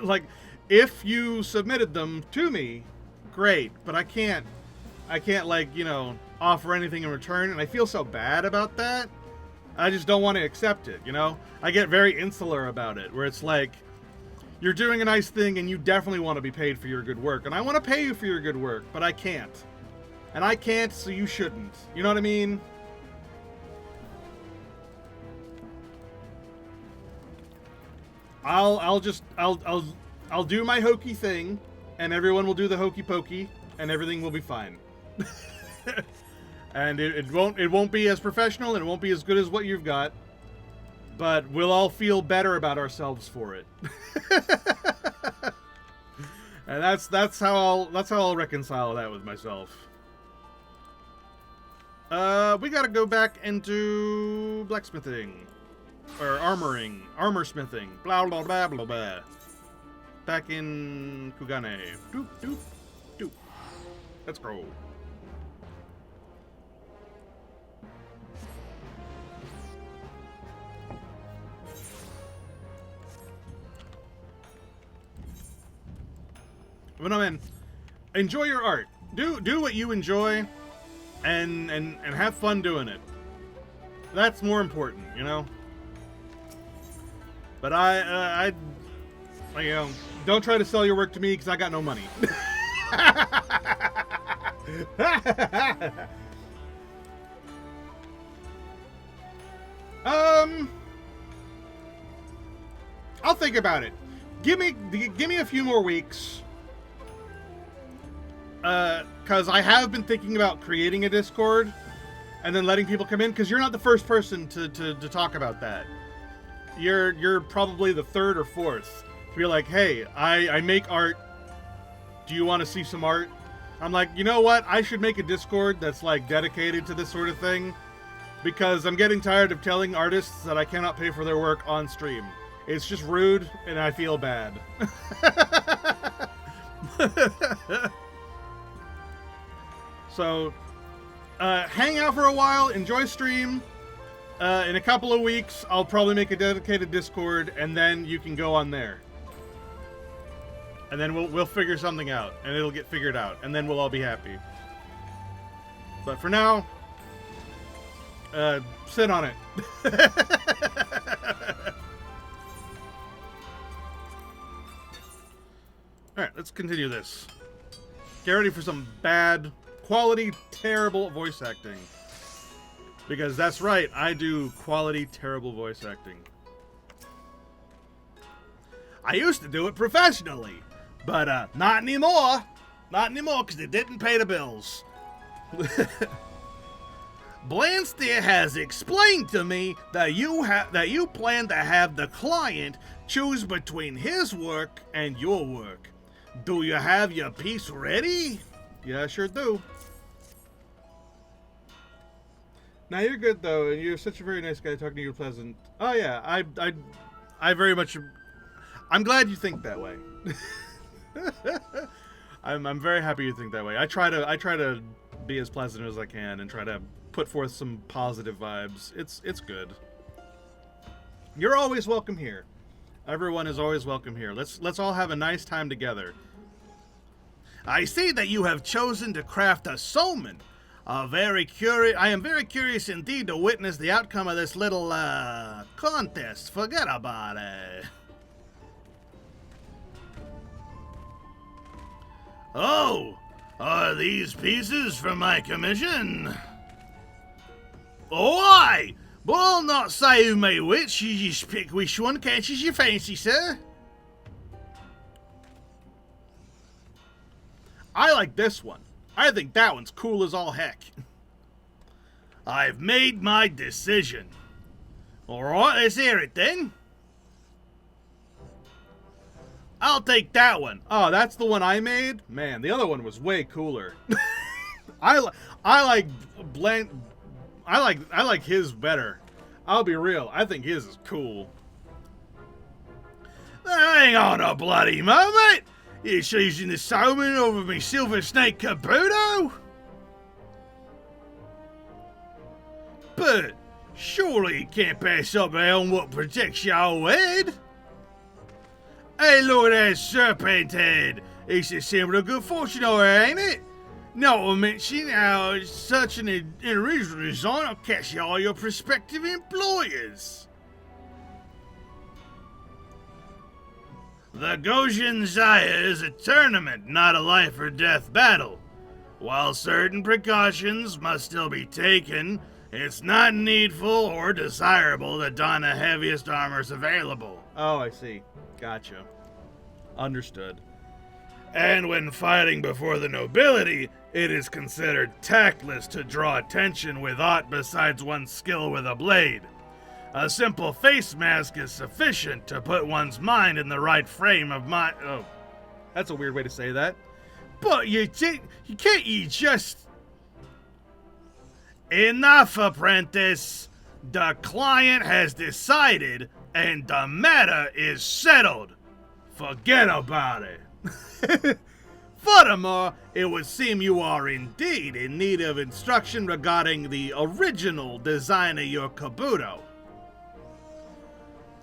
S1: Like, if you submitted them to me, great, but I can't like, you know, offer anything in return, and I feel so bad about that. I just don't want to accept it, you know? I get very insular about it, where it's like, you're doing a nice thing and you definitely want to be paid for your good work, and I want to pay you for your good work, but I can't. And I can't, so you shouldn't. You know what I mean? I'll do my hokey thing, and everyone will do the hokey pokey, and everything will be fine. And it won't be as professional, and it won't be as good as what you've got, but we'll all feel better about ourselves for it. And that's how I'll reconcile that with myself. We gotta go back into blacksmithing. Or armorsmithing, blah blah blah blah blah. Back in Kugane. Doop doop doop. Let's go. But no, man, enjoy your art. Do what you enjoy, and have fun doing it. That's more important, you know. But I you know, don't try to sell your work to me because I got no money. I'll think about it. Give me a few more weeks. Because I have been thinking about creating a Discord and then letting people come in, because you're not the first person to talk about that. You're probably the third or fourth to be like, hey, I make art. Do you want to see some art? I'm like, you know what? I should make a Discord that's like dedicated to this sort of thing, because I'm getting tired of telling artists that I cannot pay for their work on stream. It's just rude, and I feel bad. So, hang out for a while, enjoy stream. In a couple of weeks, I'll probably make a dedicated Discord, and then you can go on there. And then we'll figure something out, and it'll get figured out, and then we'll all be happy. But for now, sit on it. Alright, let's continue this. Get ready for some bad, quality, terrible voice acting. Because that's right, I do quality, terrible voice acting.
S3: I used to do it professionally, but not anymore. Not anymore, because it didn't pay the bills. Blandsteer has explained to me that you plan to have the client choose between his work and your work. Do you have your piece ready?
S1: Yeah, I sure do. Now you're good though, and you're such a very nice guy. Talking to you, pleasant. Oh yeah, I very much. I'm glad you think that way. I'm very happy you think that way. I try to be as pleasant as I can and try to put forth some positive vibes. It's good. You're always welcome here. Everyone is always welcome here. Let's all have a nice time together.
S3: I see that you have chosen to craft a soulman. I am very curious indeed to witness the outcome of this little contest. Forget about it. Oh, are these pieces for my commission? Oh, aye, but I'll not say who may which. You just pick which one catches your fancy, sir.
S1: I like this one. I think that one's cool as all heck.
S3: I've made my decision. Alright, let's hear it then. I'll take that one.
S1: Oh, that's the one I made? Man, the other one was way cooler. I like I like his better. I'll be real. I think his is cool.
S3: Hang on a bloody moment. You're choosing the salmon over me silver snake Kabuto? But surely you can't pass up on what protects your head. Hey, look at that serpent head. It's a symbol of good fortune, ain't it? Not to mention how it's such an original design will catch all your prospective employers. The Gojin Zaya is a tournament, not a life or death battle. While certain precautions must still be taken, it's not needful or desirable to don the heaviest armors available.
S1: Oh, I see. Gotcha. Understood.
S3: And when fighting before the nobility, it is considered tactless to draw attention with aught besides one's skill with a blade. A simple face mask is sufficient to put one's mind in the right frame of mind.
S1: Oh, that's a weird way to say that.
S3: But you just... Enough, apprentice. The client has decided, and the matter is settled. Forget about it. Furthermore, it would seem you are indeed in need of instruction regarding the original design of your Kabuto.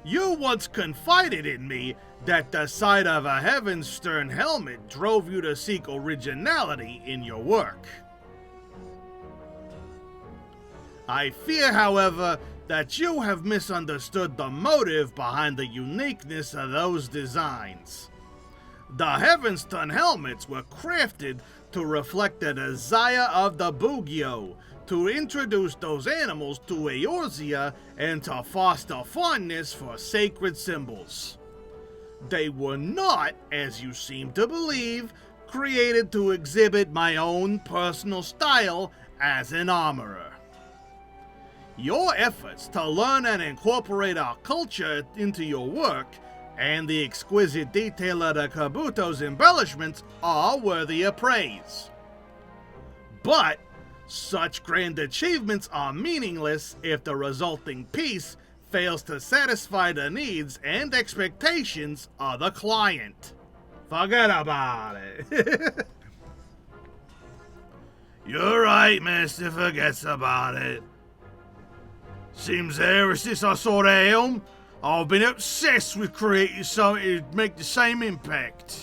S3: You once confided in me that the sight of a Heavenstern helmet drove you to seek originality in your work. I fear, however, that you have misunderstood the motive behind the uniqueness of those designs. The Heavenstern helmets were crafted to reflect the desire of the Bugyo to introduce those animals to Eorzea and to foster fondness for sacred symbols. They were not, as you seem to believe, created to exhibit my own personal style as an armorer. Your efforts to learn and incorporate our culture into your work and the exquisite detail of the Kabuto's embellishments are worthy of praise. But such grand achievements are meaningless if the resulting piece fails to satisfy the needs and expectations of the client. Forget about it. You're right, Master forgets about it. Seems ever since I saw the helm, I've been obsessed with creating something to make the same impact.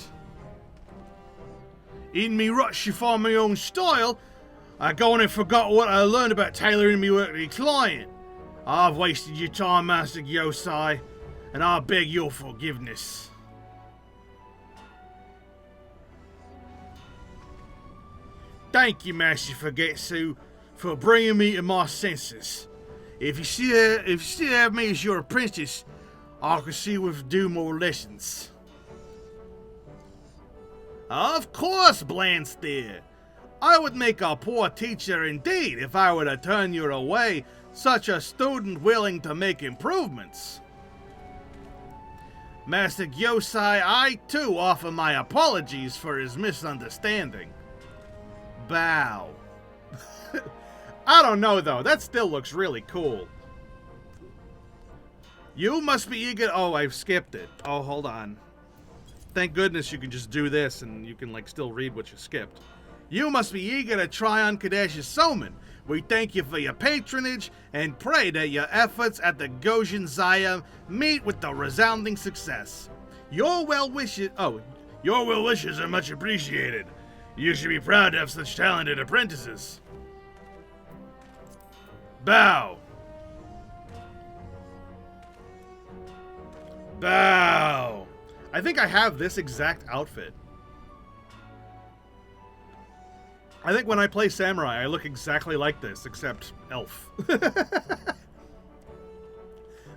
S3: In me rush to find my own style, I gone and forgot what I learned about tailoring me work to the client. I've wasted your time, Master Gyosai, and I beg your forgiveness. Thank you, Master Forgetsu, for bringing me to my senses. If you still have me as your apprentice, I can see we do more lessons. Of course, Blandsteer. I would make a poor teacher indeed if I were to turn you away, such a student willing to make improvements. Master Gyosai, I too offer my apologies for his misunderstanding. Bow.
S1: I don't know, though. That still looks really cool.
S3: You must be eager...
S1: Oh, I've skipped it. Oh, hold on. Thank goodness you can just do this and you can, like, still read what you skipped.
S3: You must be eager to try on Kadesh's Soman. We thank you for your patronage and pray that your efforts at the Gojin Zaya meet with the resounding success. Your well wishes are much appreciated. You should be proud to have such talented apprentices. Bow. Bow.
S1: I think I have this exact outfit. I think when I play Samurai, I look exactly like this, except elf.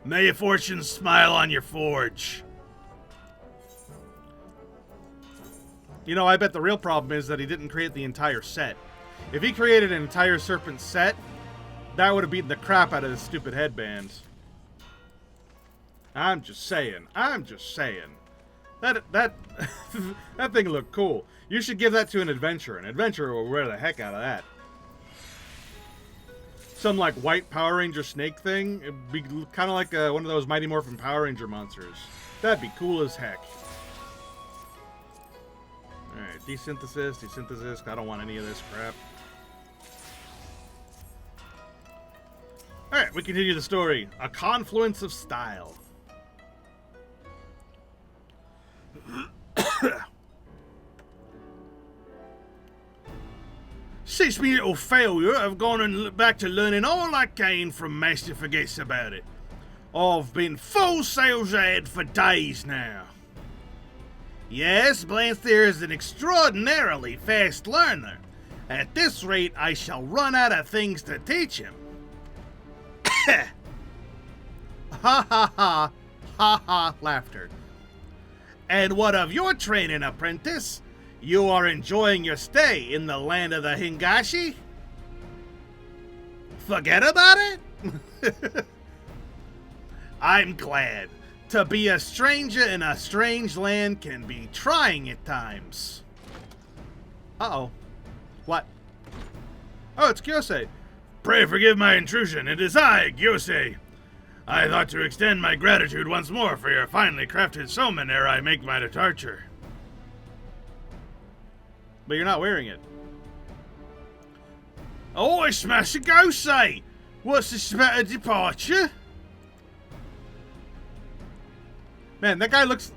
S3: May your fortune smile on your forge.
S1: You know, I bet the real problem is that he didn't create the entire set. If he created an entire serpent set, that would have beaten the crap out of this stupid headband. I'm just saying. That that thing looked cool. You should give that to an adventurer. An adventurer will wear the heck out of that. Some like white Power Ranger snake thing. It'd be kind of like one of those Mighty Morphin Power Ranger monsters. That'd be cool as heck. Alright, desynthesis. I don't want any of this crap. Alright, we continue the story. A confluence of style.
S3: Since me little failure, I've gone back to learning all I can from Master Forgets About It. I've been full sails ahead for days now. Yes, Blansteer is an extraordinarily fast learner. At this rate, I shall run out of things to teach him. Ha ha ha, ha ha, laughter. And what of your training, apprentice? You are enjoying your stay in the land of the Hingashi? Forget about it? I'm glad. To be a stranger in a strange land can be trying at times.
S1: Uh-oh. What? Oh, it's Gyosei.
S2: Pray forgive my intrusion. It is I, Gyosei. I thought to extend my gratitude once more for your finely crafted somen ere I make my departure.
S1: But you're not wearing it.
S3: Oh, it's Master Gyosei! What's this about a departure?
S1: Man, that guy looks...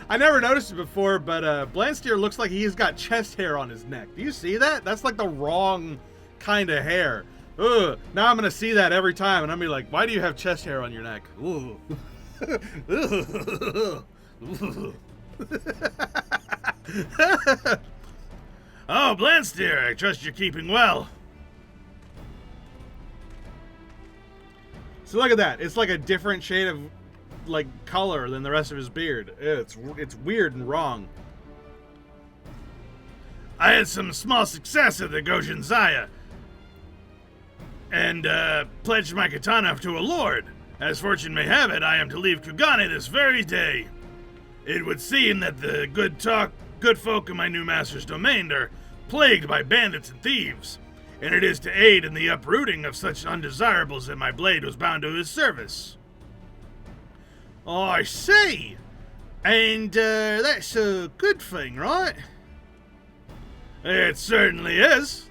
S1: I never noticed it before, but Blansteer looks like he's got chest hair on his neck. Do you see that? That's like the wrong kind of hair. Ugh. Now I'm going to see that every time, and I'm going to be like, why do you have chest hair on your neck? Ooh.
S2: Oh, Blansteer, I trust you're keeping well.
S1: So look at that. It's like a different shade of like color than the rest of his beard. It's weird and wrong.
S2: I had some small success at the Gojin Zaya, and pledged my katana to a lord. As fortune may have it, I am to leave Kugane this very day. It would seem that the good folk in my new master's domain are plagued by bandits and thieves, and it is to aid in the uprooting of such undesirables that my blade was bound to his service.
S3: I see. And that's a good thing, right?
S2: It certainly is.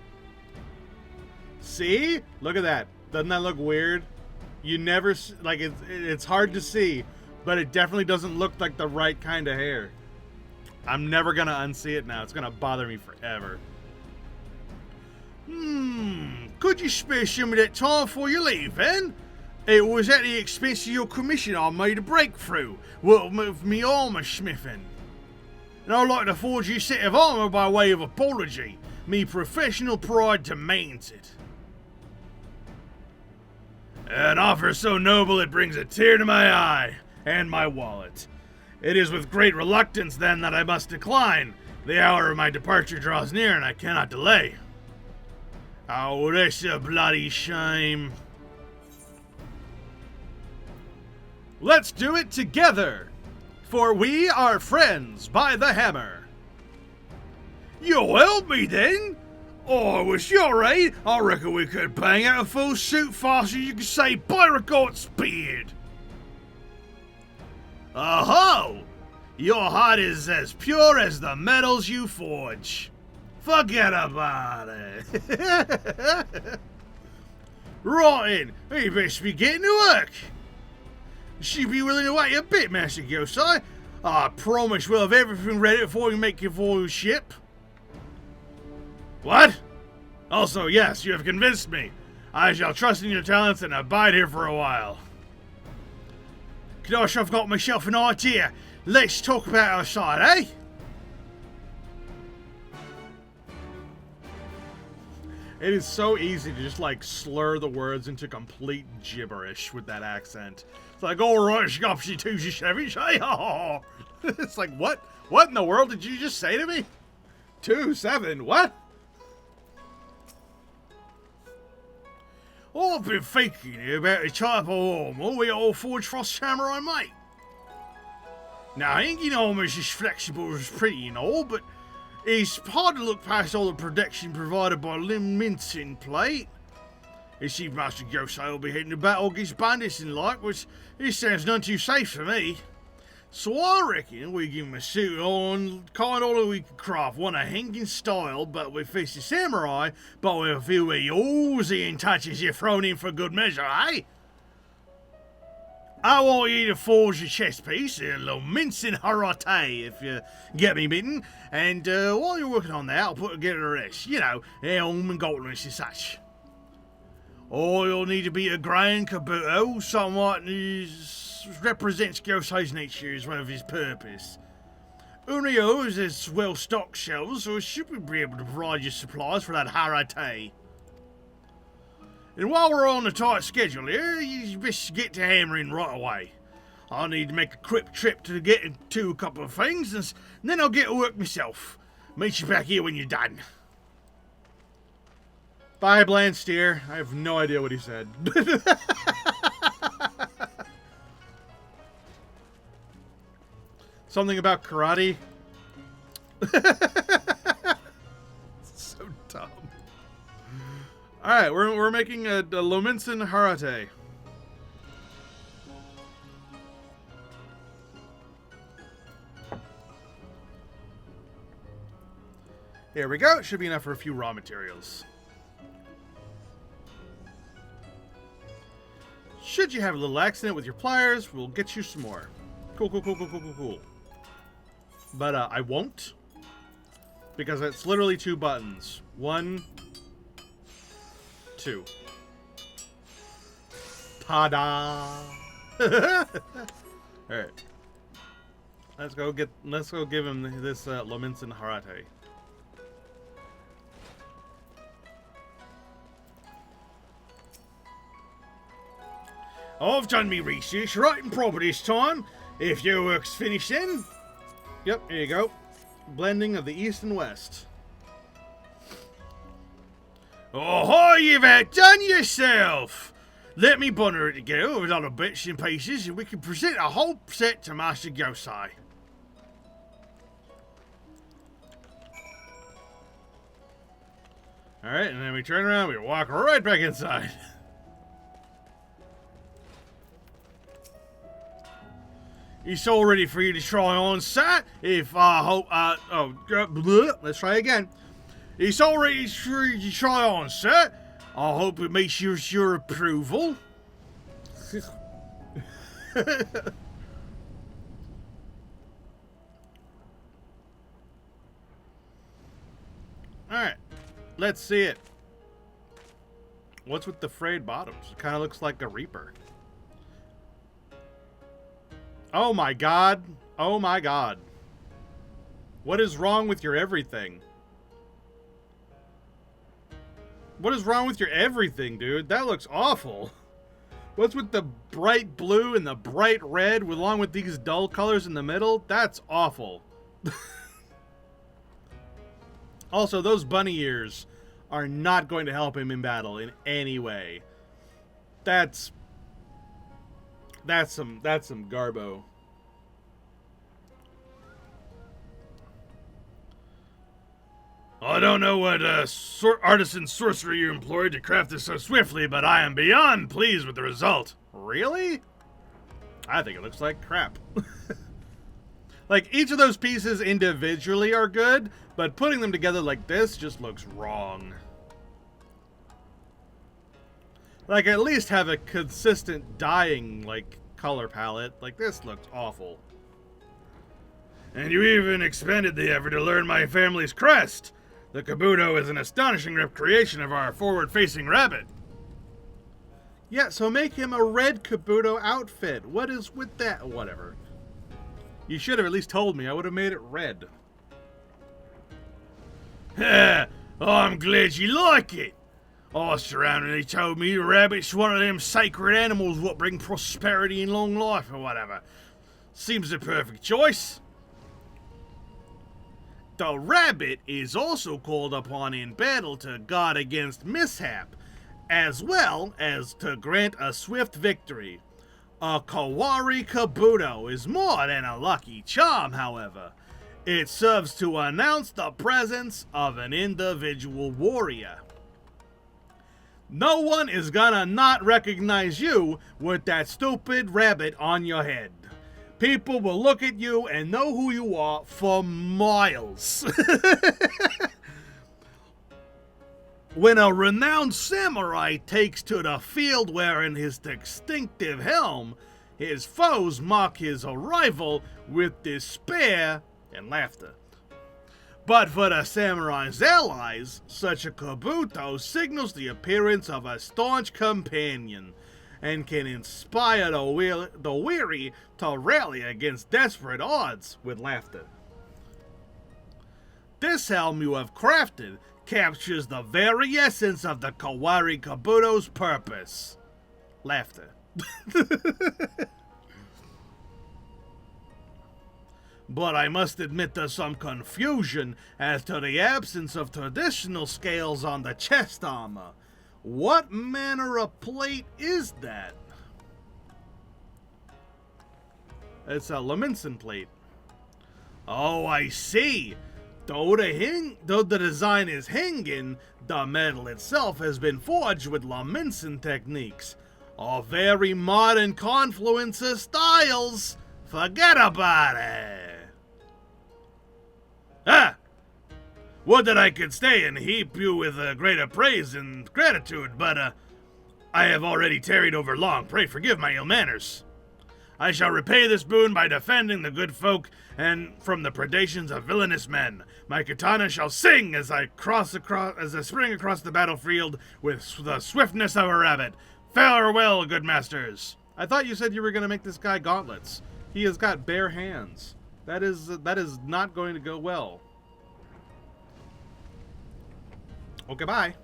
S1: See? Look at that. Doesn't that look weird? You never... Like, it's hard to see, but it definitely doesn't look like the right kind of hair. I'm never going to unsee it now. It's going to bother me forever.
S3: Could you spare some of that time before you leave, then? It was at the expense of your commission I made a breakthrough with me armor smithing. And I'd like to forge you a set of armor by way of apology. Me professional pride demands it.
S2: An offer so noble it brings a tear to my eye, and my wallet. It is with great reluctance, then, that I must decline. The hour of my departure draws near, and I cannot delay.
S3: Oh, that's a bloody shame.
S1: Let's do it together, for we are friends by the hammer.
S3: You'll help me, then? Oh, with your aid, I reckon we could bang out a full suit faster you can say Beauregard's beard. Oh-ho! Your heart is as pure as the metals you forge. Forget about it. Right then, we best be getting to work. She'd be willing to wait a bit, Master Gyosei. I promise we'll have everything ready before we make you for your ship.
S2: What? Also, yes, you have convinced me. I shall trust in your talents and abide here for a while.
S3: Gosh, I've got myself an idea. Let's talk about our side, eh?
S1: It is so easy to just like slur the words into complete gibberish with that accent. It's like, all right, Scopsy Toosy Chevy, say, oh. It's like, what? What in the world did you just say to me? 2-7, what?
S3: I've been thinking about the type of armor we all forge for Samurai, mate. Now, he ain't almost as flexible as pretty and all, but it's hard to look past all the protection provided by limb mincing plate. It seems Master Yosei will be heading to battle against bandits and like, which this sounds none too safe for me. So I reckon we give him a suit on, kind of we can craft one of Henkin style, but with fisted samurai, but with a few of yours and touches you thrown in for good measure, eh? I want you to forge a chest piece, a little mincing harate, if you get me bitten, and while you're working on that, I'll put together the rest, you know, helm and gauntlets and such. Or you'll need to be a grand kabuto, somewhat represents Gyosei's nature as well as his purpose. Unio has well-stocked shelves, so it should be able to provide you supplies for that harate. And while we're on a tight schedule here, you best get to hammering right away. I'll need to make a quick trip to get into a couple of things, and then I'll get to work myself. Meet you back here when you're done.
S1: Bye, Bland Steer. I have no idea what he said. Something about karate. So dumb. Alright, we're making a Lominson Harate. Here we go. Should be enough for a few raw materials. Should you have a little accident with your pliers, we'll get you some more. Cool, cool, cool, cool, cool, cool, cool. But I won't. Because it's literally 2 buttons. 1, 2. Ta-da! Alright. Let's go give him this Lominson Harate.
S3: I've done me research right and proper this time. If your work's finished then.
S1: Yep, here you go. Blending of the East and West.
S3: Oh, you've outdone yourself! Let me bundle it together with other bits and pieces and we can present a whole set to Master Yosei.
S1: Alright, and then we turn around, we walk right back inside.
S3: It's all ready for you to try on, sir. If I hope, let's try again. It's all ready for you to try on, sir. I hope it makes your approval.
S1: Alright, let's see it. What's with the frayed bottoms? It kind of looks like a Reaper. Oh my god. Oh my god. What is wrong with your everything? What is wrong with your everything, dude? That looks awful. What's with the bright blue and the bright red along with these dull colors in the middle? That's awful. Also, those bunny ears are not going to help him in battle in any way. That's some garbo.
S2: I don't know what artisan sorcery you employed to craft this so swiftly, but I am beyond pleased with the result.
S1: Really? I think it looks like crap. Like, each of those pieces individually are good, but putting them together like this just looks wrong. Like, at least have a consistent dyeing, like, color palette. Like, this looks awful.
S2: And you even expended the effort to learn my family's crest. The Kabuto is an astonishing recreation of our forward-facing rabbit.
S1: Yeah, so make him a red Kabuto outfit. What is with that? Whatever. You should have at least told me. I would have made it red.
S2: Oh, I'm glad you like it. Surrounding, told me the rabbit's one of them sacred animals what bring prosperity and long life or whatever. Seems the perfect choice.
S3: The rabbit is also called upon in battle to guard against mishap, as well as to grant a swift victory. A Kawari Kabuto is more than a lucky charm, however. It serves to announce the presence of an individual warrior. No one is gonna not recognize you with that stupid rabbit on your head. People will look at you and know who you are for miles. When a renowned samurai takes to the field wearing his distinctive helm, his foes mock his arrival with despair and laughter. But for the samurai's allies, such a kabuto signals the appearance of a staunch companion and can inspire the weary to rally against desperate odds with laughter. This helm you have crafted captures the very essence of the Kawari Kabuto's purpose. Laughter. But I must admit there's some confusion as to the absence of traditional scales on the chest armor. What manner of plate is that? It's a Laminson plate. Oh, I see. Though the design is Hingen, the metal itself has been forged with Laminson techniques. A very modern confluence of styles. Forget about it. Would that I could stay and heap you with greater praise and gratitude, but I have already tarried over long. Pray forgive my ill manners. I shall repay this boon by defending the good folk and from the predations of villainous men. My katana shall sing as I spring across the battlefield with the swiftness of a rabbit. Farewell, good masters.
S1: I thought you said you were going to make this guy gauntlets. He has got bare hands. That is not going to go well. Okay, bye.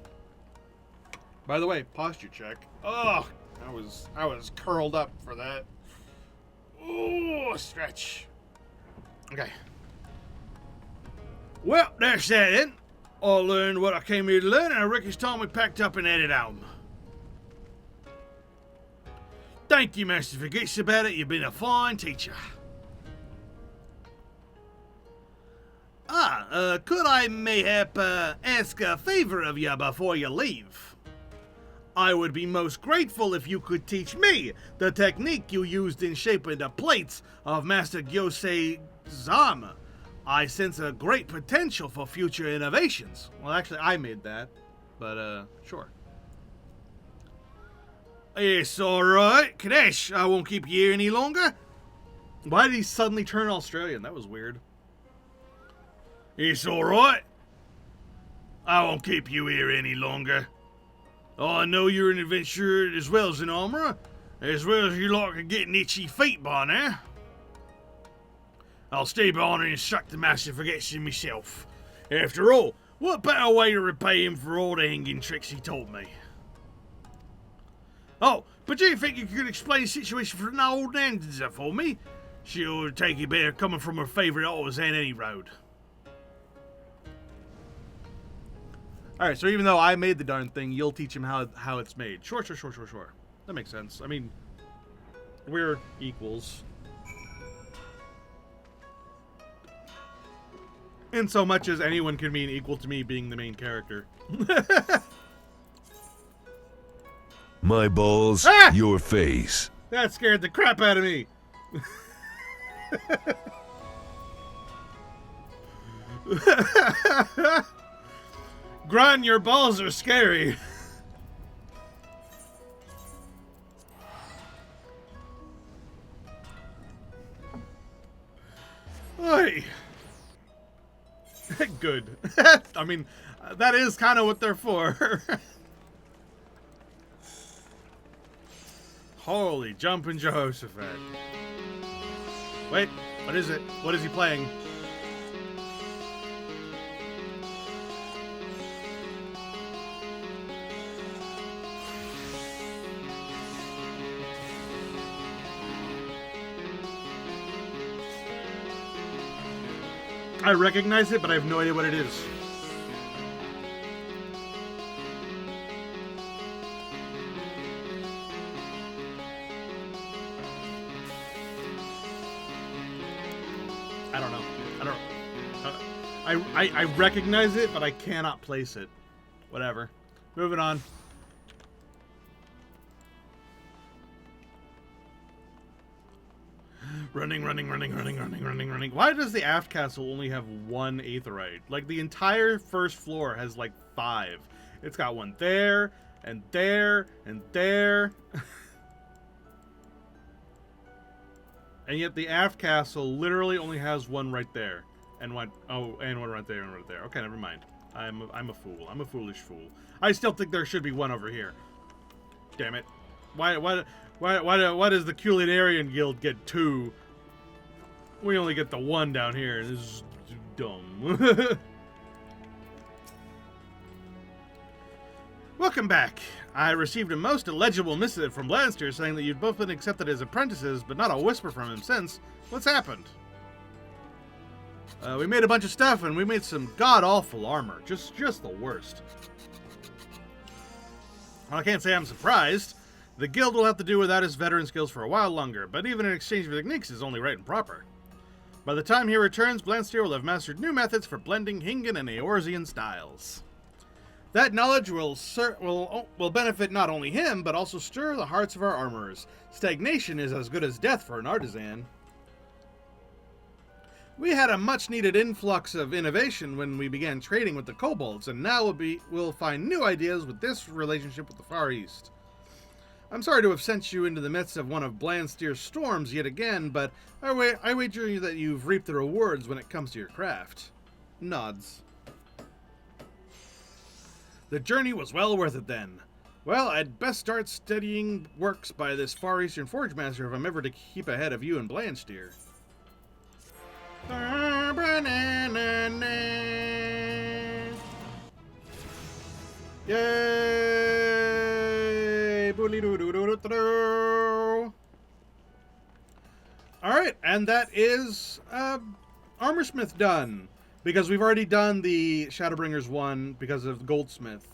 S1: By the way, posture check. Oh, I was curled up for that.
S3: Ooh, stretch. Okay. Well, that's that then. I learned what I came here to learn, and I reckon it's time we packed up and headed home. Thank you, Master Forgets about it. You've been a fine teacher. Could I mayhap ask a favor of you before you leave? I would be most grateful if you could teach me the technique you used in shaping the plates of Master Gyosei's armor. I sense a great potential for future innovations.
S1: Well, actually, I made that, but sure.
S3: It's alright. Kadesh, I won't keep you here any longer.
S1: Why did he suddenly turn Australian? That was weird.
S3: It's alright. I won't keep you here any longer. I know you're an adventurer as well as an armorer, as well as you like getting itchy feet by now. I'll stay behind and instruct the Master Forgets you myself. After all, what better way to repay him for all the hanging tricks he taught me? Oh, but do you think you could explain the situation for an old Nanza for me? She'll take it better coming from her favourite artisan any road.
S1: Alright, so even though I made the darn thing, you'll teach him how it's made. Sure. That makes sense. I mean, we're equals. In so much as anyone can mean equal to me being the main character.
S4: My balls, your face.
S1: That scared the crap out of me. Grunt, your balls are scary. Oi. Good. I mean, that is kind of what they're for. Holy jumping Jehoshaphat. Wait, what is it? What is he playing? I recognize it, but I have no idea what it is. I recognize it, but I cannot place it. Whatever. Moving on. Running. Why does the aft castle only have one aetheryte? Like, the entire first floor has, like, 5. It's got one there, and there, and there. And yet the aft castle literally only has one right there. And one right there, and one right there. Okay, never mind. I'm a fool. I'm a foolish fool. I still think there should be one over here. Damn it. Why does the Culinarian Guild get 2? We only get the 1 down here. This is dumb. Welcome back. I received a most illegible missive from Blanster saying that you've both been accepted as apprentices, but not a whisper from him since. What's happened? We made a bunch of stuff, and we made some god-awful armor. Just the worst. Well, I can't say I'm surprised. The guild will have to do without his veteran skills for a while longer, but even in exchange for techniques is only right and proper. By the time he returns, Blanster will have mastered new methods for blending Hingan and Eorzean styles. That knowledge will benefit not only him, but also stir the hearts of our armorers. Stagnation is as good as death for an artisan. We had a much-needed influx of innovation when we began trading with the kobolds, and now we'll find new ideas with this relationship with the Far East. I'm sorry to have sent you into the midst of one of Blanster's storms yet again, but I wager that you've reaped the rewards when it comes to your craft. Nods. The journey was well worth it then. Well, I'd best start studying works by this Far Eastern Forge Master if I'm ever to keep ahead of you and Blanster. Yay! Alright, and that is Armorsmith done. Because we've already done the Shadowbringers one because of Goldsmith.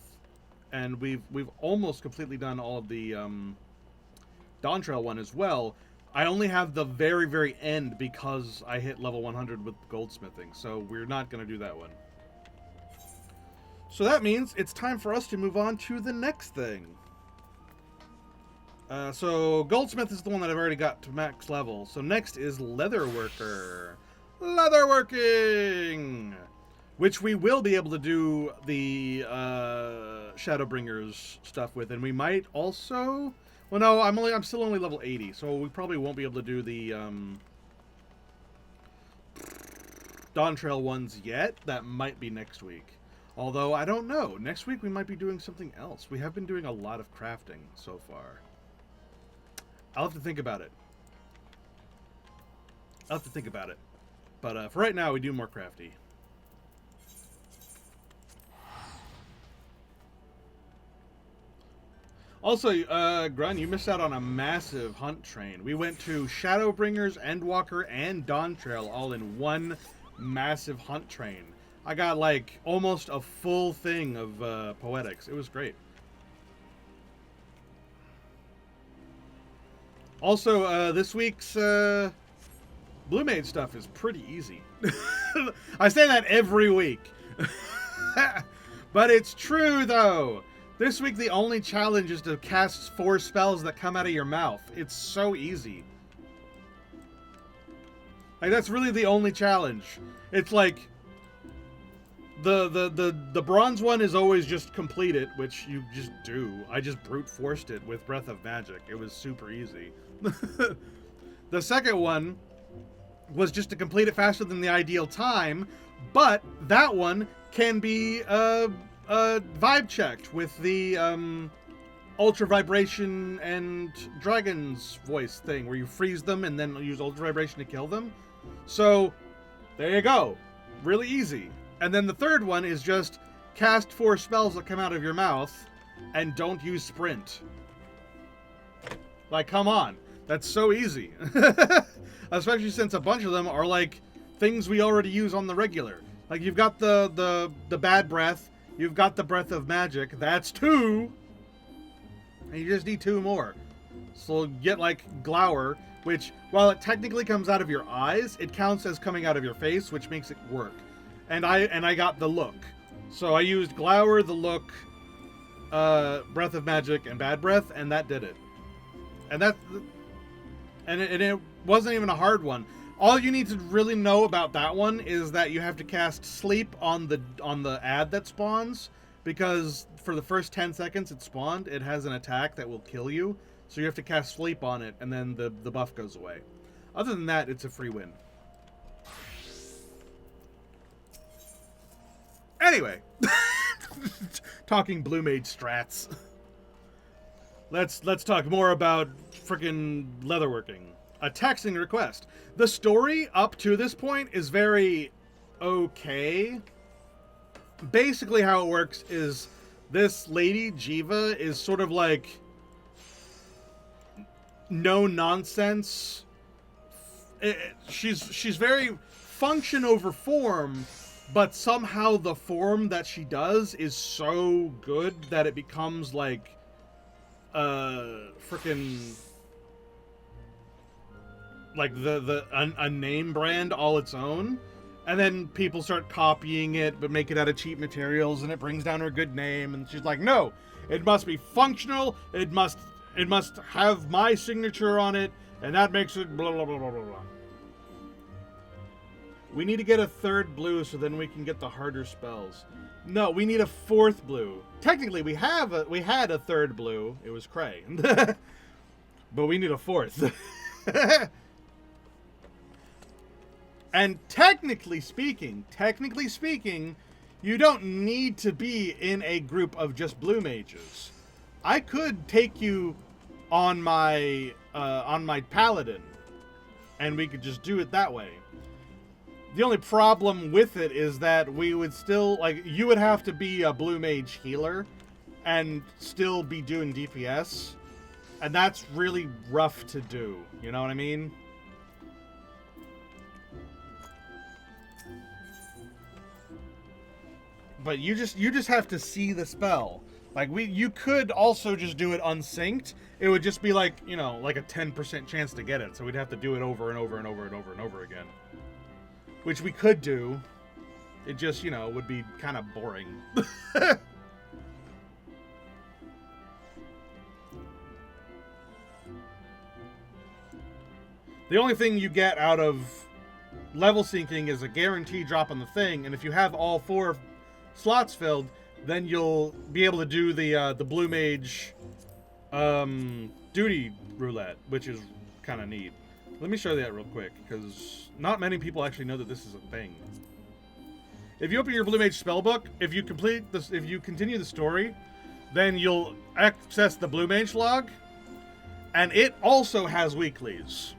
S1: And we've almost completely done all of the Dawntrail one as well. I only have the very, very end because I hit level 100 with goldsmithing, so we're not going to do that one. So that means it's time for us to move on to the next thing. So goldsmith is the one that I've already got to max level. So next is leatherworker. Leatherworking! Which we will be able to do the Shadowbringers stuff with, and we might also... Well, no, I'm still only level 80, so we probably won't be able to do the Dawntrail ones yet. That might be next week. Although, I don't know. Next week we might be doing something else. We have been doing a lot of crafting so far. I'll have to think about it. But for right now, we do more crafty. Also, Grun, you missed out on a massive hunt train. We went to Shadowbringers, Endwalker, and Dawntrail all in one massive hunt train. I got, like, almost a full thing of poetics. It was great. Also, this week's Blue Maid stuff is pretty easy. I say that every week. But it's true, though. This week, the only challenge is to cast 4 spells that come out of your mouth. It's so easy. Like, that's really the only challenge. It's like... The bronze one is always just complete it, which you just do. I just brute forced it with Breath of Magic. It was super easy. The second one was just to complete it faster than the ideal time, but that one can be... vibe checked with the ultra vibration and dragon's voice thing where you freeze them and then use ultra vibration to kill them. So there you go, really easy. And then the third one is just cast 4 spells that come out of your mouth and don't use sprint. Like, come on, that's so easy. Especially since a bunch of them are like things we already use on the regular. Like, you've got the bad breath. You've got the Breath of Magic. That's 2. And you just need 2 more. So get, like, Glower, which, while it technically comes out of your eyes, it counts as coming out of your face, which makes it work. and I got the look. So I used Glower, the look, Breath of Magic, and Bad Breath, and that did it. And it wasn't even a hard one. All you need to really know about that one is that you have to cast Sleep on the ad that spawns, because for the first 10 seconds it spawned, it has an attack that will kill you. So you have to cast Sleep on it, and then the buff goes away. Other than that, it's a free win. Anyway, talking Blue Mage strats. Let's talk more about frickin' leatherworking. A taxing request. The story up to this point is very okay. Basically how it works is this lady, Jiva, is sort of like no nonsense. She's very function over form, but somehow the form that she does is so good that it becomes like frickin' like a name brand all its own, and then people start copying it but make it out of cheap materials, and it brings down her good name. And she's like, no, it must be functional, it must have my signature on it, and that makes it blah blah blah blah blah blah. We need to get a third blue so then we can get the harder spells. No, we need a fourth blue. Technically we had a third blue, it was Cray. But we need a fourth. And technically speaking, you don't need to be in a group of just blue mages. I could take you on my paladin, and we could just do it that way. The only problem with it is that we would still, like, you would have to be a blue mage healer and still be doing DPS, and that's really rough to do. You know what I mean? But you just have to see the spell. Like, you could also just do it unsynced. It would just be like, you know, like a 10% chance to get it. So we'd have to do it over and over and over and over and over again. Which we could do. It just, you know, would be kind of boring. The only thing you get out of level syncing is a guarantee drop on the thing, and if you have all 4 slots filled, then you'll be able to do the blue mage duty roulette, which is kind of neat. Let me show you that real quick, because not many people actually know that this is a thing. If you open your blue mage spellbook, if you continue the story, then you'll access the blue mage log, and it also has weeklies.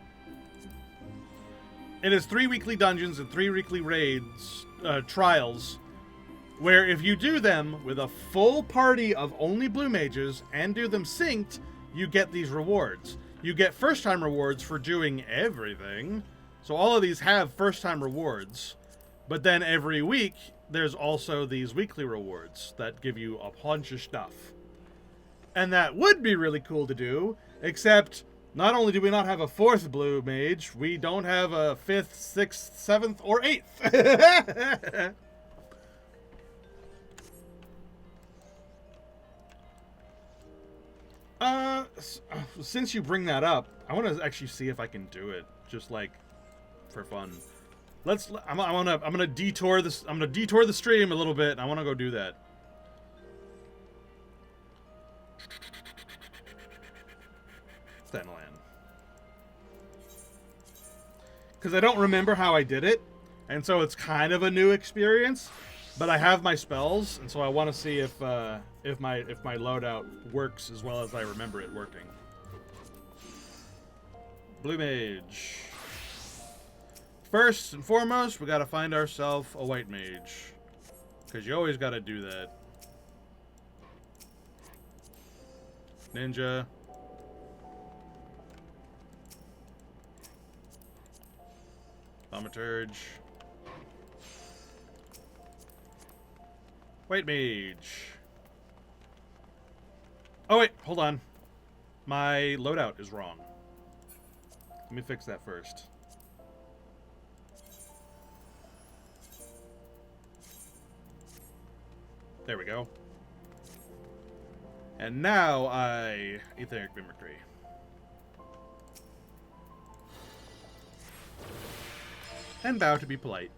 S1: It has 3 weekly dungeons and 3 weekly raids, trials, where if you do them with a full party of only blue mages and do them synced, you get these rewards. You get first time rewards for doing everything. So all of these have first time rewards. But then every week, there's also these weekly rewards that give you a bunch of stuff. And that would be really cool to do, except not only do we not have a 4th blue mage, we don't have a 5th, 6th, 7th, or 8th. Since you bring that up, I want to actually see if I can do it, just like for fun. I'm gonna detour this. I'm gonna detour the stream a little bit. And I want to go do that. Stenland. Because I don't remember how I did it, and so it's kind of a new experience. But I have my spells, and so I want to see if my loadout works as well as I remember it working. Blue mage. First and foremost, we gotta find ourselves a white mage, because you always gotta do that. Ninja. Thaumaturge. White mage. Oh wait, hold on. My loadout is wrong. Let me fix that first. There we go. And now I etheric mimicry. And bow to be polite.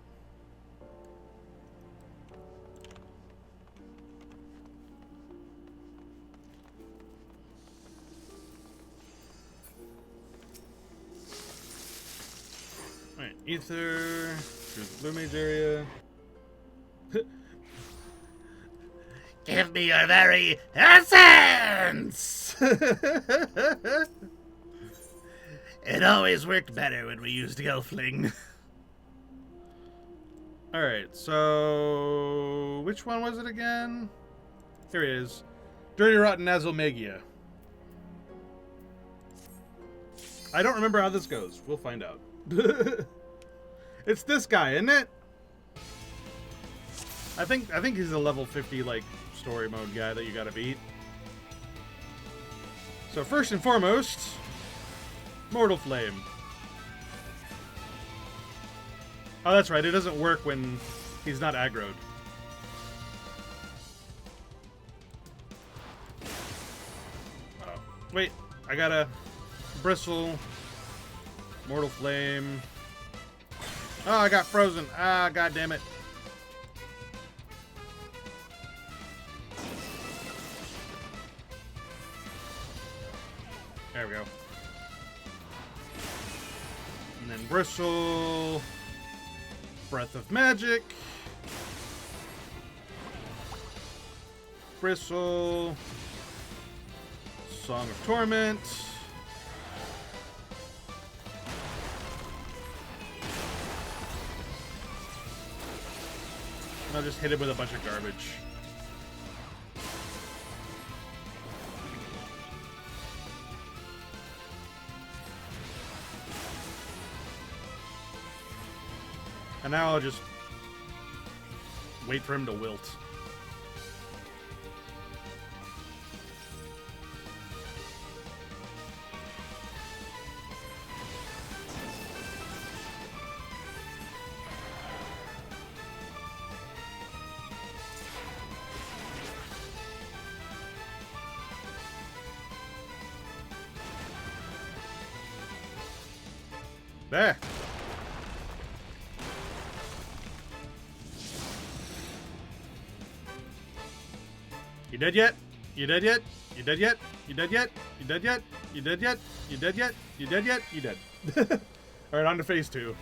S1: Alright, ether through the blue mage area.
S3: Give me your very essence! It always worked better when we used Gelfling.
S1: Alright, so which one was it again? Here it is. Dirty Rotten Azulmagia. I don't remember how this goes. We'll find out. It's this guy, isn't it? I think he's a level 50 like story mode guy that you gotta beat. So first and foremost, Mortal Flame. Oh, that's right. It doesn't work when he's not aggroed. Oh, wait. I gotta bristle. Mortal Flame. Oh, I got frozen. Ah, god damn it. There we go. And then bristle. Breath of Magic. Bristle. Song of Torment. And I'll just hit it with a bunch of garbage. And now I'll just wait for him to wilt. There. You dead yet? You dead yet? You dead yet? You dead yet? You dead yet? You dead yet? You dead yet? You dead yet? You dead. Alright, on to phase 2.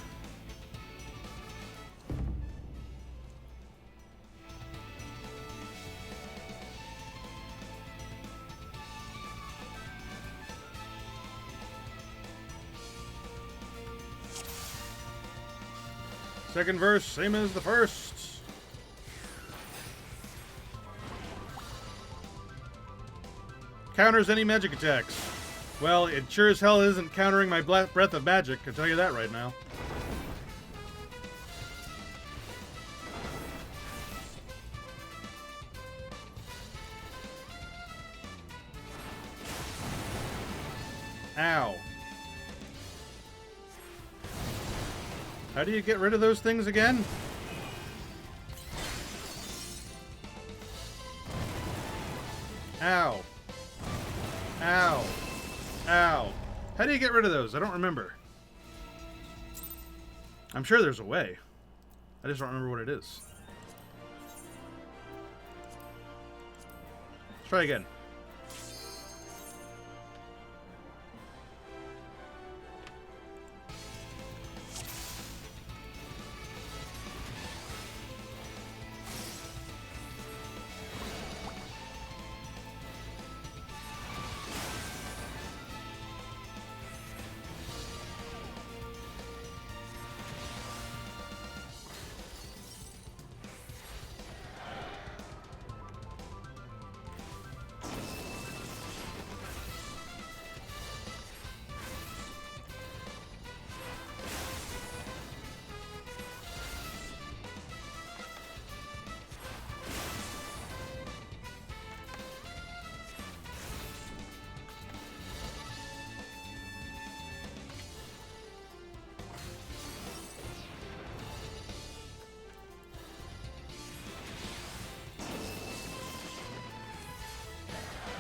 S1: Second verse, same as the first. Counters any magic attacks. Well, it sure as hell isn't countering my breath of magic, I can tell you that right now. Ow. How do you get rid of those things again? Ow. Ow. Ow. How do you get rid of those? I don't remember. I'm sure there's a way. I just don't remember what it is. Let's try again.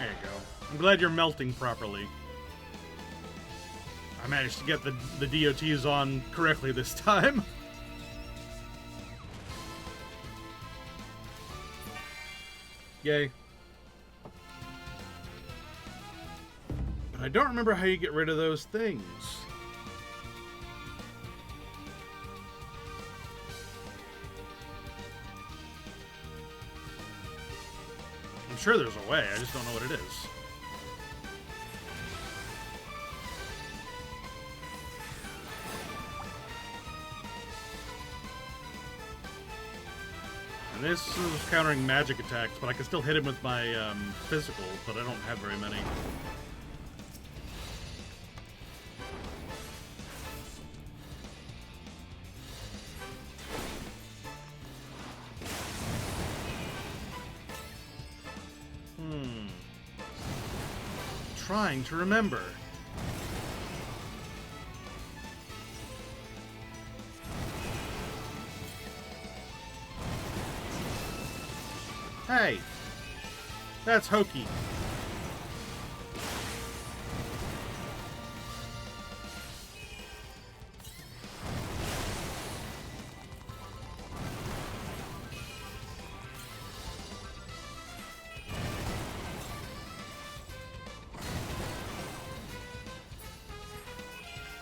S1: There you go. I'm glad you're melting properly. I managed to get the DOTs on correctly this time. Yay. But I don't remember how you get rid of those things. I'm sure there's a way, I just don't know what it is. And this is countering magic attacks, but I can still hit him with my physical, but I don't have very many. Trying to remember. Hey, that's hokey.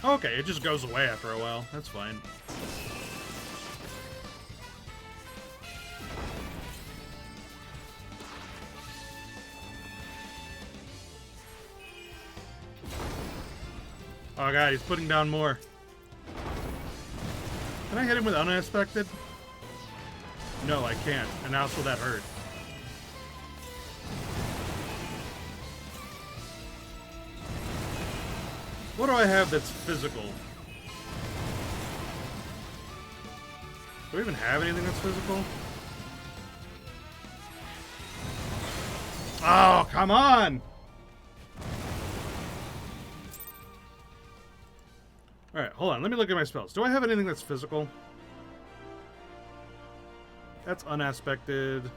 S1: Okay, it just goes away after a while. That's fine. Oh god, he's putting down more. Can I hit him with unexpected? No, I can't. And also that hurt. What do I have that's physical? Do I even have anything that's physical? Oh, come on! Alright, hold on. Let me look at my spells. Do I have anything that's physical? That's unaspected.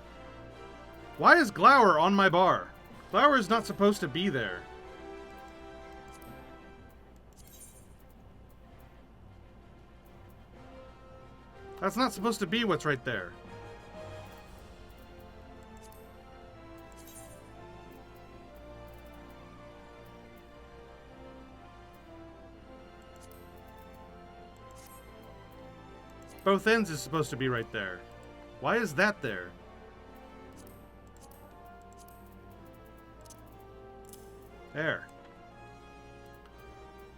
S1: Why is Glower on my bar? Glower is not supposed to be there. That's not supposed to be what's right there. Both ends is supposed to be right there. Why is that there? There.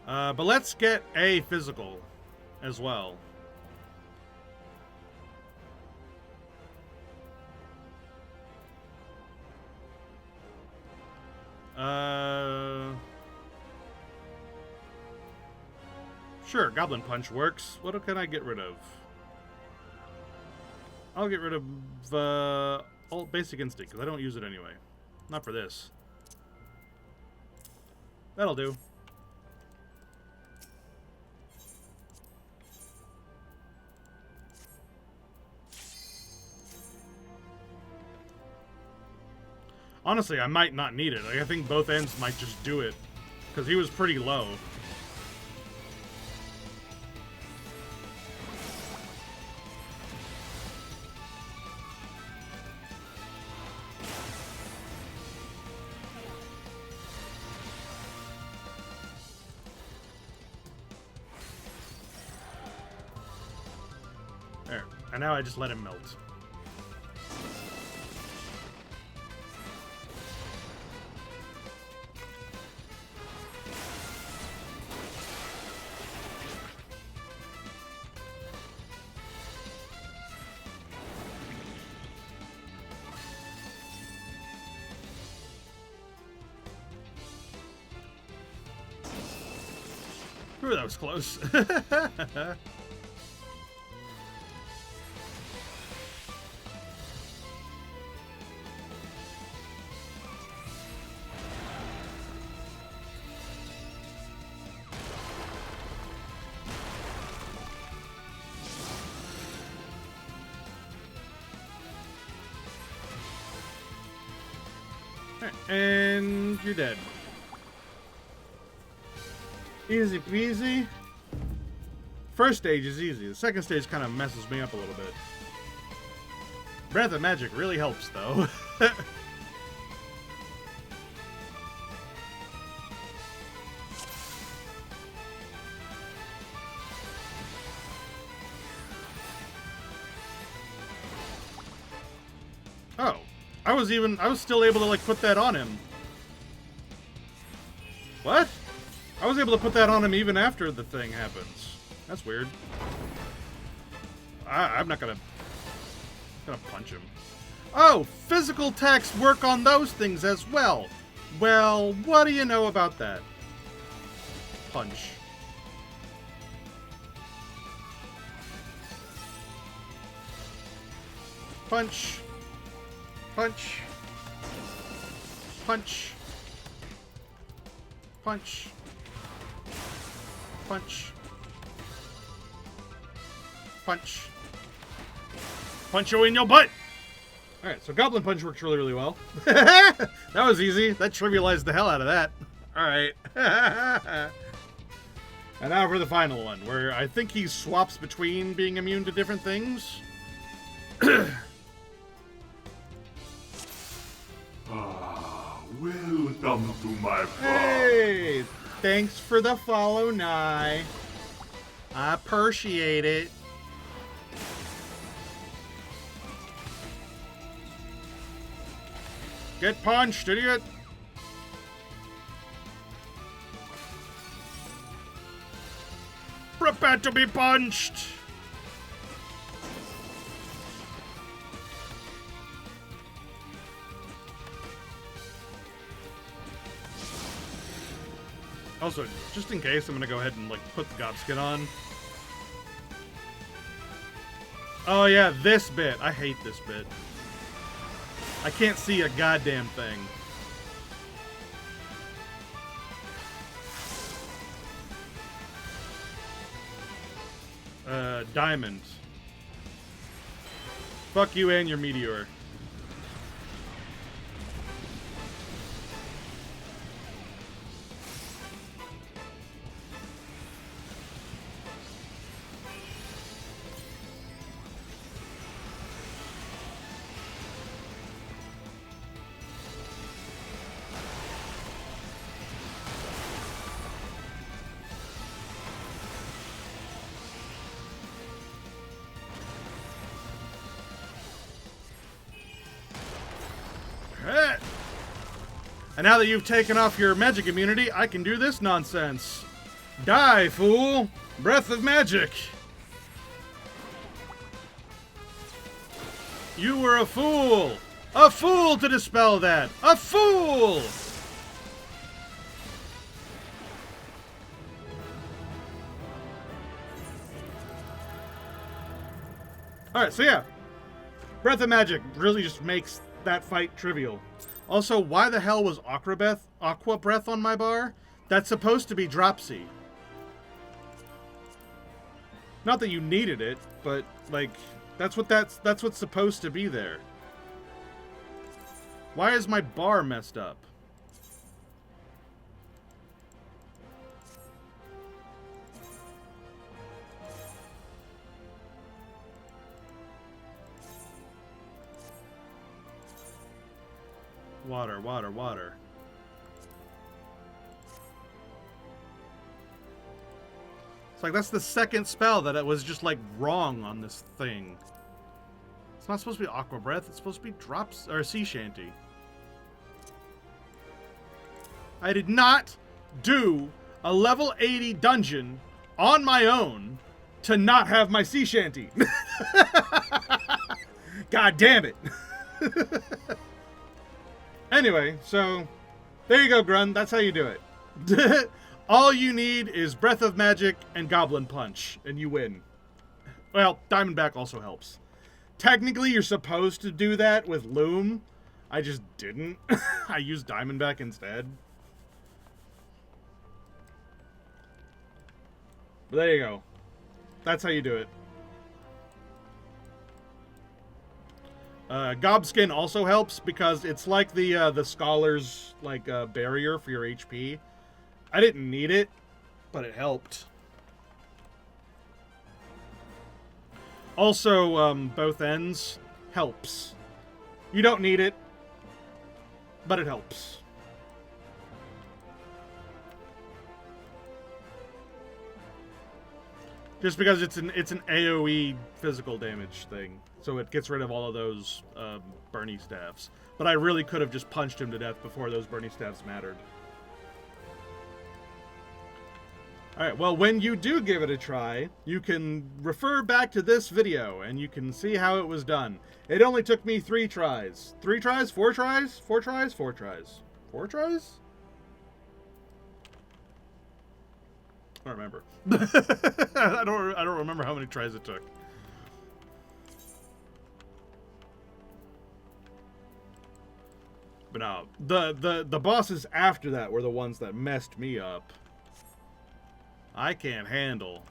S1: But let's get a physical as well. Sure, Goblin Punch works. What can I get rid of? I'll get rid of Basic Instinct, because I don't use it anyway. Not for this. That'll do. Honestly, I might not need it. Like, I think both ends might just do it, because he was pretty low. There. And now I just let him melt. Ooh, that was close. And you're dead. Easy peasy. First stage is easy. The second stage kind of messes me up a little bit. Breath of Magic really helps, though. Oh. I was still able to, like, put that on him. What? I was able to put that on him even after the thing happens. That's weird. I'm not gonna punch him. Oh, physical attacks work on those things as well. Well, what do you know about that? Punch. Punch. Punch. Punch. Punch. Punch. Punch. Punch you in your butt! Alright, so Goblin Punch works really, really well. That was easy. That trivialized the hell out of that. Alright. And now for the final one, where I think he swaps between being immune to different things.
S2: Welcome to my farm.
S1: Hey! Thanks for the follow, Nye. I appreciate it. Get punched, idiot! Prepare to be punched! Also, just in case, I'm gonna go ahead and, like, put the Gobskin on. Oh yeah, this bit. I hate this bit. I can't see a goddamn thing. Diamond. Fuck you and your meteor. And now that you've taken off your magic immunity, I can do this nonsense. Die, fool! Breath of Magic! You were a fool! A fool to dispel that! A fool! Alright, so yeah. Breath of Magic really just makes that fight trivial. Also, why the hell was Aqua Breath on my bar? That's supposed to be Dropsy. Not that you needed it, but like that's what's supposed to be there. Why is my bar messed up? Water, water, water. It's like that's the second spell that it was just like wrong on this thing. It's not supposed to be Aqua Breath, it's supposed to be Drops or Sea Shanty. I did not do a level 80 dungeon on my own to not have my Sea Shanty. God damn it. Anyway, so there you go, Grun. That's how you do it. All you need is Breath of Magic and Goblin Punch, and you win. Well, Diamondback also helps. Technically, you're supposed to do that with Loom. I just didn't. I used Diamondback instead. But there you go. That's how you do it. Gobskin also helps because it's like the scholar's like barrier for your HP. I didn't need it, but it helped. Also, both ends helps. You don't need it, but it helps. Just because it's an AoE physical damage thing, so it gets rid of all of those Bernie staffs. But I really could have just punched him to death before those Bernie staffs mattered. Alright, well, when you do give it a try, you can refer back to this video, and you can see how it was done. It only took me 3 tries. 3 tries? 4 tries? 4 tries? 4 tries. 4 tries? I don't remember. I don't remember how many tries it took. But no, the bosses after that were the ones that messed me up. I can't handle.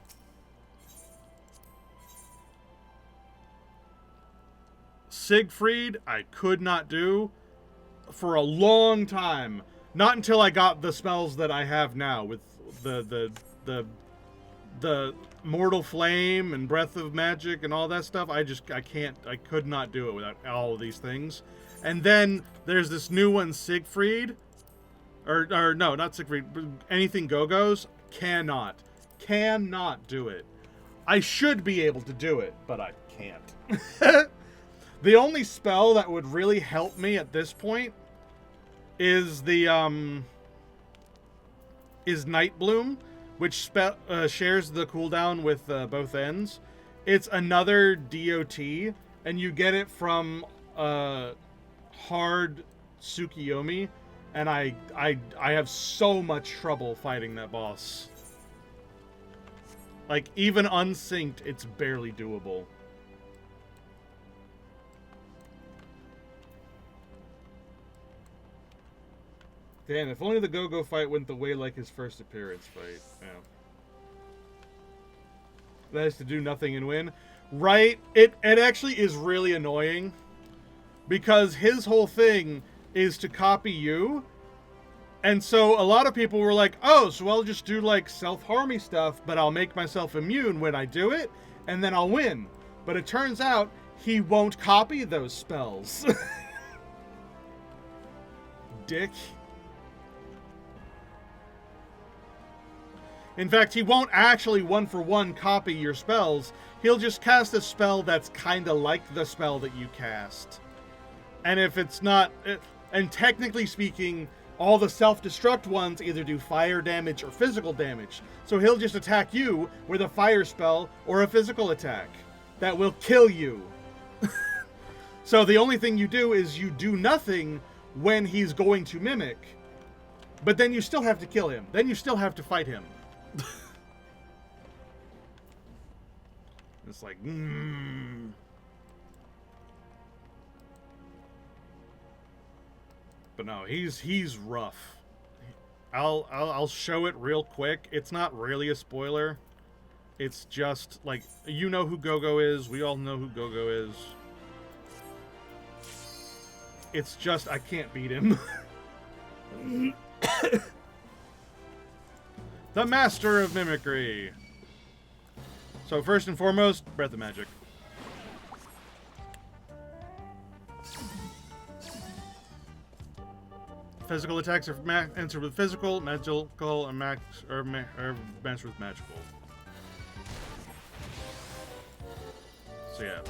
S1: Siegfried, I could not do for a long time. Not until I got the spells that I have now with the Mortal Flame and Breath of Magic and all that stuff. I could not do it without all of these things. And then there's this new one, Siegfried. Or no, not Siegfried. Anything Go-Go's. Cannot do it. I should be able to do it, but I can't. The only spell that would really help me at this point is the Night Bloom, which shares the cooldown with both ends. It's another DOT, and you get it from hard Tsukiyomi. And I have so much trouble fighting that boss. Like, even unsynced, it's barely doable. Damn, if only the Go-Go fight went the way like his first appearance fight. Yeah. That is to do nothing and win. Right? It actually is really annoying. Because his whole thing is to copy you. And so a lot of people were like, oh, so I'll just do like self-harmy stuff, but I'll make myself immune when I do it, and then I'll win. But it turns out he won't copy those spells. Dick. In fact, he won't actually one-for-one copy your spells. He'll just cast a spell that's kind of like the spell that you cast. And if it's not... And technically speaking, all the self-destruct ones either do fire damage or physical damage. So he'll just attack you with a fire spell or a physical attack that will kill you. So the only thing you do is you do nothing when he's going to mimic. But then you still have to kill him. Then you still have to fight him. It's like, But no, he's rough. I'll show it real quick. It's not really a spoiler. It's just like, you know who Go-Go is. We all know who Go-Go is. It's just I can't beat him. The Master of Mimicry. So first and foremost, Breath of Magic. Physical attacks are answered with physical, magical, and matched with magical. So yeah.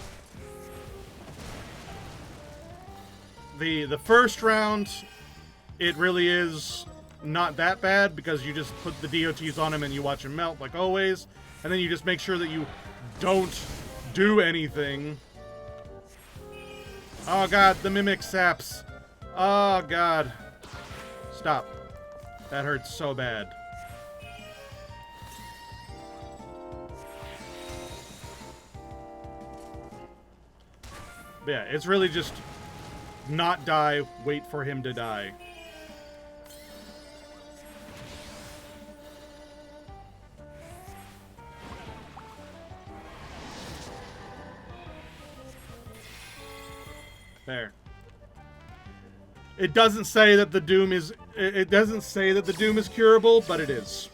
S1: The first round, it really is not that bad because you just put the DOTs on him and you watch him melt like always, and then you just make sure that you don't do anything. Oh god, the mimic saps. Oh god. Stop. That hurts so bad. But yeah, it's really just not die, wait for him to die. There. It doesn't say that the doom is. It doesn't say that the doom is curable, but it is.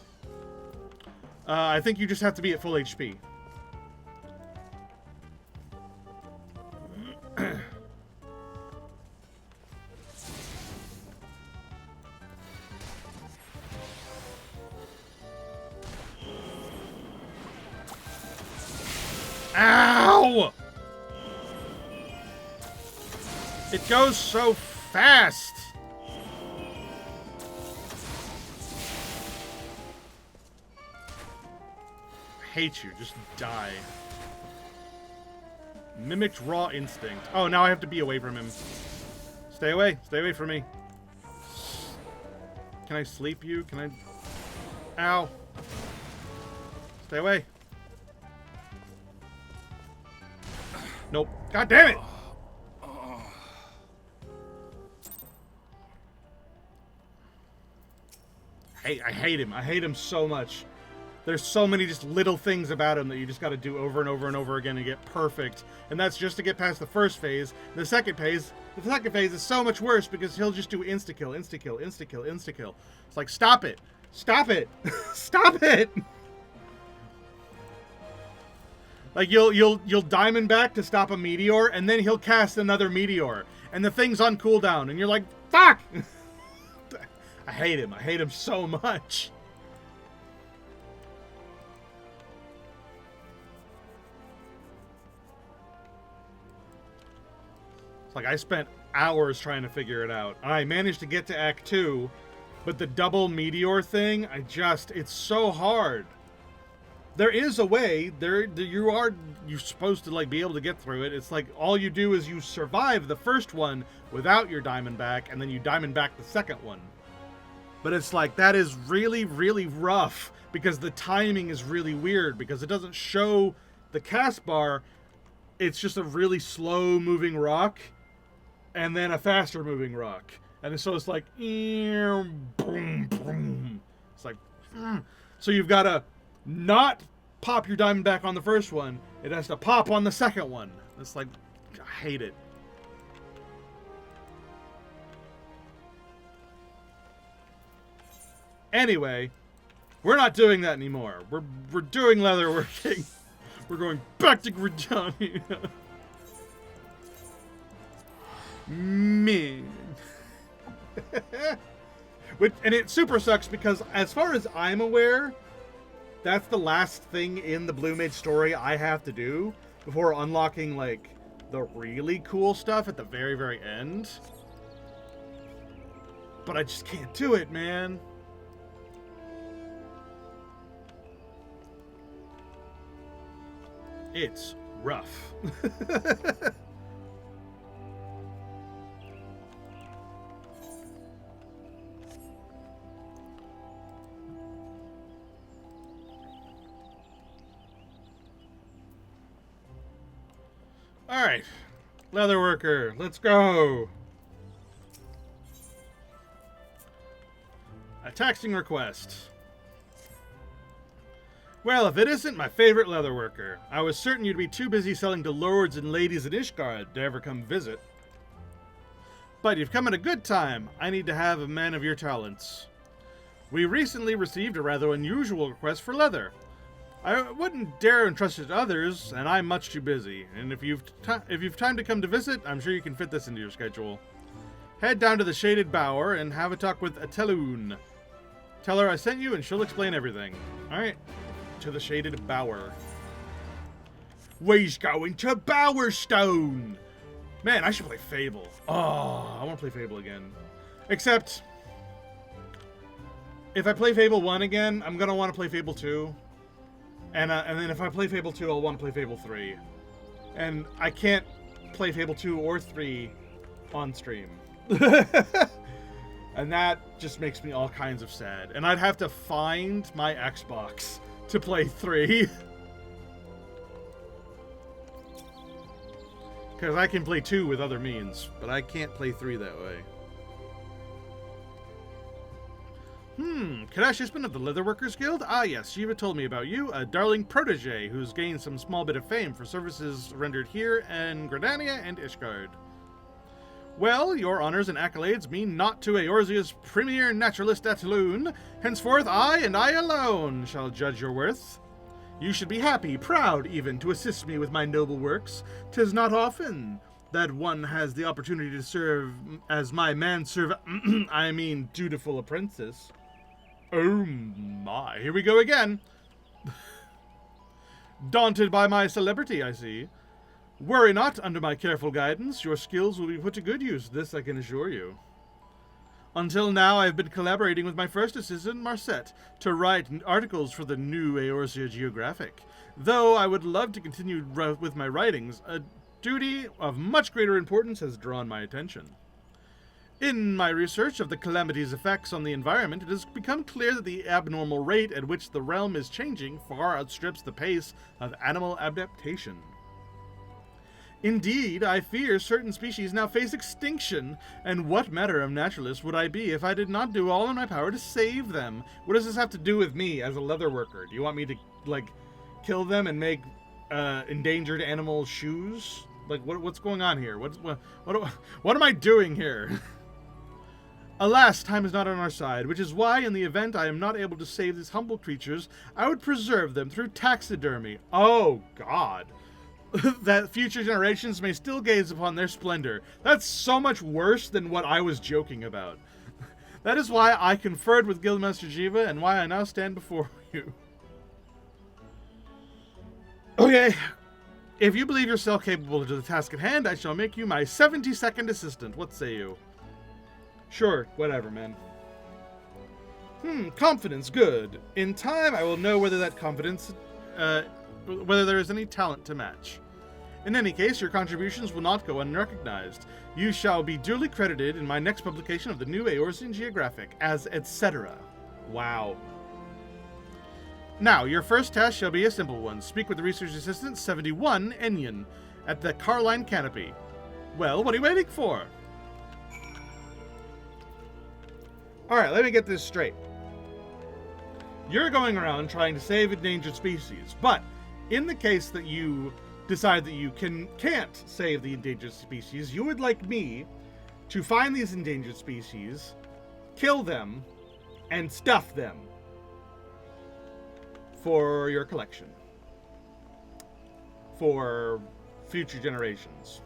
S1: I think you just have to be at full HP. Ow! It goes so fast. I hate you. Just die. Mimicked raw instinct. Oh, now I have to be away from him. Stay away. Stay away from me. Can I sleep you? Can I... Ow. Stay away. Nope. God damn it! I hate him. I hate him so much. There's so many just little things about him that you just got to do over and over and over again to get perfect. And that's just to get past the first phase. The second phase is so much worse because he'll just do insta-kill, insta-kill, insta-kill, insta-kill. It's like, stop it. Stop it. Stop it. Like you'll diamond back to stop a meteor, and then he'll cast another meteor, and the thing's on cooldown, and you're like, fuck! I hate him. I hate him so much. It's like I spent hours trying to figure it out. I managed to get to Act 2, but the double meteor thing, it's so hard. There is a way. You're supposed to like be able to get through it. It's like all you do is you survive the first one without your diamond back, and then you diamond back the second one. But it's like that is really, really rough because the timing is really weird because it doesn't show the cast bar. It's just a really slow moving rock and then a faster moving rock. And so it's like, boom, boom. It's like, so you've got to not pop your diamond back on the first one. It has to pop on the second one. It's like, I hate it. Anyway, we're not doing that anymore. We're doing leatherworking. We're going back to Gridania. Man. And it super sucks because as far as I'm aware, that's the last thing in the Blue Mage story I have to do before unlocking, like, the really cool stuff at the very, very end. But I just can't do it, man. It's rough. Alright, leatherworker, let's go. A taxing request. Well, if it isn't my favorite leatherworker, I was certain you'd be too busy selling to lords and ladies in Ishgard to ever come visit. But you've come at a good time. I need to have a man of your talents. We recently received a rather unusual request for leather. I wouldn't dare entrust it to others, and I'm much too busy. And if you've time to come to visit, I'm sure you can fit this into your schedule. Head down to the Shaded Bower and have a talk with Atelune. Tell her I sent you, and she'll explain everything. All right. To the Shaded Bower. We's going to Bowerstone! Man, I should play Fable. Oh, I want to play Fable again. Except, if I play Fable 1 again, I'm going to want to play Fable 2. And then if I play Fable 2, I'll want to play Fable 3. And I can't play Fable 2 or 3 on stream. And that just makes me all kinds of sad. And I'd have to find my Xbox to play 3. Because I can play 2 with other means, but I can't play 3 that way. Kadash Ishman of the Leatherworkers Guild? Ah yes, Shiva told me about you, a darling protege who's gained some small bit of fame for services rendered here in Gridania and Ishgard. Well, your honors and accolades mean naught to Eorzea's premier naturalist at Loon. Henceforth, I and I alone shall judge your worth. You should be happy, proud even, to assist me with my noble works. 'Tis not often that one has the opportunity to serve as my dutiful apprentice. Oh my, here we go again. Daunted by my celebrity, I see. Worry not, under my careful guidance, your skills will be put to good use, this I can assure you. Until now, I have been collaborating with my first assistant, Marcette, to write articles for the new Eorzea Geographic. Though I would love to continue with my writings, a duty of much greater importance has drawn my attention. In my research of the calamity's effects on the environment, it has become clear that the abnormal rate at which the realm is changing far outstrips the pace of animal adaptation. Indeed, I fear certain species now face extinction, and what manner of naturalist would I be if I did not do all in my power to save them? What does this have to do with me as a leather worker? Do you want me to, like, kill them and make endangered animal shoes? Like, what's going on here? What am I doing here? Alas, time is not on our side, which is why, in the event I am not able to save these humble creatures, I would preserve them through taxidermy. Oh, God. That future generations may still gaze upon their splendor. That's so much worse than what I was joking about. That is why I conferred with Guildmaster Jiva and why I now stand before you. Okay, if you believe yourself capable of the task at hand, I shall make you my 72nd assistant. What say you? Sure, whatever, man. Confidence, good. In time, I will know whether that confidence, whether there is any talent to match. In any case, your contributions will not go unrecognized. You shall be duly credited in my next publication of the new Eorzean Geographic as etc. Wow. Now, your first task shall be a simple one. Speak with the research assistant 71, Enyon, at the Carline Canopy. Well, what are you waiting for? Alright, let me get this straight. You're going around trying to save endangered species, but in the case that you decide that you can't save the endangered species, you would like me to find these endangered species, kill them, and stuff them for your collection. For future generations.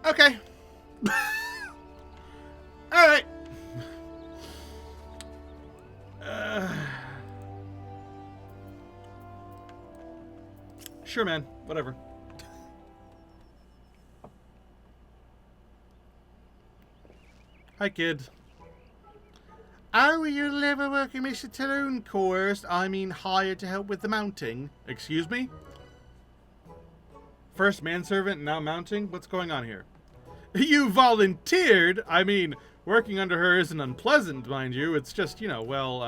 S1: Okay. Alright. Sure, man. Whatever. Hi, kid. Oh, you're leather working Mr. Talon coerced, I mean hired to help with the mounting. Excuse me? First manservant, now mounting? What's going on here? You volunteered? I mean, working under her isn't unpleasant, mind you. It's just, you know, well,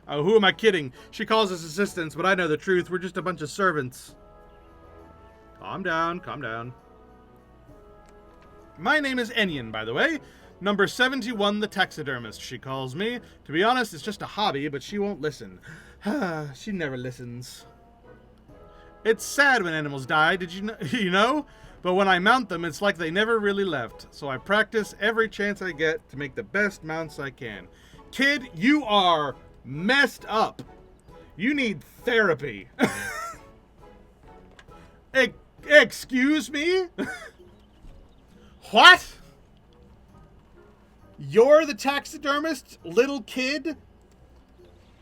S1: oh, who am I kidding? She calls us assistants, but I know the truth. We're just a bunch of servants. Calm down, calm down. My name is Enyon, by the way. Number 71, the taxidermist, she calls me. To be honest, it's just a hobby, but she won't listen. She never listens. It's sad when animals die, did you know? You know? But when I mount them, it's like they never really left. So I practice every chance I get to make the best mounts I can. Kid, you are messed up. You need therapy. Excuse me? What? You're the taxidermist, little kid?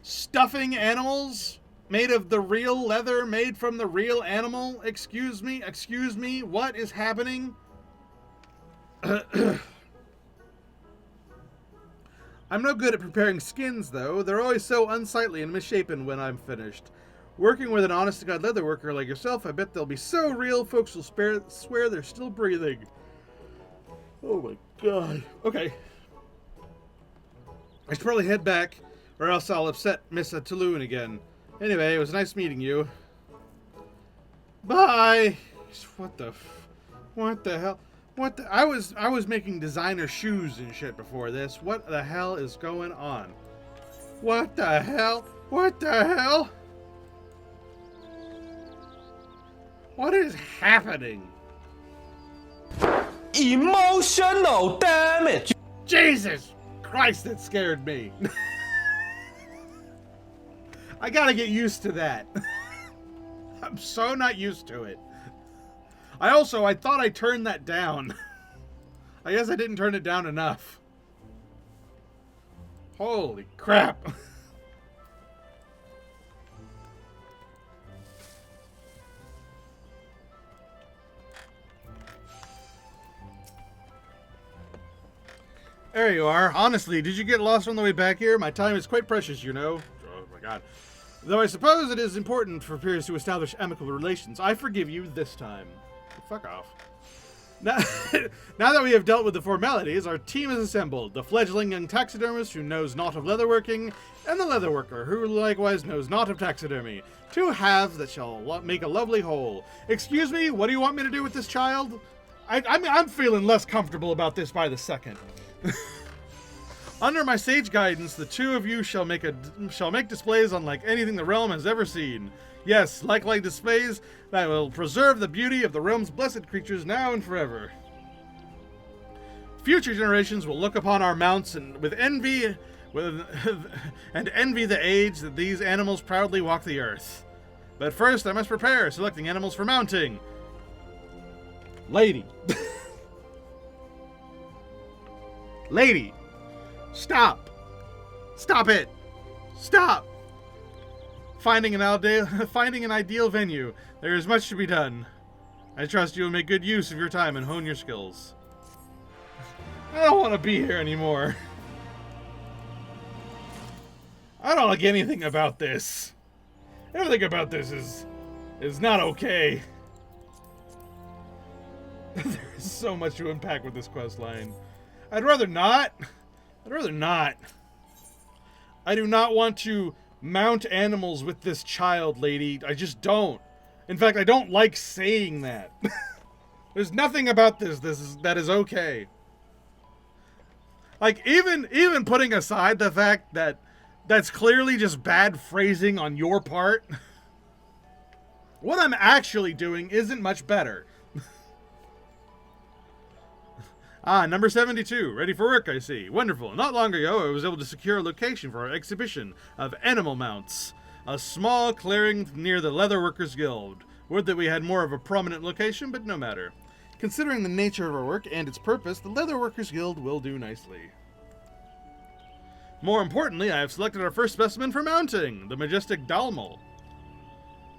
S1: Stuffing animals made of the real leather, made from the real animal? Excuse me? Excuse me? What is happening? I'm no good at preparing skins, though. They're always so unsightly and misshapen when I'm finished. Working with an honest-to-God leather worker like yourself, I bet they'll be so real, folks will swear they're still breathing. Oh my god. Okay. I should probably head back, or else I'll upset Miss Tulun again. Anyway, it was nice meeting you. Bye! What the hell? I was making designer shoes and shit before this. What the hell is going on? What the hell? What the hell? What is happening?
S5: Emotional damage.
S1: Jesus Christ, that scared me. I gotta get used to that. I'm so not used to it. I thought I turned that down. I guess I didn't turn it down enough. Holy crap. There you are. Honestly, did you get lost on the way back here? My time is quite precious, you know. Oh my god. Though I suppose it is important for peers to establish amicable relations, I forgive you this time. Fuck off. Now, now that we have dealt with the formalities, our team is assembled. The fledgling young taxidermist who knows naught of leatherworking, and the leatherworker who likewise knows naught of taxidermy. Two halves that shall make a lovely whole. Excuse me, what do you want me to do with this child? I'm feeling less comfortable about this by the second. Under my sage guidance, the two of you shall make displays unlike anything the realm has ever seen. Yes, like displays that will preserve the beauty of the realm's blessed creatures now and forever. Future generations will look upon our mounts and envy the age that these animals proudly walk the earth. But first, I must prepare, selecting animals for mounting. Lady. Lady. Stop. Stop it. Stop. Finding an ideal venue. There is much to be done. I trust you will make good use of your time and hone your skills. I don't want to be here anymore. I don't like anything about this. Everything about this is not okay. There's so much to unpack with this quest line. I'd rather not. I'd rather not. I do not want to mount animals with this child, lady. I just don't. In fact, I don't like saying that. There's nothing about this that is okay. Like, even putting aside the fact that that's clearly just bad phrasing on your part, what I'm actually doing isn't much better. Ah, number 72. Ready for work, I see. Wonderful. Not long ago, I was able to secure a location for our exhibition of animal mounts. A small clearing near the Leatherworkers Guild. Would that we had more of a prominent location, but no matter. Considering the nature of our work and its purpose, the Leatherworkers Guild will do nicely. More importantly, I have selected our first specimen for mounting, the majestic Dalmal.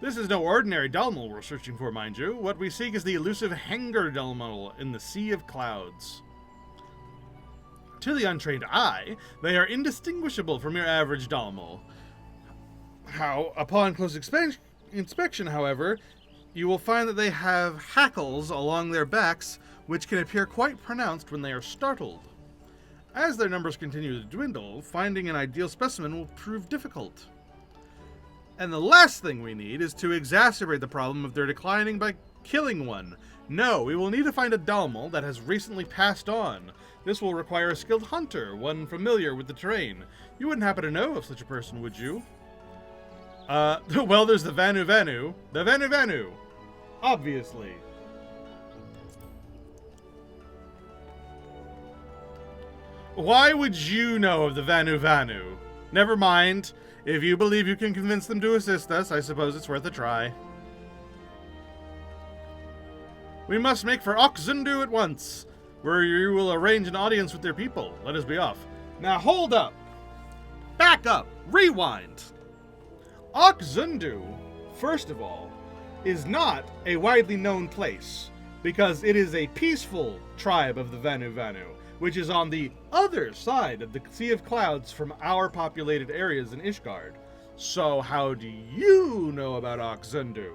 S1: This is no ordinary Dalmal we're searching for, mind you. What we seek is the elusive Hanger Dalmal in the Sea of Clouds. To the untrained eye, they are indistinguishable from your average Dalmal. Upon close inspection, however, you will find that they have hackles along their backs, which can appear quite pronounced when they are startled. As their numbers continue to dwindle, finding an ideal specimen will prove difficult. And the last thing we need is to exacerbate the problem of their declining by killing one. No, we will need to find a Dalmal that has recently passed on. This will require a skilled hunter, one familiar with the terrain. You wouldn't happen to know of such a person, would you? Well, there's the Vanu Vanu. The Vanu Vanu! Obviously. Why would you know of the Vanu Vanu? Never mind. If you believe you can convince them to assist us, I suppose it's worth a try. We must make for Oxundu at once, where you will arrange an audience with their people. Let us be off. Now hold up. Back up. Rewind. Oxundu, first of all, is not a widely known place, because it is a peaceful tribe of the Vanu Vanu, which is on the other side of the Sea of Clouds from our populated areas in Ishgard. So how do you know about Oxundu?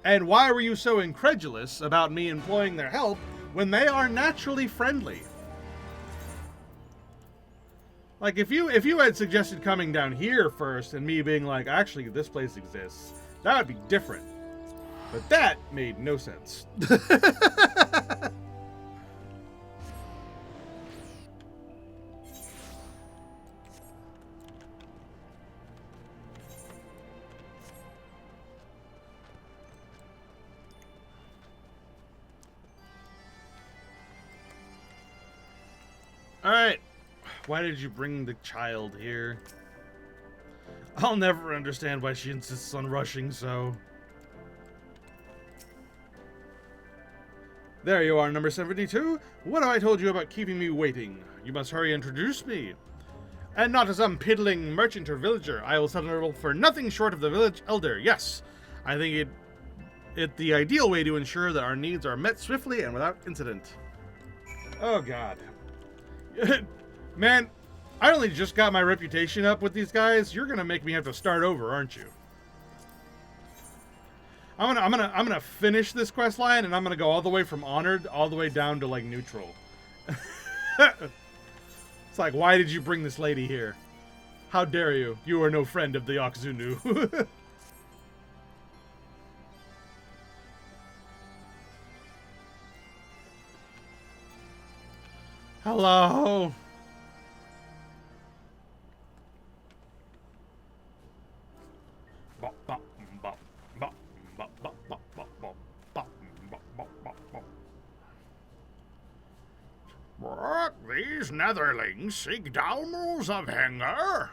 S1: And why were you so incredulous about me employing their help when they are naturally friendly? Like, if you had suggested coming down here first and me being like, actually, this place exists, that would be different. But that made no sense. Alright. Why did you bring the child here? I'll never understand why she insists on rushing so. There you are, number 72. What have I told you about keeping me waiting? You must hurry and introduce me. And not to some piddling merchant or villager. I will settle for nothing short of the village elder. Yes, I think it the ideal way to ensure that our needs are met swiftly and without incident. Oh, God. Man, I only just got my reputation up with these guys. You're gonna make me have to start over, aren't you? I'm gonna finish this quest line, and I'm gonna go all the way from honored all the way down to like neutral. It's like, why did you bring this lady here? How dare you? You are no friend of the Oxunu. Hello.
S3: These netherlings seek Dalmals of Hanger.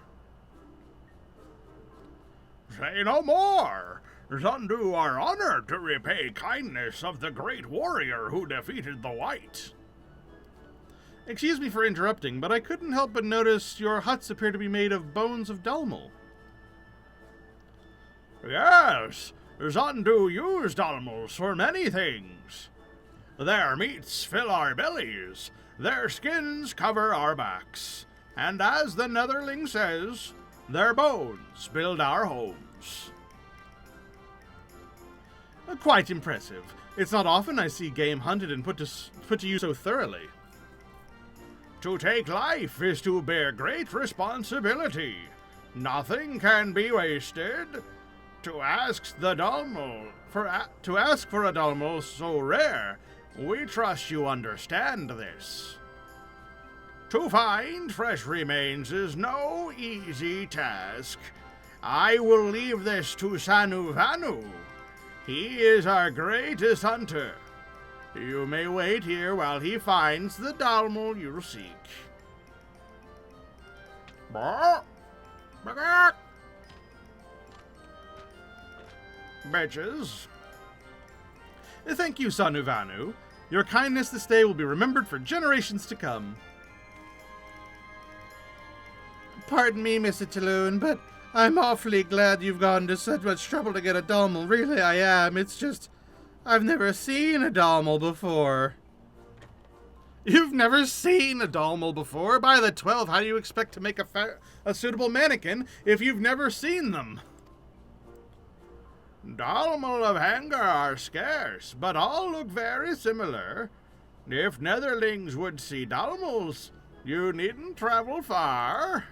S3: Say no more. Zundu are honored to repay kindness of the great warrior who defeated the White.
S1: Excuse me for interrupting, but I couldn't help but notice your huts appear to be made of bones of Dalmal.
S3: Yes, Zundu use Dalmals for many things. Their meats fill our bellies, their skins cover our backs, and as the Netherling says, their bones build our homes.
S1: Quite impressive. It's not often I see game hunted and put to use so thoroughly.
S3: To take life is to bear great responsibility. Nothing can be wasted. To ask for a Dalmal so rare, we trust you understand this. To find fresh remains is no easy task. I will leave this to Sanu Vanu. He is our greatest hunter. You may wait here while he finds the Dalmal you seek. Bitches.
S1: Thank you, Sanuvanu. Your kindness this day will be remembered for generations to come. Pardon me, Mr. Talloon, but I'm awfully glad you've gone to such much trouble to get a Dalmal. Really, I am. It's just, I've never seen a Dalmal before. You've never seen a Dalmal before? By the 12, how do you expect to make a suitable mannequin if you've never seen them?
S3: Dalmal of Hanger are scarce, but all look very similar. If Netherlings would see Dalmals, you needn't travel far.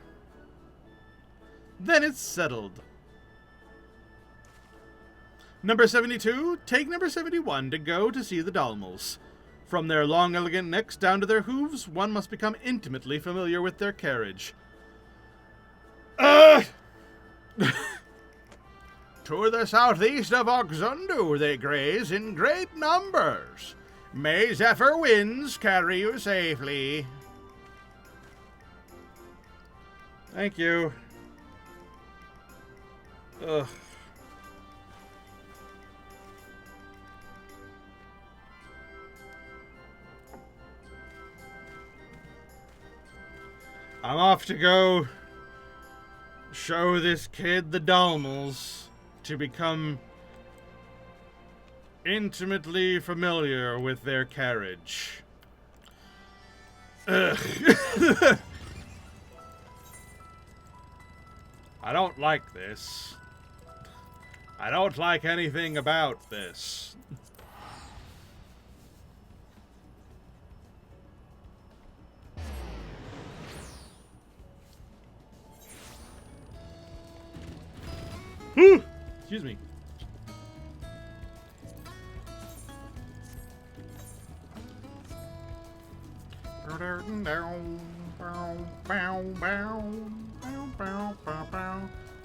S1: Then it's settled. Number 72, take number 71 to go to see the Dalmals. From their long, elegant necks down to their hooves, one must become intimately familiar with their carriage.
S3: To the southeast of Oxundu they graze in great numbers. May Zephyr winds carry you safely.
S1: Thank you. Ugh. I'm off to go show this kid the Dalmals to become intimately familiar with their carriage. Ugh. I don't like this. I don't like anything about this. Excuse me.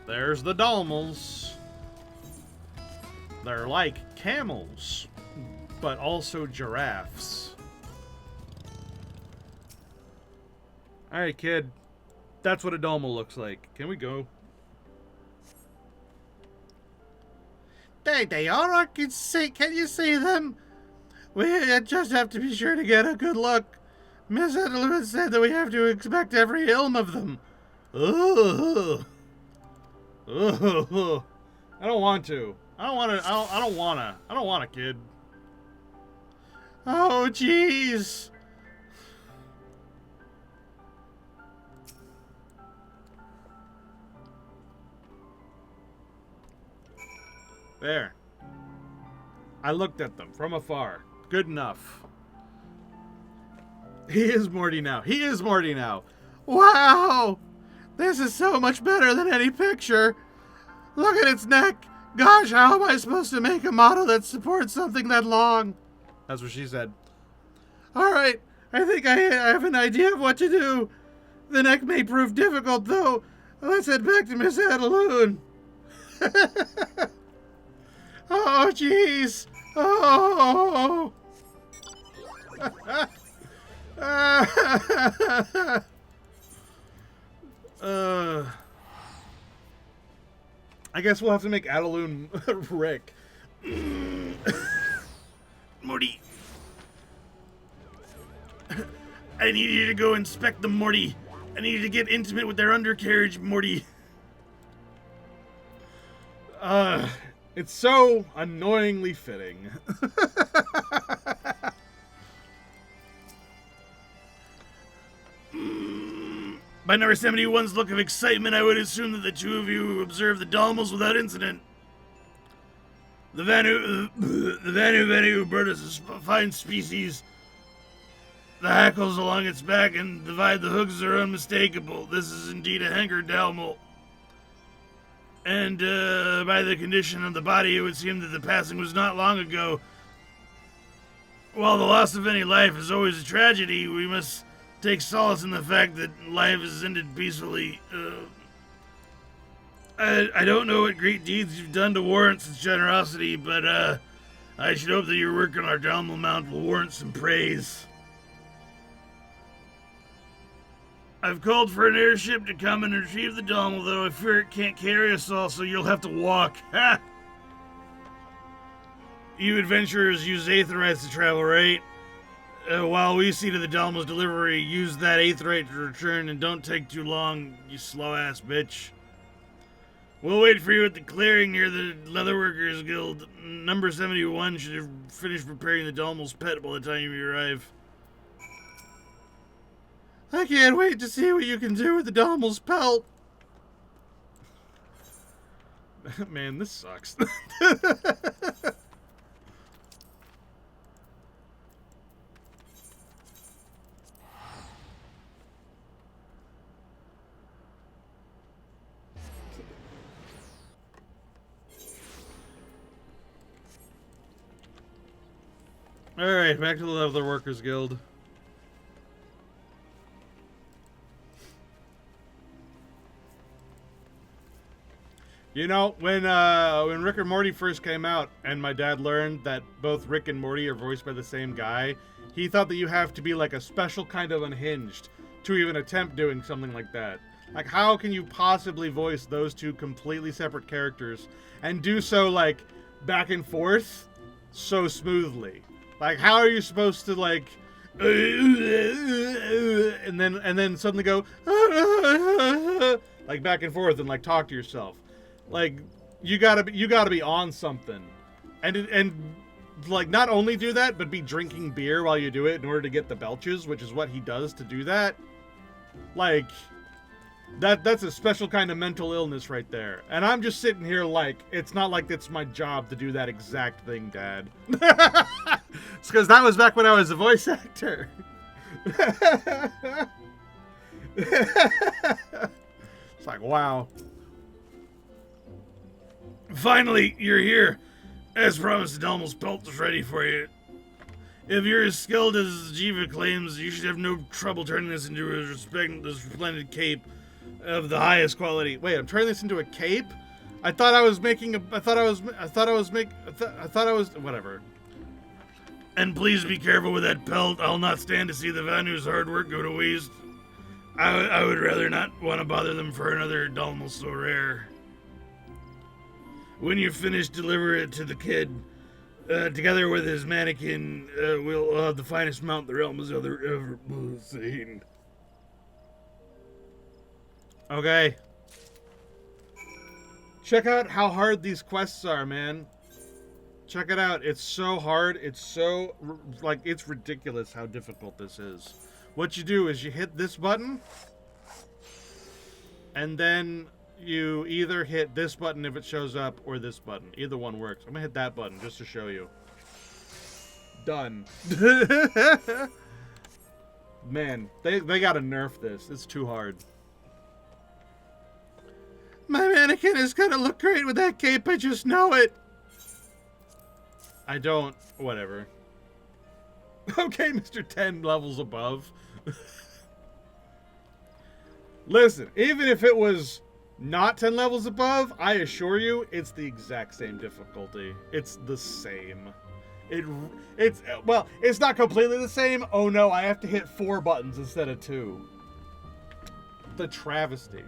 S1: There's the Dalmals. They're like camels, but also giraffes. Alright, kid. That's what a Dalmal looks like. Can we go?
S3: There they are. I can see. Can you see them? We just have to be sure to get a good look. Miss Edelman said that we have to expect every ilm of them. Ooh.
S1: Ooh. I don't want to. I don't want to, kid.
S3: Oh, jeez.
S1: There. I looked at them from afar. Good enough. He is Morty now. He is Morty now.
S3: Wow! This is so much better than any picture. Look at its neck. Gosh, how am I supposed to make a model that supports something that long?
S1: That's what she said.
S3: All right, I think I have an idea of what to do. The neck may prove difficult, though. Let's head back to Miss Adaloon. Oh, jeez. Oh.
S1: I guess we'll have to make Adaloon Rick.
S3: Morty. I need you to go inspect them, Morty. I need you to get intimate with their undercarriage, Morty.
S1: It's so annoyingly fitting.
S3: By number 71's look of excitement, I would assume that the two of you observed the Dalmals without incident. The Vanu bird is a fine species. The hackles along its back and divide the hooks are unmistakable. This is indeed a Hanger Dalmal. And by the condition of the body, it would seem that the passing was not long ago. While the loss of any life is always a tragedy, we must take solace in the fact that life is ended peacefully. I don't know what great deeds you've done to warrant such generosity, but I should hope that your work on our Dalmal Mount will warrant some praise. I've called for an airship to come and retrieve the Dalmal, though I fear it can't carry us all, so you'll have to walk. Ha! You adventurers use aetherites to travel, right? While we see to the Dalmal's delivery, use that aetherite to return, and don't take too long, you slow-ass bitch. We'll wait for you at the clearing near the Leatherworkers Guild. Number 71 should have finished preparing the Dalmal's pet by the time you arrive. I can't wait to see what you can do with the Dalmal's pelt.
S1: Man, this sucks. Alright, back to the Leather Workers Guild. You know, when Rick and Morty first came out, and my dad learned that both Rick and Morty are voiced by the same guy, he thought that you have to be like a special kind of unhinged to even attempt doing something like that. Like, how can you possibly voice those two completely separate characters and do so, like, back and forth so smoothly? Like, how are you supposed to, like, and then suddenly go like back and forth and like talk to yourself? Like, you gotta be on something, and like not only do that, but be drinking beer while you do it in order to get the belches, which is what he does to do that. Like, that's a special kind of mental illness right there. And I'm just sitting here like, it's not like it's my job to do that exact thing, Dad. It's because that was back when I was a voice actor. It's like, wow.
S3: Finally, you're here. As promised, the Dalmal's pelt is ready for you. If you're as skilled as Jiva claims, you should have no trouble turning this into a resplendent cape of the highest quality.
S1: Wait, I'm turning this into a cape? I thought I was whatever.
S3: And please be careful with that pelt. I'll not stand to see the Vanu's hard work go to waste.
S2: I would rather not want to bother them for another Dalmal so rare. When you finish, deliver it to the kid. Together with his mannequin, we'll have the finest mount the realm has ever seen.
S1: Okay. Check out how hard these quests are, man. Check it out. It's so hard. It's so, like, it's ridiculous how difficult this is. What you do is you hit this button, and then you either hit this button if it shows up, or this button. Either one works. I'm gonna hit that button just to show you. Done. Man, they gotta nerf this. It's too hard. My mannequin is gonna look great with that cape, I just know it. I don't. Whatever. Okay, Mr. 10 levels above. Listen, even if it was not 10 levels above, I assure you, it's the exact same difficulty. It's the same. It's well, it's not completely the same. Oh no, I have to hit 4 buttons instead of 2. The travesty.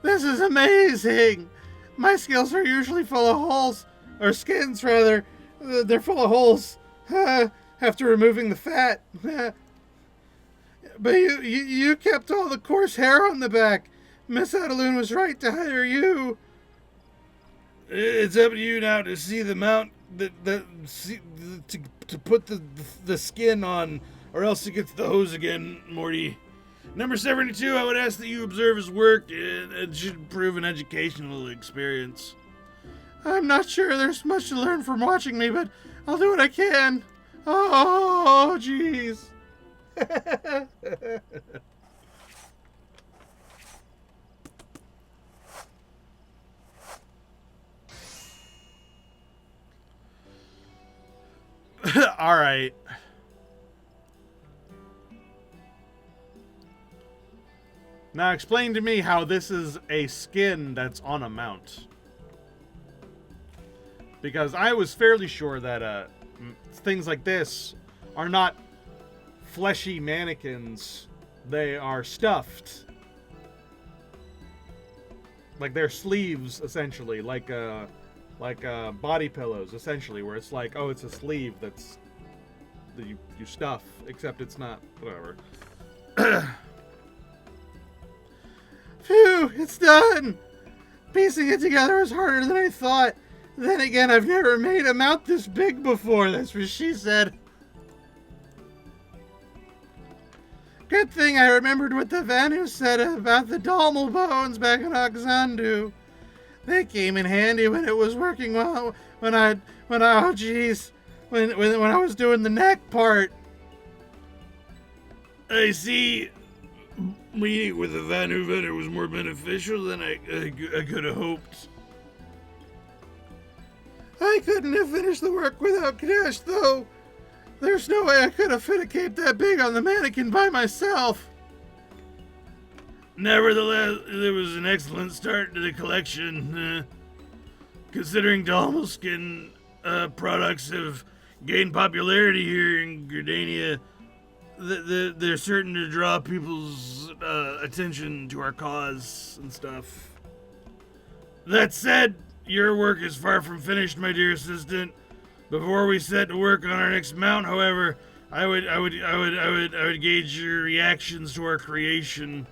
S1: This is amazing! My skills are usually full of holes. Or skins, rather. They're full of holes. After removing the fat. But you kept all the coarse hair on the back. Miss Adaloon was right to hire you.
S2: It's up to you now to see the mount to put the skin on, or else it gets the hose again, Morty. Number 72, I would ask that you observe his work. It should prove an educational experience.
S1: I'm not sure there's much to learn from watching me, but I'll do what I can. Oh, jeez. All right. Now explain to me how this is a skin that's on a mount. Because I was fairly sure that things like this are not fleshy mannequins. They are stuffed. Like they're sleeves, essentially. Like body pillows, essentially. Where it's like, oh, it's a sleeve that you stuff. Except it's not. Whatever. Phew, it's done! Piecing it together was harder than I thought. Then again, I've never made a mount this big before, that's what she said. Good thing I remembered what the Vanu said about the Dalmal bones back in Oxandu. They came in handy when it was working well, when I was doing the neck part.
S2: I see. Meeting with the Vanu vendor was more beneficial than I could have hoped.
S1: I couldn't have finished the work without cash, though. There's no way I could have fit a cape that big on the mannequin by myself.
S2: Nevertheless, it was an excellent start to the collection. Considering Dalmal skin products have gained popularity here in Gridania, they're certain to draw people's attention to our cause and stuff. That said, your work is far from finished, my dear assistant. Before we set to work on our next mount, however, I would gauge your reactions to our creation.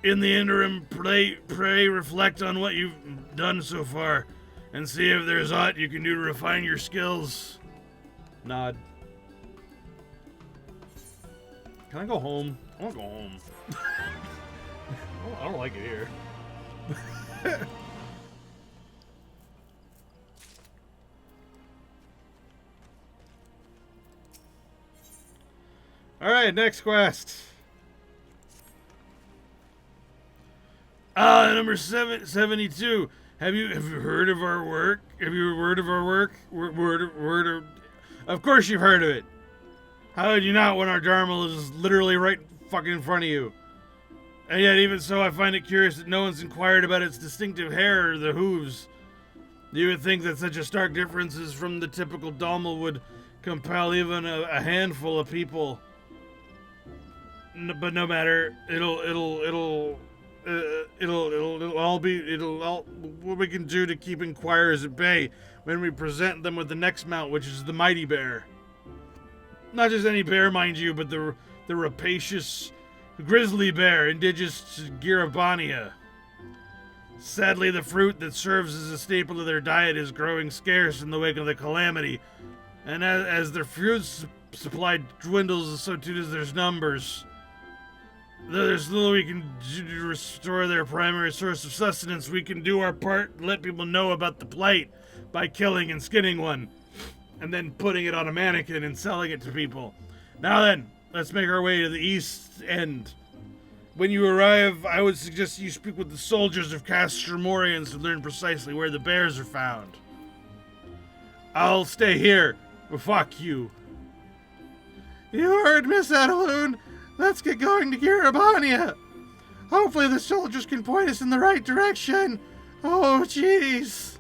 S2: In the interim, pray reflect on what you've done so far, and see if there's aught you can do to refine your skills.
S1: Nod. Can I go home? I want to go home. I don't like it here. Alright, next quest.
S2: Number 72. Have you heard of our work? Have you heard of our work? Of course you've heard of it. How would you not when our Dharma is literally right fucking in front of you? And yet, even so, I find it curious that no one's inquired about its distinctive hair or the hooves. You would think that such a stark difference from the typical Dalmal would
S1: compel even a handful of people. But no matter, it'll all be, what we can do to keep inquirers at bay when we present them with the next mount, which is the mighty bear. Not just any bear, mind you, but the rapacious grizzly bear, indigenous to Giribania. Sadly, the fruit that serves as a staple of their diet is growing scarce in the wake of the calamity, and as their fruit supply dwindles, so too does their numbers. Though there's little we can do to restore their primary source of sustenance, we can do our part and let people know about the plight by killing and skinning one, and then putting it on a mannequin and selling it to people. Now then, let's make our way to the east end. When you arrive, I would suggest you speak with the soldiers of Castromorians to learn precisely where the bears are found. I'll stay here. Well, fuck you. You heard, Miss Adaloon. Let's get going to Giribania. Hopefully the soldiers can point us in the right direction. Oh, jeez.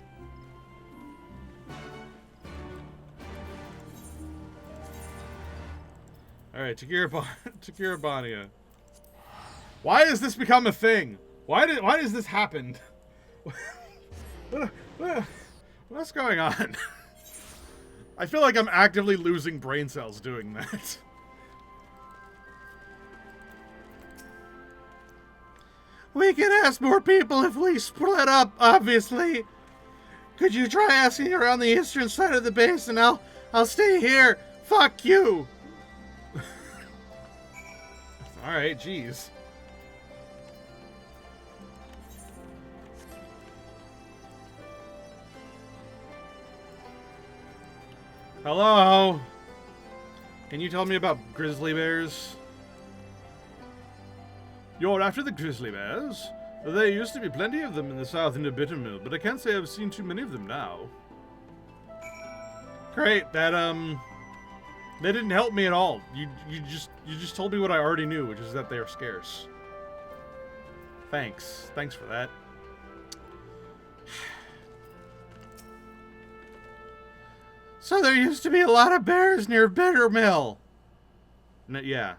S1: Alright, to Giribania. Why has this become a thing? Why does this happen? What's going on? I feel like I'm actively losing brain cells doing that. We can ask more people if we split up, obviously. Could you try asking around the eastern side of the base and I'll stay here. Fuck you. Alright, jeez. Hello? Can you tell me about grizzly bears? You're after the grizzly bears? There used to be plenty of them in the south in the Bittermill, but I can't say I've seen too many of them now. Great, that, they didn't help me at all. You just told me what I already knew, which is that they are scarce. Thanks. Thanks for that. So there used to be a lot of bears near Bittermill. Yeah.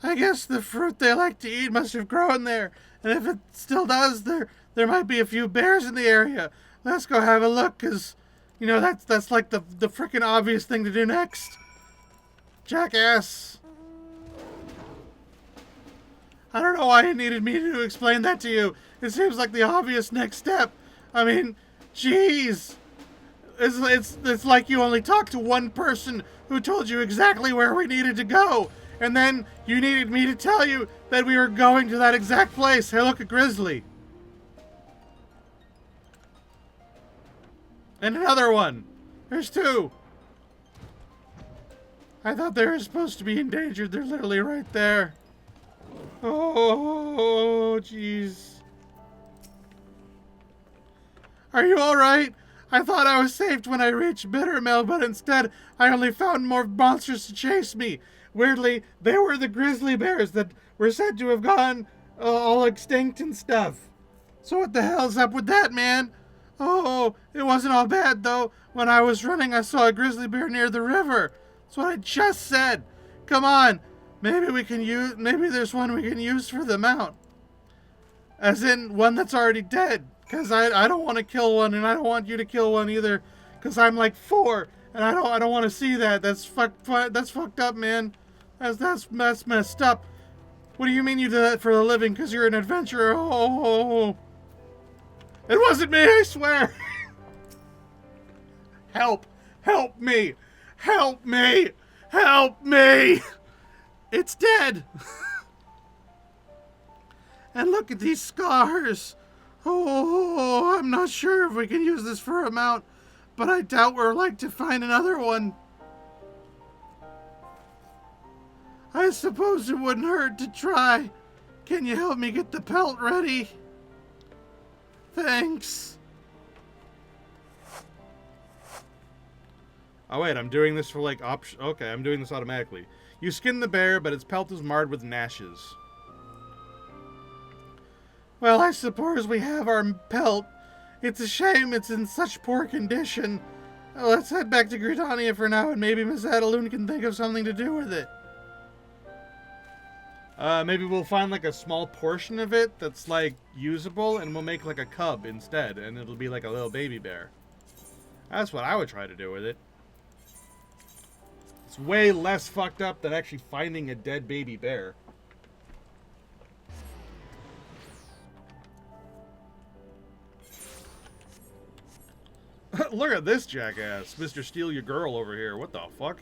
S1: I guess the fruit they like to eat must have grown there, and if it still does, there might be a few bears in the area. Let's go have a look, cause you know that's like the frickin' obvious thing to do next. Jackass. I don't know why you needed me to explain that to you. It seems like the obvious next step. I mean, jeez. It's like you only talked to one person who told you exactly where we needed to go. And then you needed me to tell you that we were going to that exact place. Hey, look, a grizzly. And another one. There's two. I thought they were supposed to be endangered. They're literally right there. Oh, jeez. Are you alright? I thought I was saved when I reached Bittermill, but instead I only found more monsters to chase me. Weirdly, they were the grizzly bears that were said to have gone all extinct and stuff. So what the hell's up with that, man? Oh, it wasn't all bad, though. When I was running, I saw a grizzly bear near the river. That's what I just said. Come on. Maybe there's one we can use for the mount. As in, one that's already dead. Because I don't want to kill one, and I don't want you to kill one either. Because I'm like 4. And I don't want to see that. That's fucked up, man. That's messed up. What do you mean you do that for a living? Because you're an adventurer. Oh. It wasn't me, I swear. Help. Help me. Help me. Help me. It's dead. And look at these scars. Oh, I'm not sure if we can use this for a mount. But I doubt we're like to find another one. I suppose it wouldn't hurt to try. Can you help me get the pelt ready? Thanks. Oh wait, I'm doing this for like option. Okay, I'm doing this automatically. You skin the bear, but its pelt is marred with gnashes. Well, I suppose we have our pelt. It's a shame it's in such poor condition. Let's head back to Gridania for now, and maybe Miss Adaloon can think of something to do with it. Maybe we'll find like a small portion of it that's like usable, and we'll make like a cub instead, and it'll be like a little baby bear. That's what I would try to do with it. It's way less fucked up than actually finding a dead baby bear. Look at this jackass, Mr. Steal Your Girl over here. What the fuck?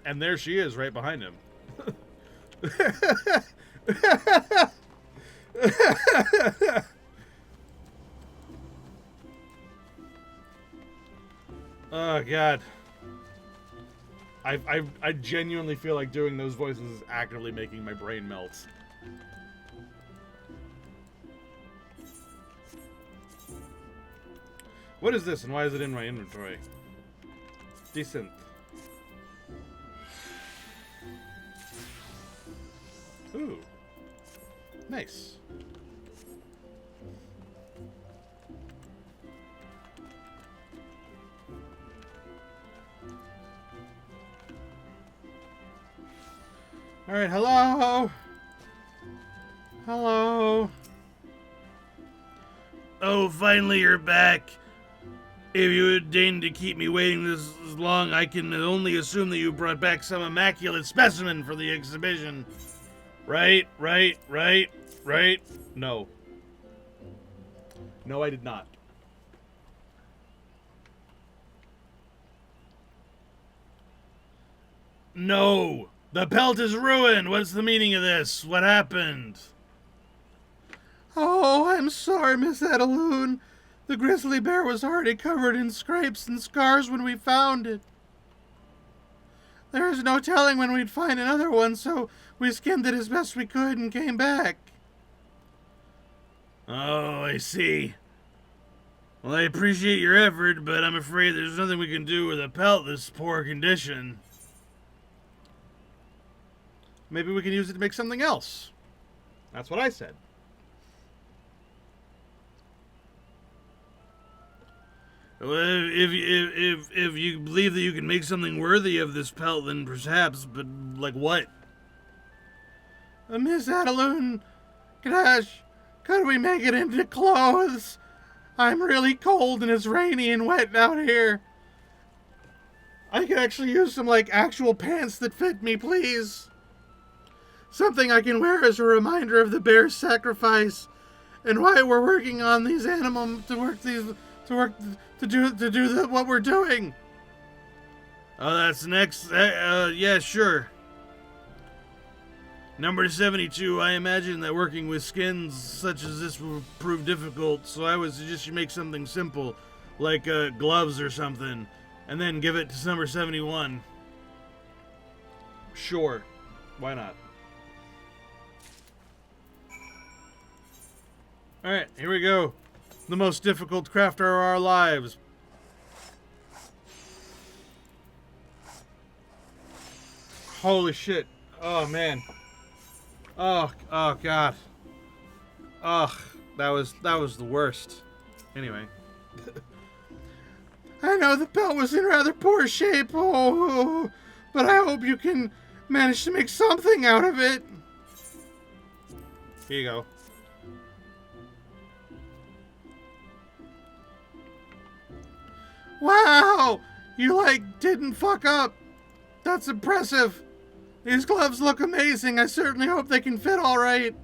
S1: And there she is, right behind him. Oh god. I genuinely feel like doing those voices is actively making my brain melt. What is this and why is it in my inventory? Decent. Ooh. Nice. Alright, hello? Hello?
S3: Oh, finally you're back. If you would deign to keep me waiting this long, I can only assume that you brought back some immaculate specimen for the exhibition. Right?
S1: No. No, I did not.
S3: No! The pelt is ruined! What's the meaning of this? What happened?
S1: Oh, I'm sorry, Miss Adaloon. The grizzly bear was already covered in scrapes and scars when we found it. There is no telling when we'd find another one, so we skinned it as best we could and came back.
S3: Oh, I see. Well, I appreciate your effort, but I'm afraid there's nothing we can do with a pelt this poor condition.
S1: Maybe we can use it to make something else. That's what I said.
S3: Well, if you believe that you can make something worthy of this pelt, then perhaps, but like what?
S1: Miss Adaloon, Crash, could we make it into clothes? I'm really cold and it's rainy and wet out here. I could actually use some, like, actual pants that fit me, please. Something I can wear as a reminder of the bear's sacrifice and why we're working on these animals to do what we're doing.
S3: Oh, that's next. Yeah, sure. Number 72, I imagine that working with skins such as this will prove difficult, so I would suggest you make something simple, like gloves or something, and then give it to number 71.
S1: Sure. Why not? Alright, here we go. The most difficult crafter of our lives. Holy shit. Oh, man. Oh god. Ugh, that was the worst. Anyway. I know the belt was in rather poor shape, but I hope you can manage to make something out of it. Here you go. Wow! You, didn't fuck up. That's impressive. These gloves look amazing. I certainly hope they can fit all right.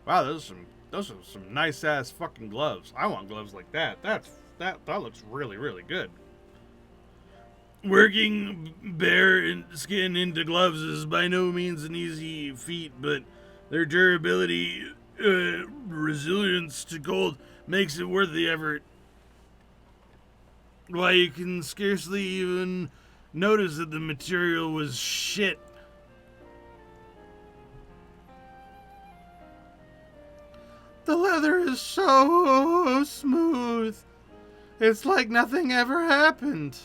S1: Wow, those are some nice ass fucking gloves. I want gloves like that. That looks really, really good.
S3: Working bear skin into gloves is by no means an easy feat, but their durability, resilience to cold makes it worth the effort. Why, you can scarcely even notice that the material was shit.
S1: The leather is so smooth. It's like nothing ever happened.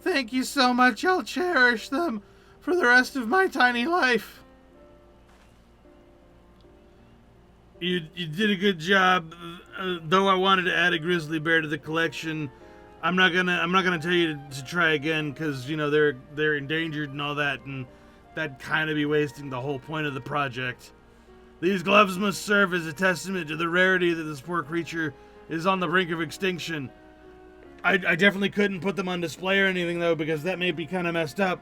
S1: Thank you so much. I'll cherish them for the rest of my tiny life.
S2: You did a good job. Though I wanted to add a grizzly bear to the collection, I'm not gonna tell you to try again because you know they're endangered and all that, and that'd kind of be wasting the whole point of the project. These gloves must serve as a testament to the rarity that this poor creature is on the brink of extinction. I definitely couldn't put them on display or anything though because that may be kind of messed up.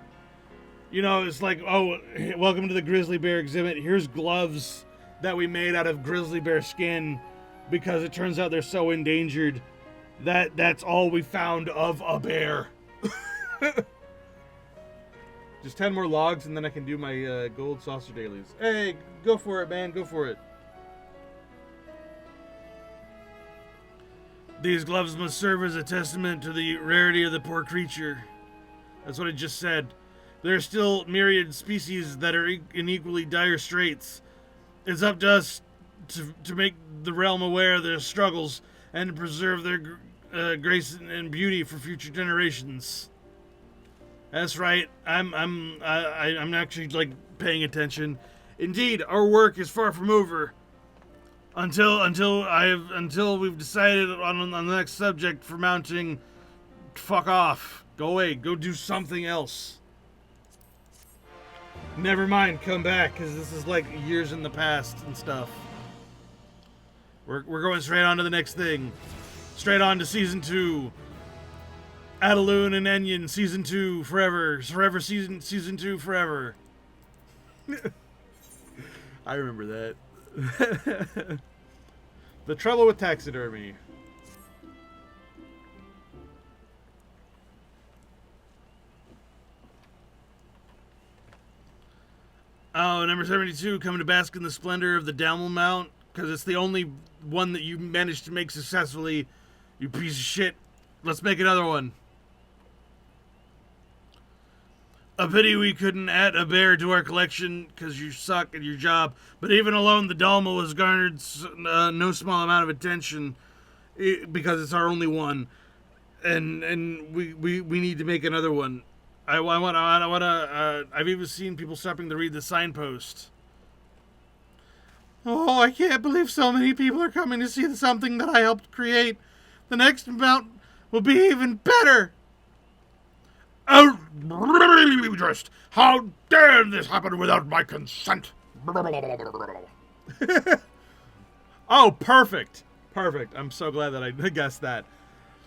S2: You know, it's like, oh, welcome to the grizzly bear exhibit. Here's gloves that we made out of grizzly bear skin because it turns out they're so endangered that that's all we found of a bear.
S1: Just 10 more logs and then I can do my gold saucer dailies. Hey, go for it, man. Go for it.
S2: These gloves must serve as a testament to the rarity of the poor creature. That's what I just said. There are still myriad species that are in equally dire straits. It's up to us to make the realm aware of their struggles and to preserve their grace and beauty for future generations. That's right. I'm actually like paying attention. Indeed, our work is far from over. Until we've decided on the next subject for mounting. Fuck off. Go away. Go do something else. Never mind, come back, because this is like years in the past and stuff. We're going straight on to the next thing. Straight on to Season 2. Adaloon and Enion, Season 2, forever. Forever, Season 2, forever.
S1: I remember that. The trouble with taxidermy.
S2: Oh, number 72, coming to bask in the splendor of the Dalmal Mount, because it's the only one that you managed to make successfully, you piece of shit. Let's make another one. A pity we couldn't add a bear to our collection, because you suck at your job, but even alone, the Dalmal has garnered no small amount of attention, because it's our only one, and we need to make another one. I've even seen people stopping to read the signpost.
S1: Oh, I can't believe so many people are coming to see something that I helped create. The next mount will be even better.
S2: Outrageous! How dare this happen without my consent?
S1: Oh, perfect. Perfect. I'm so glad that I guessed that.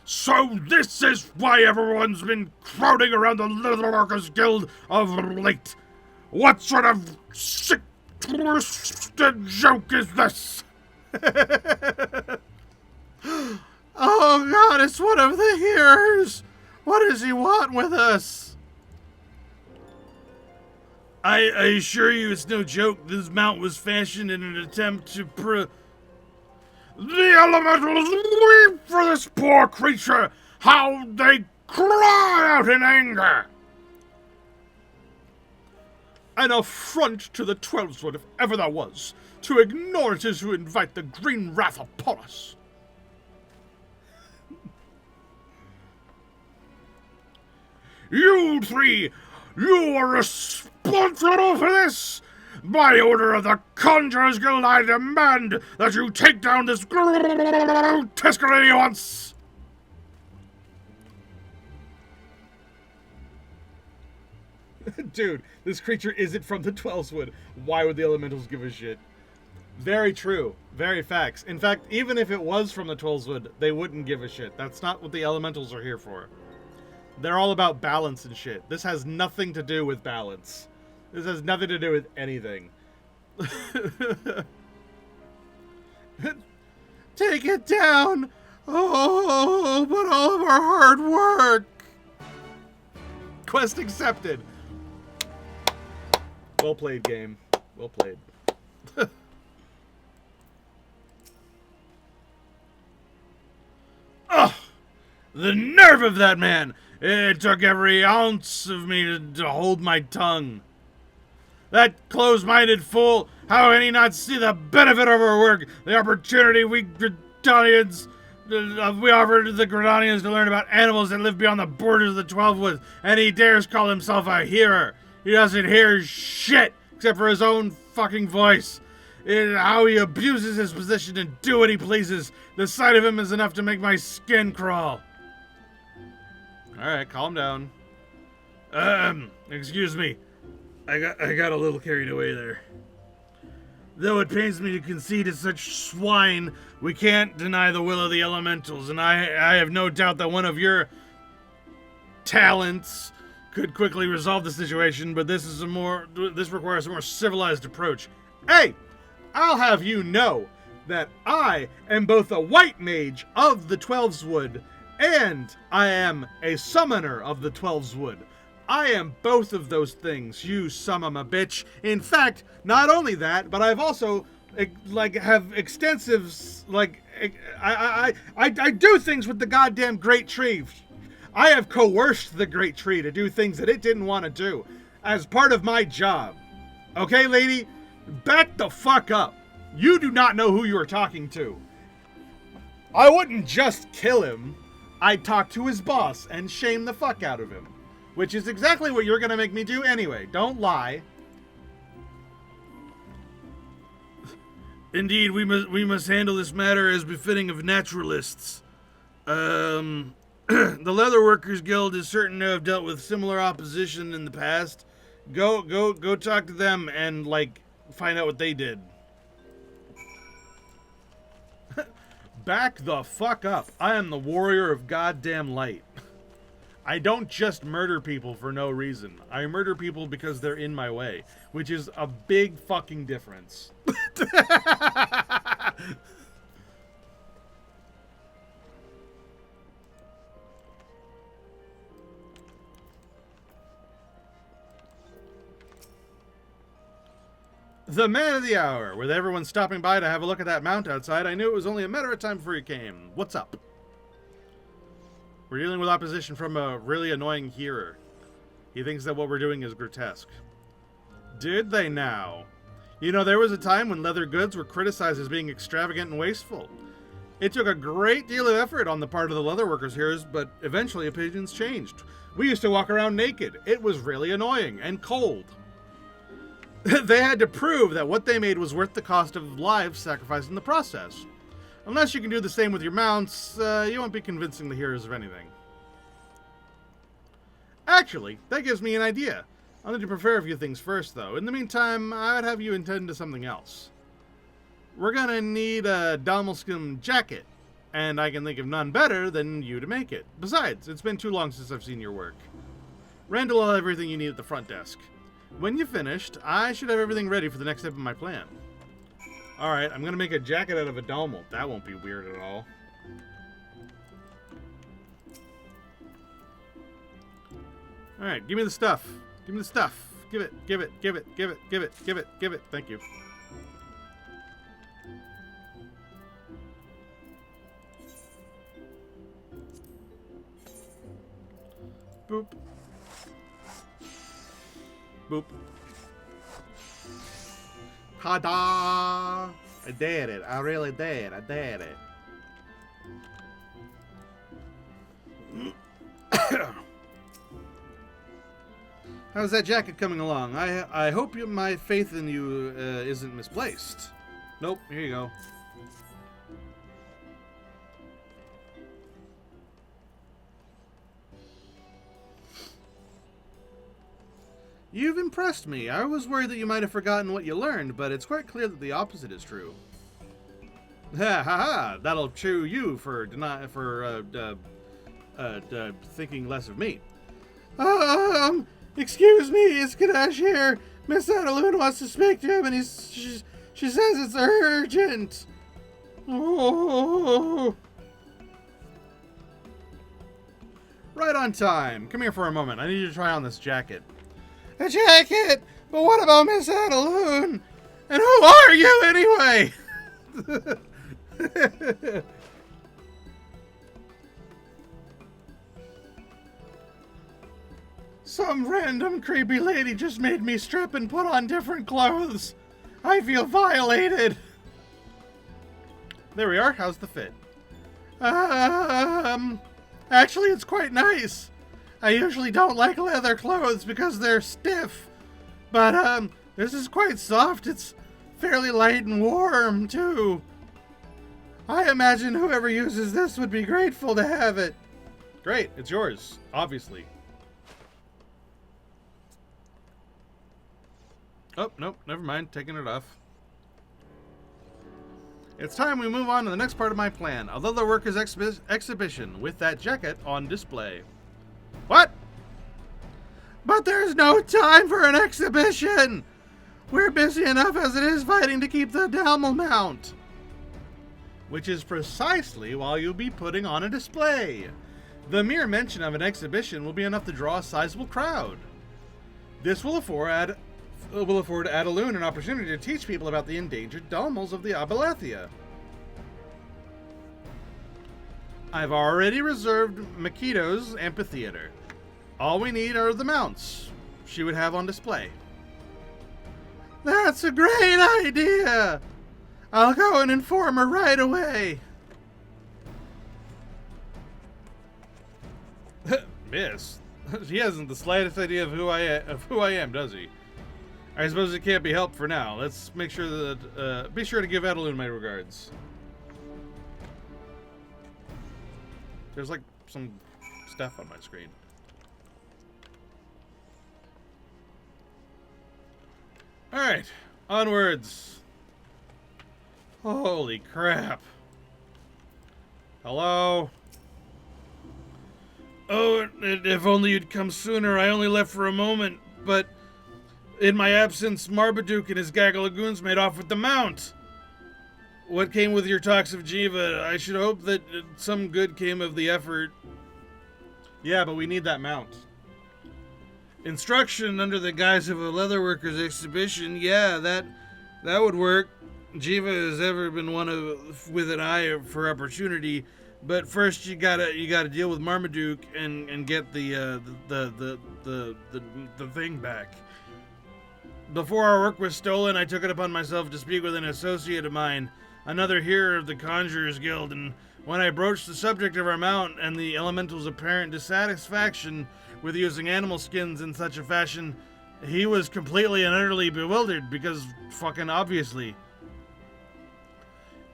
S2: So this is why everyone's been crowding around the Little Workers Guild of late. What sort of sick twisted joke is this?
S1: Oh God, it's one of the hearers. What does he want with us?
S2: I assure you it's no joke. This mount was fashioned in an attempt to The elementals weep for this poor creature. How they cry out in anger.
S1: An affront to the Twelveswood, if ever there was. To ignore it is to invite the green wrath upon us.
S2: You three, you are responsible for this. By order of the Conjurers Guild, I demand that you take down this grotesque lady once.
S1: Dude, this creature isn't from the Twelveswood. Why would the elementals give a shit? Very true. Very facts. In fact, even if it was from the Twelveswood, they wouldn't give a shit. That's not what the elementals are here for. They're all about balance and shit. This has nothing to do with balance. This has nothing to do with anything. Take it down! Oh, but all of our hard work! Quest accepted. Well played, game. Well played.
S2: Ugh! The nerve of that man! It took every ounce of me to hold my tongue. That close-minded fool, how can he not see the benefit of our work, the opportunity we Gridanians
S1: We offered the Gradanians to learn about animals that live beyond the borders of the 12 Woods, and he dares call himself a hearer. He doesn't hear shit except for his own fucking voice. How he abuses his position and do what he pleases. The sight of him is enough to make my skin crawl. Alright, calm down. Excuse me. I got a little carried away there. Though it pains me to concede to such swine, we can't deny the will of the elementals, and I have no doubt that one of your talents could quickly resolve the situation, but this requires a more civilized approach. Hey! I'll have you know that I am both a white mage of the Twelveswood and I am a summoner of the Twelveswood. I am both of those things, you son of a bitch. In fact, not only that, but I've also have extensive I do things with the goddamn Great Tree. I have coerced the Great Tree to do things that it didn't want to do as part of my job. Okay, lady? Back the fuck up. You do not know who you are talking to. I wouldn't just kill him. I'd talk to his boss and shame the fuck out of him. Which is exactly what you're gonna make me do anyway. Don't lie.
S3: Indeed, we must handle this matter as befitting of naturalists. The Leatherworkers Guild is certain to have dealt with similar opposition in the past. Go talk to them and, find out what they did.
S1: Back the fuck up. I am the warrior of goddamn light. I don't just murder people for no reason. I murder people because they're in my way, which is a big fucking difference. The man of the hour. With everyone stopping by to have a look at that mount outside, I knew it was only a matter of time before you came. What's up? We're dealing with opposition from a really annoying hearer. He thinks that what we're doing is grotesque. Did they now? You know, there was a time when leather goods were criticized as being extravagant and wasteful. It took a great deal of effort on the part of the leatherworkers here, but eventually opinions changed. We used to walk around naked. It was really annoying and cold. They had to prove that what they made was worth the cost of lives sacrificed in the process. Unless you can do the same with your mounts, you won't be convincing the hearers of anything. Actually, that gives me an idea. I'll need to prepare a few things first, though. In the meantime, I'd have you attend to something else. We're gonna need a Dalmalskum jacket, and I can think of none better than you to make it. Besides, it's been too long since I've seen your work. Randall will have everything you need at the front desk. When you've finished, I should have everything ready for the next step of my plan. Alright, I'm gonna make a jacket out of a Dalmal. That won't be weird at all. Alright, give me the stuff. Give me the stuff. Give it. Thank you. Boop. Boop. Ta-da! I did it. I really did. I did it. How's that jacket coming along? I hope my faith in you isn't misplaced. Nope. Here you go. You've impressed me. I was worried that you might have forgotten what you learned, but it's quite clear that the opposite is true. Ha ha ha! That'll chew you for thinking less of me. Excuse me, it's Kadash here. Miss Adaloon wants to speak to him, and she says it's urgent. Oh. Right on time. Come here for a moment. I need you to try on this jacket. A jacket? But what about Miss Adaloon? And who are you anyway? Some random creepy lady just made me strip and put on different clothes. I feel violated. There we are. How's the fit? Actually, it's quite nice. I usually don't like leather clothes because they're stiff. But, this is quite soft. It's fairly light and warm, too. I imagine whoever uses this would be grateful to have it. Great, it's yours, obviously. Oh, nope, never mind, taking it off. It's time we move on to the next part of my plan, a leather workers exhibition with that jacket on display. What? But there's no time for an exhibition! We're busy enough as it is fighting to keep the Dalmal mount. Which is precisely why you'll be putting on a display. The mere mention of an exhibition will be enough to draw a sizable crowd. This will afford Adaloon an opportunity to teach people about the endangered Dalmals of the Abalathia. I've already reserved Makito's amphitheater. All we need are the mounts she would have on display. That's a great idea! I'll go and inform her right away. Miss, he hasn't the slightest idea of who I am, does he? I suppose it can't be helped for now. Let's make sure that be sure to give Adaloon my regards. There's like some stuff on my screen. All right, onwards. Holy crap. Hello? Oh, if only you'd come sooner. I only left for a moment, but in my absence, Marmaduke and his gaggle of goons made off with the mount. What came with your talks of Jiva? I should hope that some good came of the effort. Yeah, but we need that mount. Instruction under the guise of a leatherworkers exhibition. Yeah, that would work. Jiva has ever been one with an eye for opportunity, but first you gotta deal with Marmaduke and get the thing back. Before our work was stolen, I took it upon myself to speak with an associate of mine, another hearer of the Conjurers Guild, and when I broached the subject of our mount and the elemental's apparent dissatisfaction with using animal skins in such a fashion, he was completely and utterly bewildered because fucking obviously.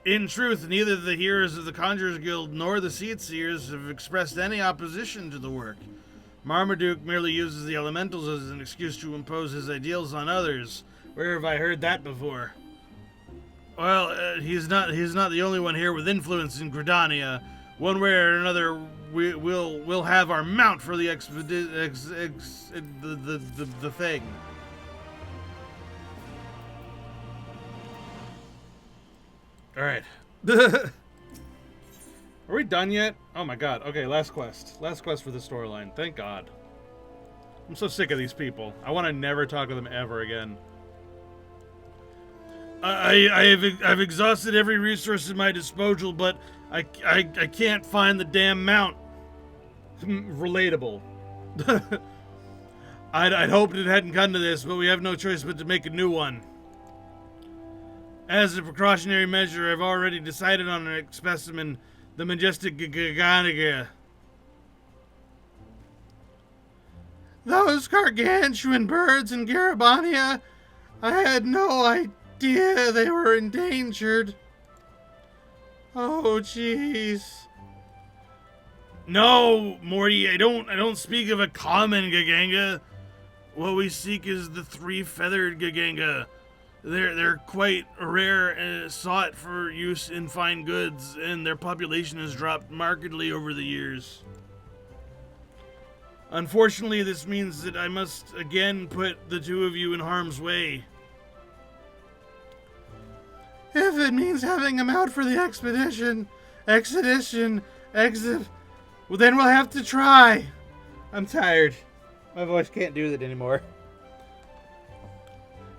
S1: In truth, neither the hearers of the Conjurers Guild nor the Seatseers have expressed any opposition to the work. Marmaduke merely uses the elementals as an excuse to impose his ideals on others. Where have I heard that before? Well, he's not the only one here with influence in Gridania. One way or another, we'll have our mount for the the thing. All right. Are we done yet? Oh my god. Okay, last quest. Last quest for the storyline. Thank God. I'm so sick of these people. I want to never talk to them ever again. I've exhausted every resource at my disposal, but I can't find the damn mount. Relatable. I'd hoped it hadn't come to this, but we have no choice but to make a new one. As a precautionary measure, I've already decided on a specimen, the majestic Gaganaga. Those gargantuan birds in Garabania, I had no idea they were endangered. Oh, jeez. No, Morty, I don't speak of a common Gaganga. What we seek is the three-feathered Gaganga. They're quite rare and sought for use in fine goods, and their population has dropped markedly over the years. Unfortunately, this means that I must again put the two of you in harm's way. If it means having them out for the expedition, well, then we'll have to try. I'm tired. My voice can't do that anymore.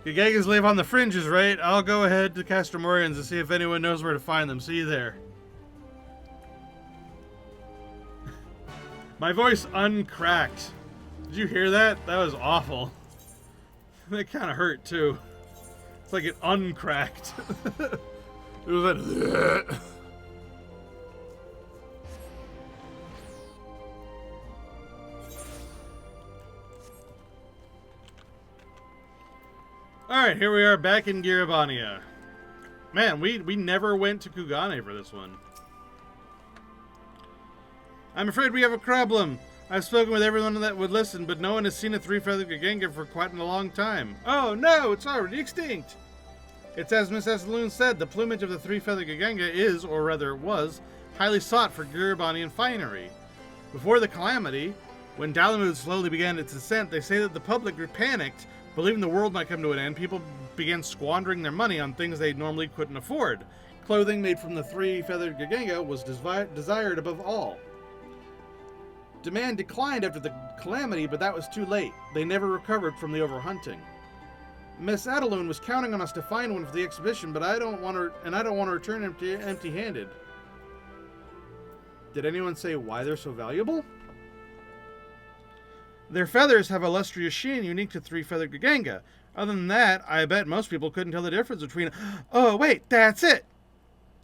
S1: Gagangas live on the fringes, right? I'll go ahead to Castromorians and see if anyone knows where to find them. See you there. My voice uncracked. Did you hear that? That was awful. That kind of hurt, too. It's like it uncracked. It was like... Alright, here we are back in Giribania. Man, we never went to Kugane for this one. I'm afraid we have a problem. I've spoken with everyone that would listen, but no one has seen a three-feathered Gaganga for quite a long time. Oh no, it's already extinct! It's as Miss Esloon said, the plumage of the three-feathered Gaganga is, or rather was, highly sought for Giribanian finery. Before the calamity, when Dalamud slowly began its ascent, they say that the public grew panicked, believing the world might come to an end. People began squandering their money on things they normally couldn't afford. Clothing made from the three-feathered Gaganga was desired above all. Demand declined after the calamity, but that was too late. They never recovered from the overhunting. Miss Adaloon was counting on us to find one for the exhibition, but I don't want to return empty-handed. Did anyone say why they're so valuable? Their feathers have a lustrous sheen unique to three-feathered Gaganga. Other than that, I bet most people couldn't tell the difference between... Oh, wait, that's it!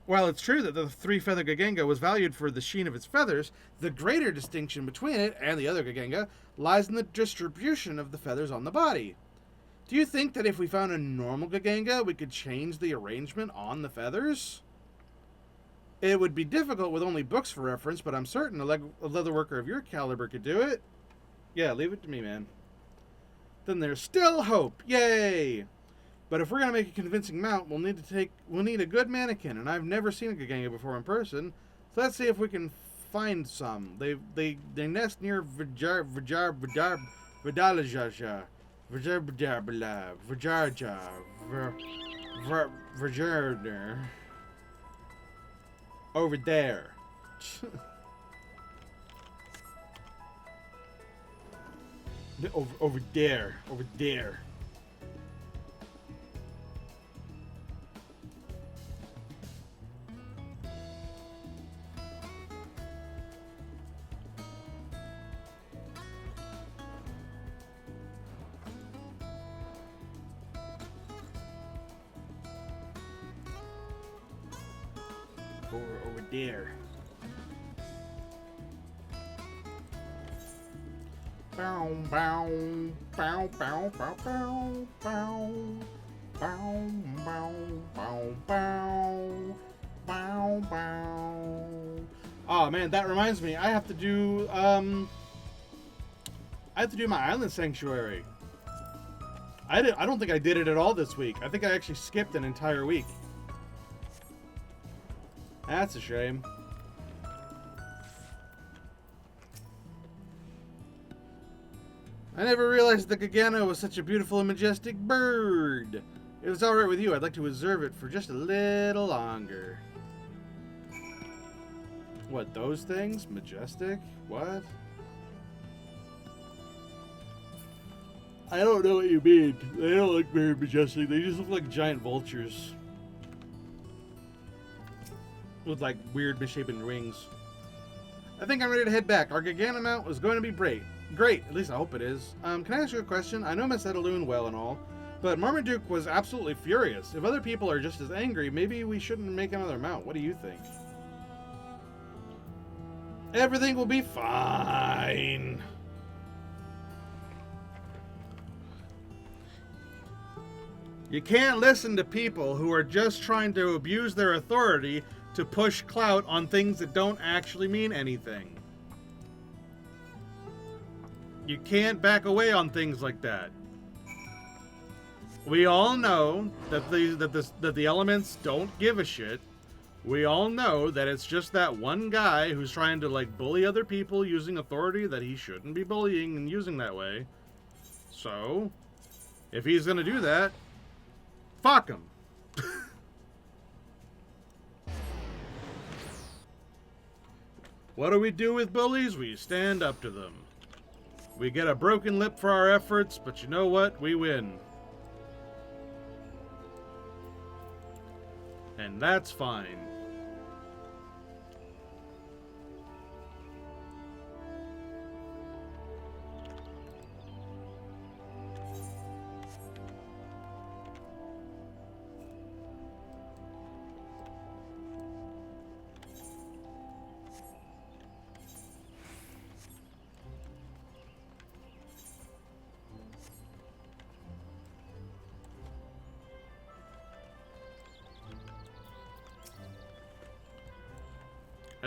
S1: While it's true that the three-feathered Gaganga was valued for the sheen of its feathers, the greater distinction between it and the other Gaganga lies in the distribution of the feathers on the body. Do you think that if we found a normal Gaganga, we could change the arrangement on the feathers? It would be difficult with only books for reference, but I'm certain a leatherworker of your caliber could do it. Yeah, leave it to me, man. Then there's still hope. Yay! But if we're gonna make a convincing mount, we'll need a good mannequin, and I've never seen a Gaganga before in person. So let's see if we can find some. They nest near Vidalajaja, Virjarder. Over there. Over there. Over there. Over there. Bow, bow, bow, bow, bow, bow, bow, bow, bow, bow, bow, bow, bow. Oh man, that reminds me. I have to do my island sanctuary. I don't think I did it at all this week. I think I actually skipped an entire week. That's a shame. I never realized the Gagana was such a beautiful and majestic bird. If it's alright with you, I'd like to observe it for just a little longer. What, those things? Majestic? What? I don't know what you mean. They don't look very majestic. They just look like giant vultures. With like weird misshapen wings. I think I'm ready to head back. Our Gagana mount was going to be great. Great, at least I hope it is. Can I ask you a question? I know Miss Edaloon well and all, but Marmaduke was absolutely furious. If other people are just as angry, maybe we shouldn't make another mount. What do you think? Everything will be fine. You can't listen to people who are just trying to abuse their authority to push clout on things that don't actually mean anything. You can't back away on things like that. We all know that the elements don't give a shit. We all know that it's just that one guy who's trying to like bully other people using authority that he shouldn't be bullying and using that way. So, if he's gonna do that, fuck him. What do we do with bullies? We stand up to them. We get a broken lip for our efforts, but you know what? We win. And that's fine.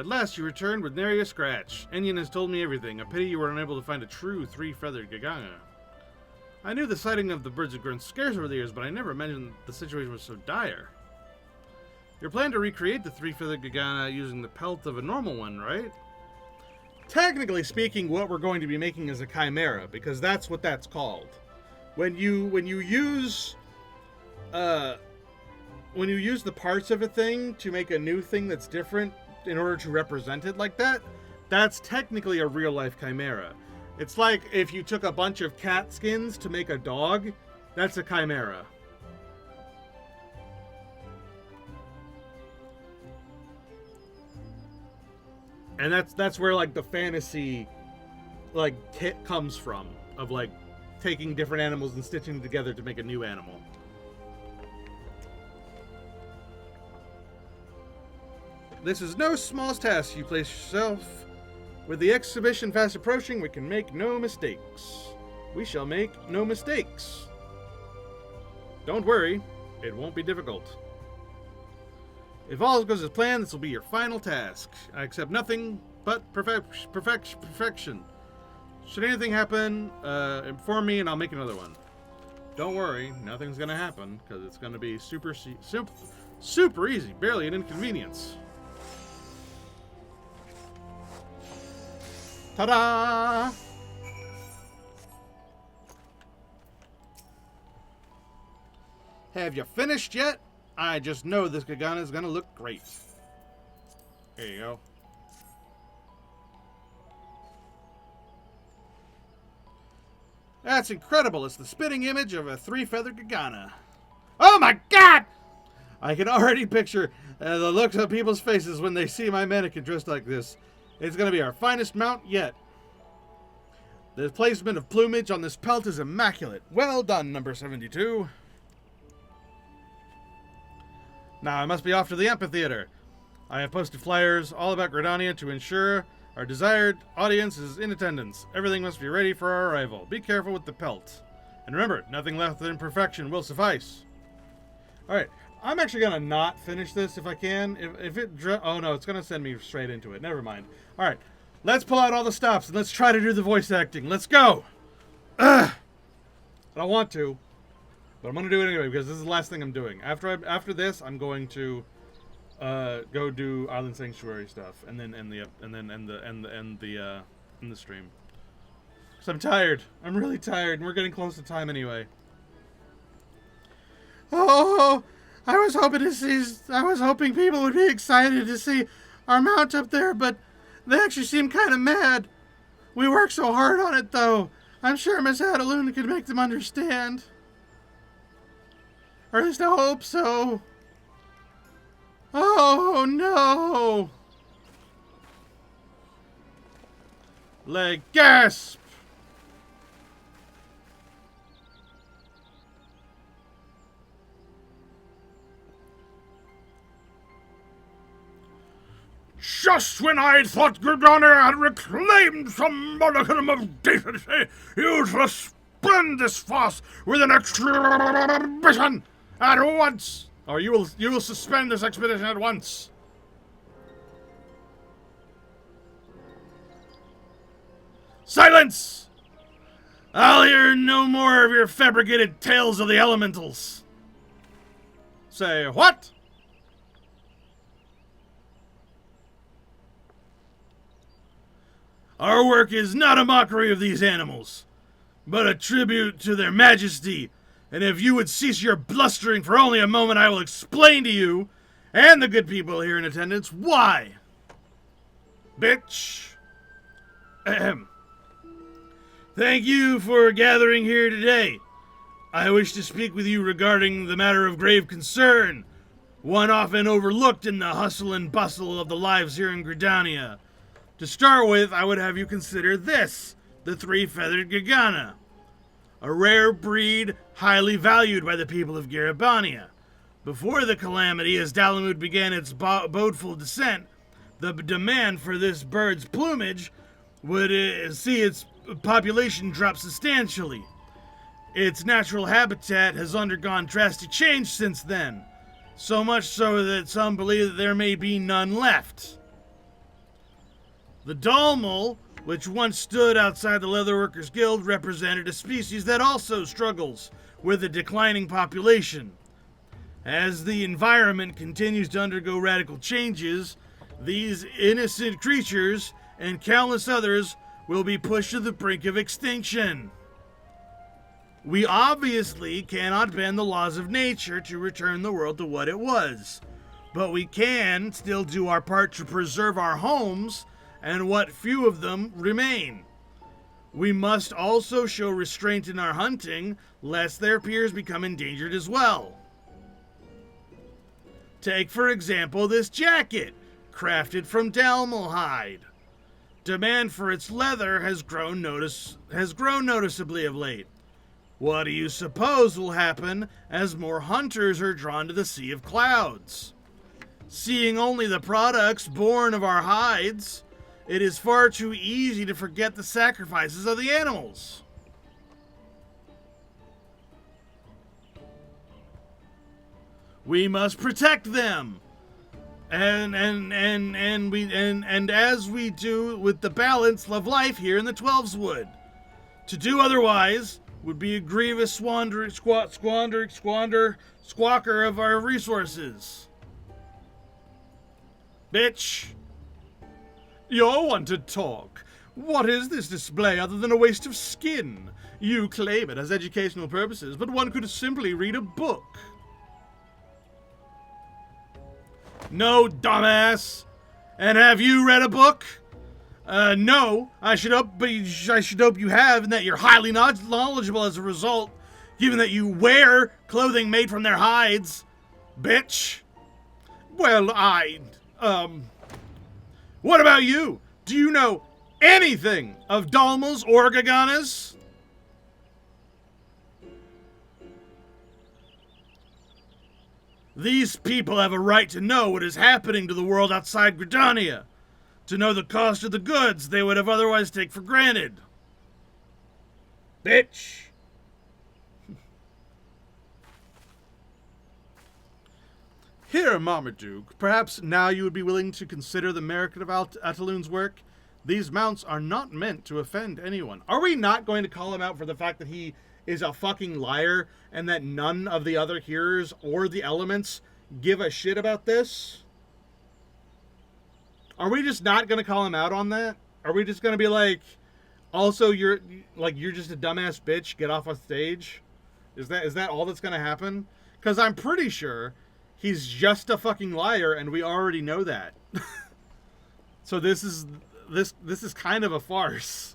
S1: At last you returned with nary a scratch. Enyon has told me everything. A pity you were unable to find a true three-feathered Gagana. I knew the sighting of the birds had grown scarce over the years, but I never imagined the situation was so dire. Your plan to recreate the three-feathered Gagana using the pelt of a normal one, right? Technically speaking, what we're going to be making is a chimera, because that's what that's called. When you use the parts of a thing to make a new thing that's different in order to represent it like that, that's technically a real-life chimera. It's like if you took a bunch of cat skins to make a dog, that's a chimera. And that's where like the fantasy like kit comes from, of like taking different animals and stitching them together to make a new animal. This is no small task you place yourself. With the exhibition fast approaching, we can make no mistakes. We shall make no mistakes. Don't worry, it won't be difficult. If all goes as planned, this will be your final task. I accept nothing but perfection. Should anything happen, inform me and I'll make another one. Don't worry, nothing's gonna happen, because it's gonna be super easy, barely an inconvenience. Ta-da! Have you finished yet? I just know this Gagana is gonna look great. There you go. That's incredible. It's the spitting image of a three-feathered Gagana. Oh my god! I can already picture the looks on people's faces when they see my mannequin dressed like this. It's going to be our finest mount yet. The placement of plumage on this pelt is immaculate. Well done, number 72. Now I must be off to the amphitheater. I have posted flyers all about Gridania to ensure our desired audience is in attendance. Everything must be ready for our arrival. Be careful with the pelt. And remember, nothing less than perfection will suffice. Alright, I'm actually going to not finish this if I can. If it... Oh no, it's going to send me straight into it. Never mind. Alright, let's pull out all the stops and let's try to do the voice acting. Let's go! Ugh. I don't want to, but I'm going to do it anyway because this is the last thing I'm doing. After this, I'm going to go do Island Sanctuary stuff and then end the stream. Cause I'm tired. I'm really tired, and we're getting close to time anyway. Oh, I was hoping people would be excited to see our mount up there, but they actually seem kind of mad. We worked so hard on it, though. I'm sure Miss Adeline could make them understand. Or at least I hope so. Oh, no. Leg gasp.
S2: Just when I thought Gridania had reclaimed some modicum of decency, you suspend this farce with an exhibition at once. Or you will suspend this expedition at once. Silence! I'll hear no more of your fabricated tales of the elementals.
S1: Say what?
S2: Our work is not a mockery of these animals, but a tribute to their majesty. And if you would cease your blustering for only a moment, I will explain to you, and the good people here in attendance, why. Bitch. Ahem. Thank you for gathering here today. I wish to speak with you regarding the matter of grave concern, one often overlooked in the hustle and bustle of the lives here in Gridania. To start with, I would have you consider this, the three-feathered Gagana. A rare breed, highly valued by the people of Garibania. Before the calamity, as Dalamud began its bodeful descent, the demand for this bird's plumage would see its population drop substantially. Its natural habitat has undergone drastic change since then, so much so that some believe that there may be none left.
S3: The Dalmal, which once stood outside the Leatherworkers Guild, represented a species that also struggles with a declining population. As the environment continues to undergo radical changes, these innocent creatures and countless others will be pushed to the brink of extinction. We obviously cannot bend the laws of nature to return the world to what it was, but we can still do our part to preserve our homes and what few of them remain. We must also show restraint in our hunting, lest their peers become endangered as well. Take, for example, this jacket, crafted from Dalmal hide. Demand for its leather has grown noticeably of late. What do you suppose will happen as more hunters are drawn to the Sea of Clouds? Seeing only the products born of our hides, it is far too easy to forget the sacrifices of the animals. We must protect them. And as we do with the balance of life here in the Twelveswood. To do otherwise would be a grievous squander of our resources. Bitch.
S1: You're one to talk. What is this display other than a waste of skin? You claim it as educational purposes, but one could simply read a book.
S3: No, dumbass. And have you read a book? No. I should hope you have, and that you're highly knowledgeable as a result, given that you wear clothing made from their hides. Bitch.
S1: Well,
S3: What about you? Do you know anything of Dalmals or Gaganas? These people have a right to know what is happening to the world outside Gridania, to know the cost of the goods they would have otherwise taken for granted. Bitch.
S1: Here, Marmaduke, perhaps now you would be willing to consider the merit of Ataloon's work. These mounts are not meant to offend anyone. Are we not going to call him out for the fact that he is a fucking liar and that none of the other hearers or the elements give a shit about this? Are we just not going to call him out on that? Are we just going to be like, also you're just a dumbass bitch, get off a stage? Is that all that's going to happen? Because I'm pretty sure he's just a fucking liar, and we already know that. So this is kind of a farce.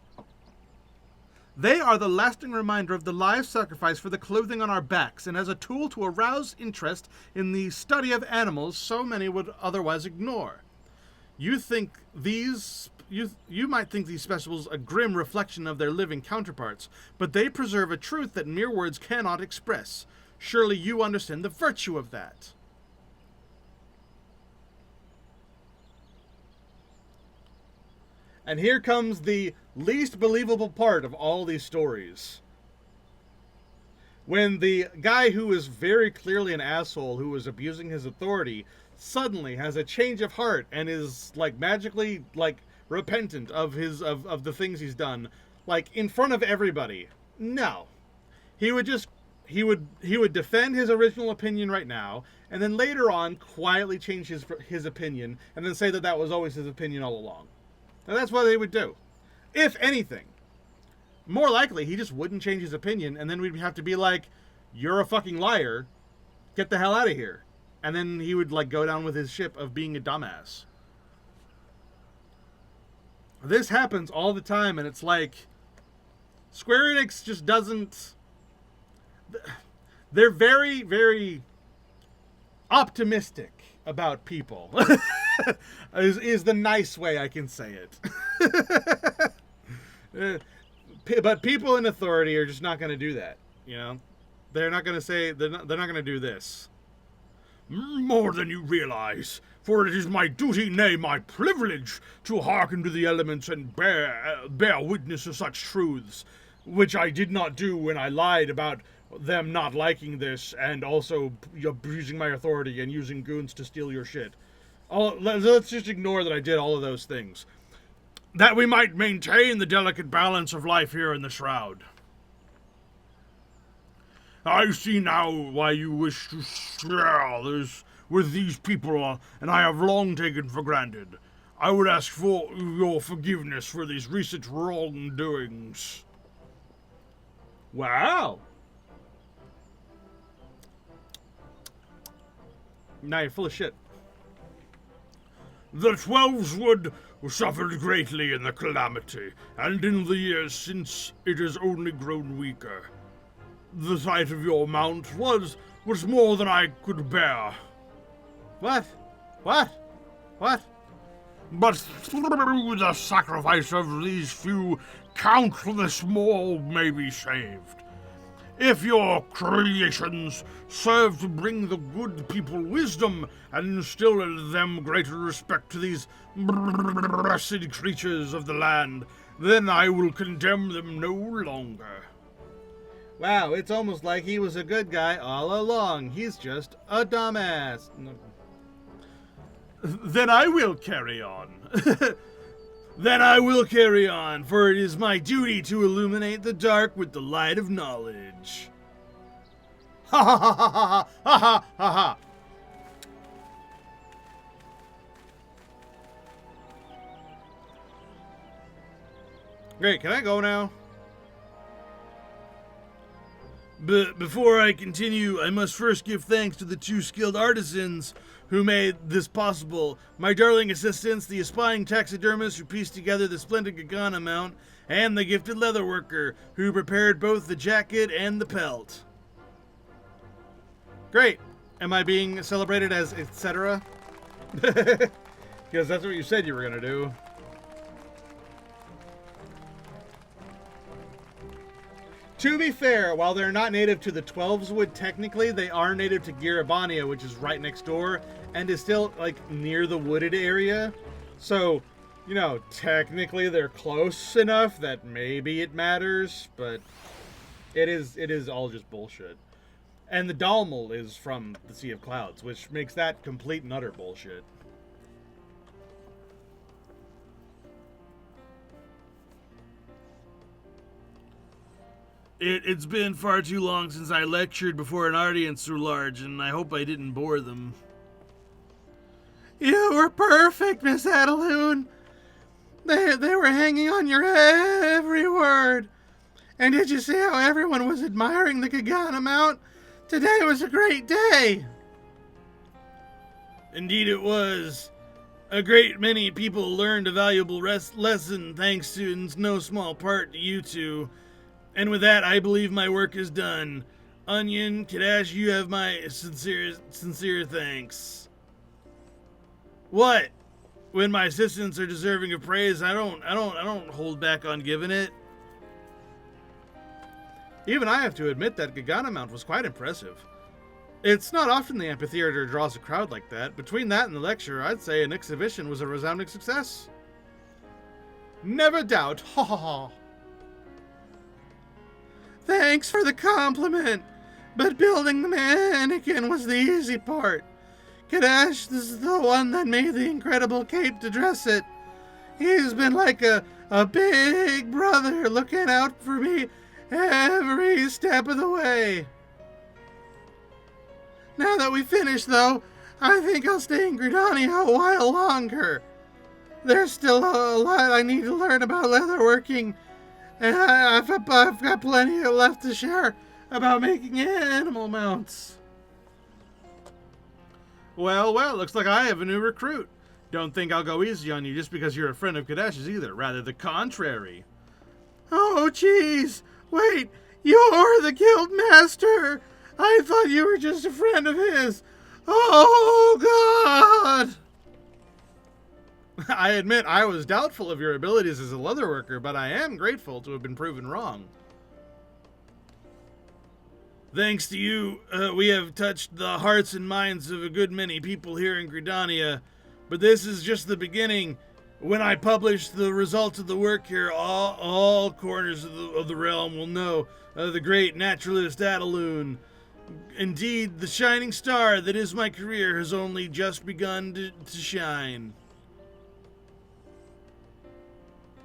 S1: They are the lasting reminder of the live sacrifice for the clothing on our backs, and as a tool to arouse interest in the study of animals so many would otherwise ignore. You might think these specimens a grim reflection of their living counterparts, but they preserve a truth that mere words cannot express. Surely you understand the virtue of that. And here comes the least believable part of all these stories. When the guy who is very clearly an asshole, who was abusing his authority, suddenly has a change of heart and is magically repentant of the things he's done, in front of everybody. No. He would defend his original opinion right now, and then later on quietly change his opinion, and then say that was always his opinion all along. And that's what they would do. If anything. More likely, he just wouldn't change his opinion, and then we'd have to be like, you're a fucking liar, get the hell out of here. And then he would go down with his ship of being a dumbass. This happens all the time, and it's Square Enix just doesn't... They're very, very optimistic about people. is the nice way I can say it. But people in authority are just not going to do that, They're not going to say, they're not going to do this.
S2: More than you realize, for it is my duty, nay, my privilege, to hearken to the elements and bear witness to such truths, which I did not do when I lied about them not liking this and also abusing my authority and using goons to steal your shit. Let's just ignore that I did all of those things. that we might maintain the delicate balance of life here in the Shroud. I see now why you wish to share this with these people, and I have long taken for granted. I would ask for your forgiveness for these recent wrongdoings.
S1: Wow. Now you're full of shit.
S2: The Twelveswood suffered greatly in the calamity, and in the years since it has only grown weaker. The sight of your mount was more than I could bear.
S1: What? What? What?
S2: But through the sacrifice of these few, countless more may be saved. If your creations serve to bring the good people wisdom and instill in them greater respect to these blessed creatures of the land, then I will condemn them no longer.
S1: Wow, it's almost like he was a good guy all along. He's just a dumbass.
S2: Then I will carry on. Then I will carry on, for it is my duty to illuminate the dark with the light of knowledge.
S1: Ha ha ha ha ha ha ha ha ha. Great, can I go now?
S2: But before I continue, I must first give thanks to the two skilled artisans who made this possible. My darling assistants, the aspiring taxidermist who pieced together the splendid Gagana mount, and the gifted leatherworker who prepared both the jacket and the pelt.
S1: Great. Am I being celebrated as etc.? Because that's what you said you were going to do. To be fair, while they're not native to the Twelveswood, technically, they are native to Garabania, which is right next door, and is still, like, near the wooded area. So, you know, technically they're close enough that maybe it matters, but it is all just bullshit. And the Dalmal is from the Sea of Clouds, which makes that complete and utter bullshit.
S2: It's been far too long since I lectured before an audience so large, and I hope I didn't bore them.
S1: You were perfect, Miss Adaloon. They were hanging on your every word. And did you see how everyone was admiring the Gagana mount? Today was a great day.
S2: Indeed it was. A great many people learned a valuable lesson thanks to, in no small part, to you two. And with that, I believe my work is done. Onion, Kadash, you have my sincere thanks. What? When my assistants are deserving of praise, I don't hold back on giving it.
S1: Even I have to admit that Gagana mount was quite impressive. It's not often the amphitheater draws a crowd like that. Between that and the lecture, I'd say an exhibition was a resounding success. Never doubt. Ha ha ha. Thanks for the compliment, but building the mannequin was the easy part. Kadash is the one that made the incredible cape to dress it. He's been like a big brother looking out for me every step of the way. Now that we finished, though, I think I'll stay in Gridania a while longer. There's still a lot I need to learn about leatherworking, and I've got plenty left to share about making animal mounts. Well, looks like I have a new recruit. Don't think I'll go easy on you just because you're a friend of Kadash's either. Rather the contrary. Oh, jeez. Wait, you're the guild master. I thought you were just a friend of his. Oh, God. I admit I was doubtful of your abilities as a leatherworker, but I am grateful to have been proven wrong.
S2: Thanks to you, we have touched the hearts and minds of a good many people here in Gridania, but this is just the beginning. When I publish the results of the work here, all corners of the realm will know the great naturalist Adaloon. Indeed, the shining star that is my career has only just begun to shine.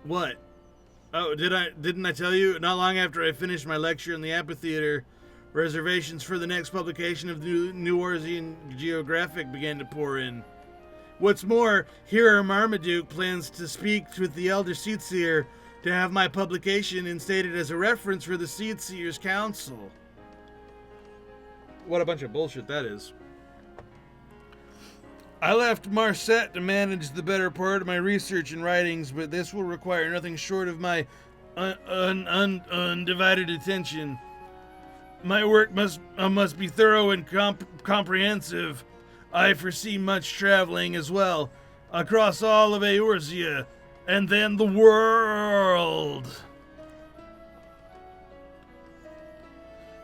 S1: What? Oh, didn't I tell you? Not long after I finished my lecture in the amphitheater, reservations for the next publication of the New Orleans Geographic began to pour in. What's more, here Marmaduke plans to speak with the elder Seedseer to have my publication instated as a reference for the Seedseers Council. What a bunch of bullshit that is. I left Marset to manage the better part of my research and writings, but this will require nothing short of my undivided attention. My work must be thorough and comprehensive. I foresee much traveling as well, across all of Eorzea, and then the world.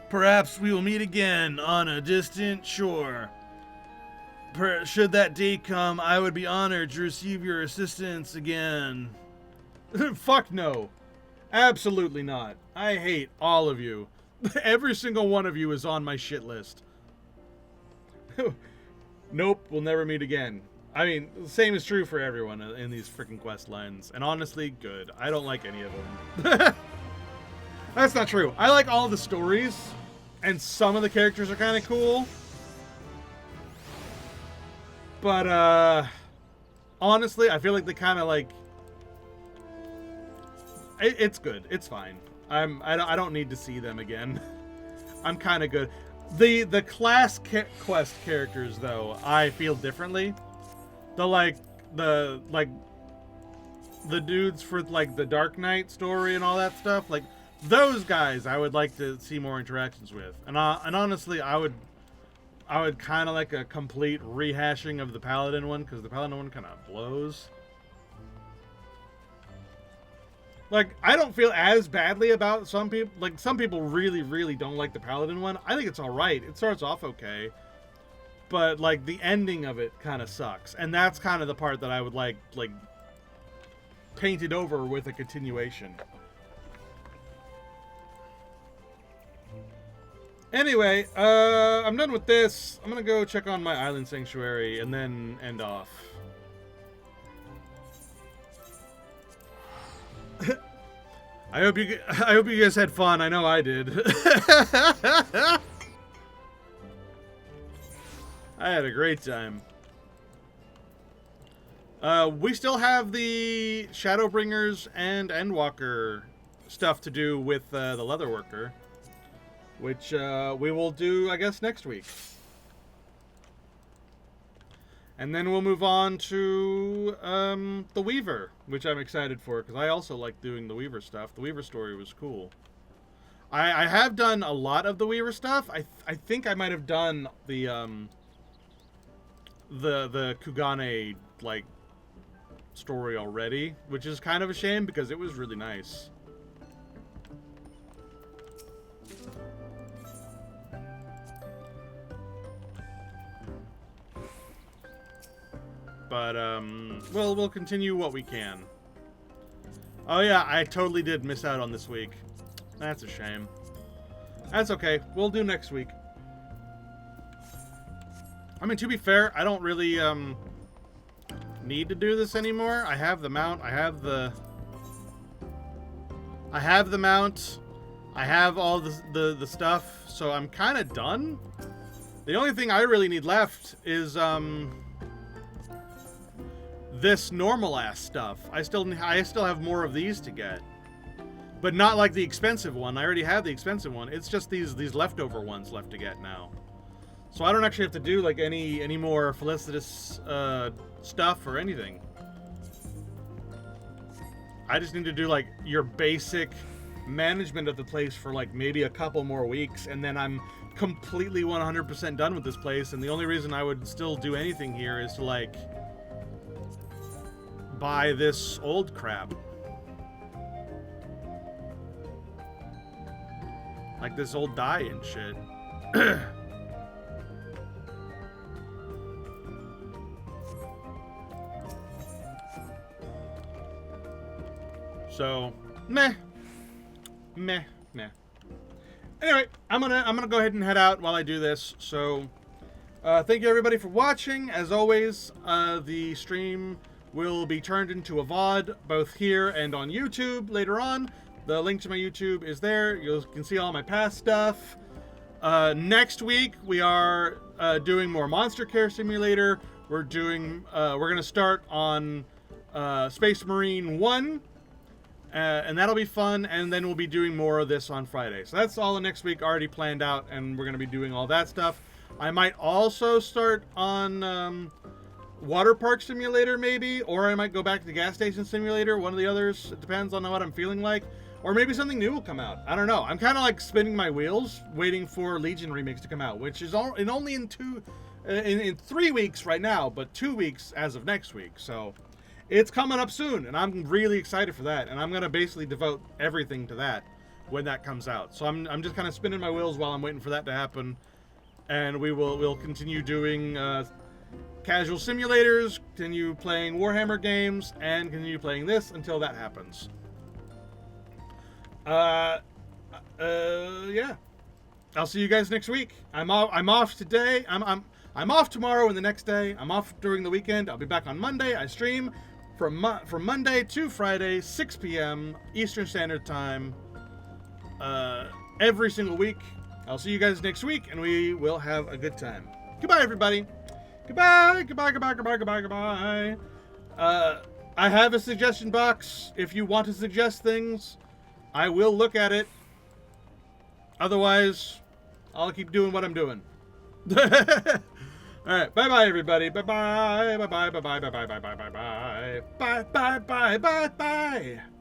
S1: Perhaps we will meet again on a distant shore. Should that day come, I would be honored to receive your assistance again. Fuck no. Absolutely not. I hate all of you. Every single one of you is on my shit list. Nope, we'll never meet again. I mean, the same is true for everyone in these freaking quest lines. And honestly, good. I don't like any of them. That's not true. I like all the stories, and some of the characters are kind of cool. But, honestly, I feel like they kind of, like... It's good. It's fine. I don't need to see them again. I'm kind of good. The class quest characters, though, I feel differently. The dudes for, like, the Dark Knight story and all that stuff, like, those guys I would like to see more interactions with. And honestly, I would kind of like a complete rehashing of the Paladin one, because the Paladin one kind of blows. Like, I don't feel as badly about some people. Like, some people really, really don't like the Paladin one. I think it's alright. It starts off okay. But, like, the ending of it kind of sucks. And that's kind of the part that I would like painted over with a continuation. Anyway, I'm done with this. I'm gonna go check on my island sanctuary and then end off. I hope you guys had fun. I know I did. I had a great time. We still have the Shadowbringers and Endwalker stuff to do with the Leatherworker, which we will do, I guess, next week. And then we'll move on to the Weaver, which I'm excited for, because I also like doing the Weaver stuff. The Weaver story was cool. I have done a lot of the Weaver stuff. I think I might have done the Kugane, like, story already, which is kind of a shame, because it was really nice. But, we'll continue what we can. Oh yeah, I totally did miss out on this week. That's a shame. That's okay. We'll do next week. I mean, to be fair, I don't really, need to do this anymore. I have the mount. I have the mount. I have all the stuff, so I'm kind of done. The only thing I really need left is, this normal ass stuff. I still have more of these to get, but not like the expensive one. I already have the expensive one. It's just these leftover ones left to get now. So I don't actually have to do like any more felicitous stuff or anything. I just need to do like your basic management of the place for like maybe a couple more weeks, and then I'm completely 100% done with this place. And the only reason I would still do anything here is to like buy this old crap. Like this old dye and shit. So, meh. Anyway, I'm gonna go ahead and head out while I do this. So, thank you everybody for watching. As always, the stream will be turned into a VOD, both here and on YouTube later on. The link to my YouTube is there. You can see all my past stuff. Next week, we are doing more Monster Care Simulator. We're going to start on Space Marine 1. And that'll be fun, and then we'll be doing more of this on Friday. So that's all the next week already planned out, and we're going to be doing all that stuff. I might also start on Water Park Simulator, maybe, or I might go back to the Gas Station Simulator, one of the others. It depends on what I'm feeling like. Or maybe something new will come out. I don't know. I'm kind of like spinning my wheels, waiting for Legion Remix to come out, which is only in 3 weeks right now, but 2 weeks as of next week. So it's coming up soon, and I'm really excited for that. And I'm going to basically devote everything to that when that comes out. So I'm just kind of spinning my wheels while I'm waiting for that to happen. And we'll continue doing casual simulators, continue playing Warhammer games, and continue playing this until that happens. Yeah. I'll see you guys next week. I'm off today. I'm off tomorrow and the next day. I'm off during the weekend. I'll be back on Monday. I stream from Monday to Friday, 6 p.m. Eastern Standard Time, every single week. I'll see you guys next week, and we will have a good time. Goodbye, everybody. Goodbye, goodbye, goodbye, goodbye, goodbye, goodbye. I have a suggestion box. If you want to suggest things, I will look at it. Otherwise, I'll keep doing what I'm doing. All right, bye-bye, everybody. Bye-bye, bye-bye, bye-bye, bye-bye, bye-bye, bye-bye, bye-bye, bye-bye, bye-bye.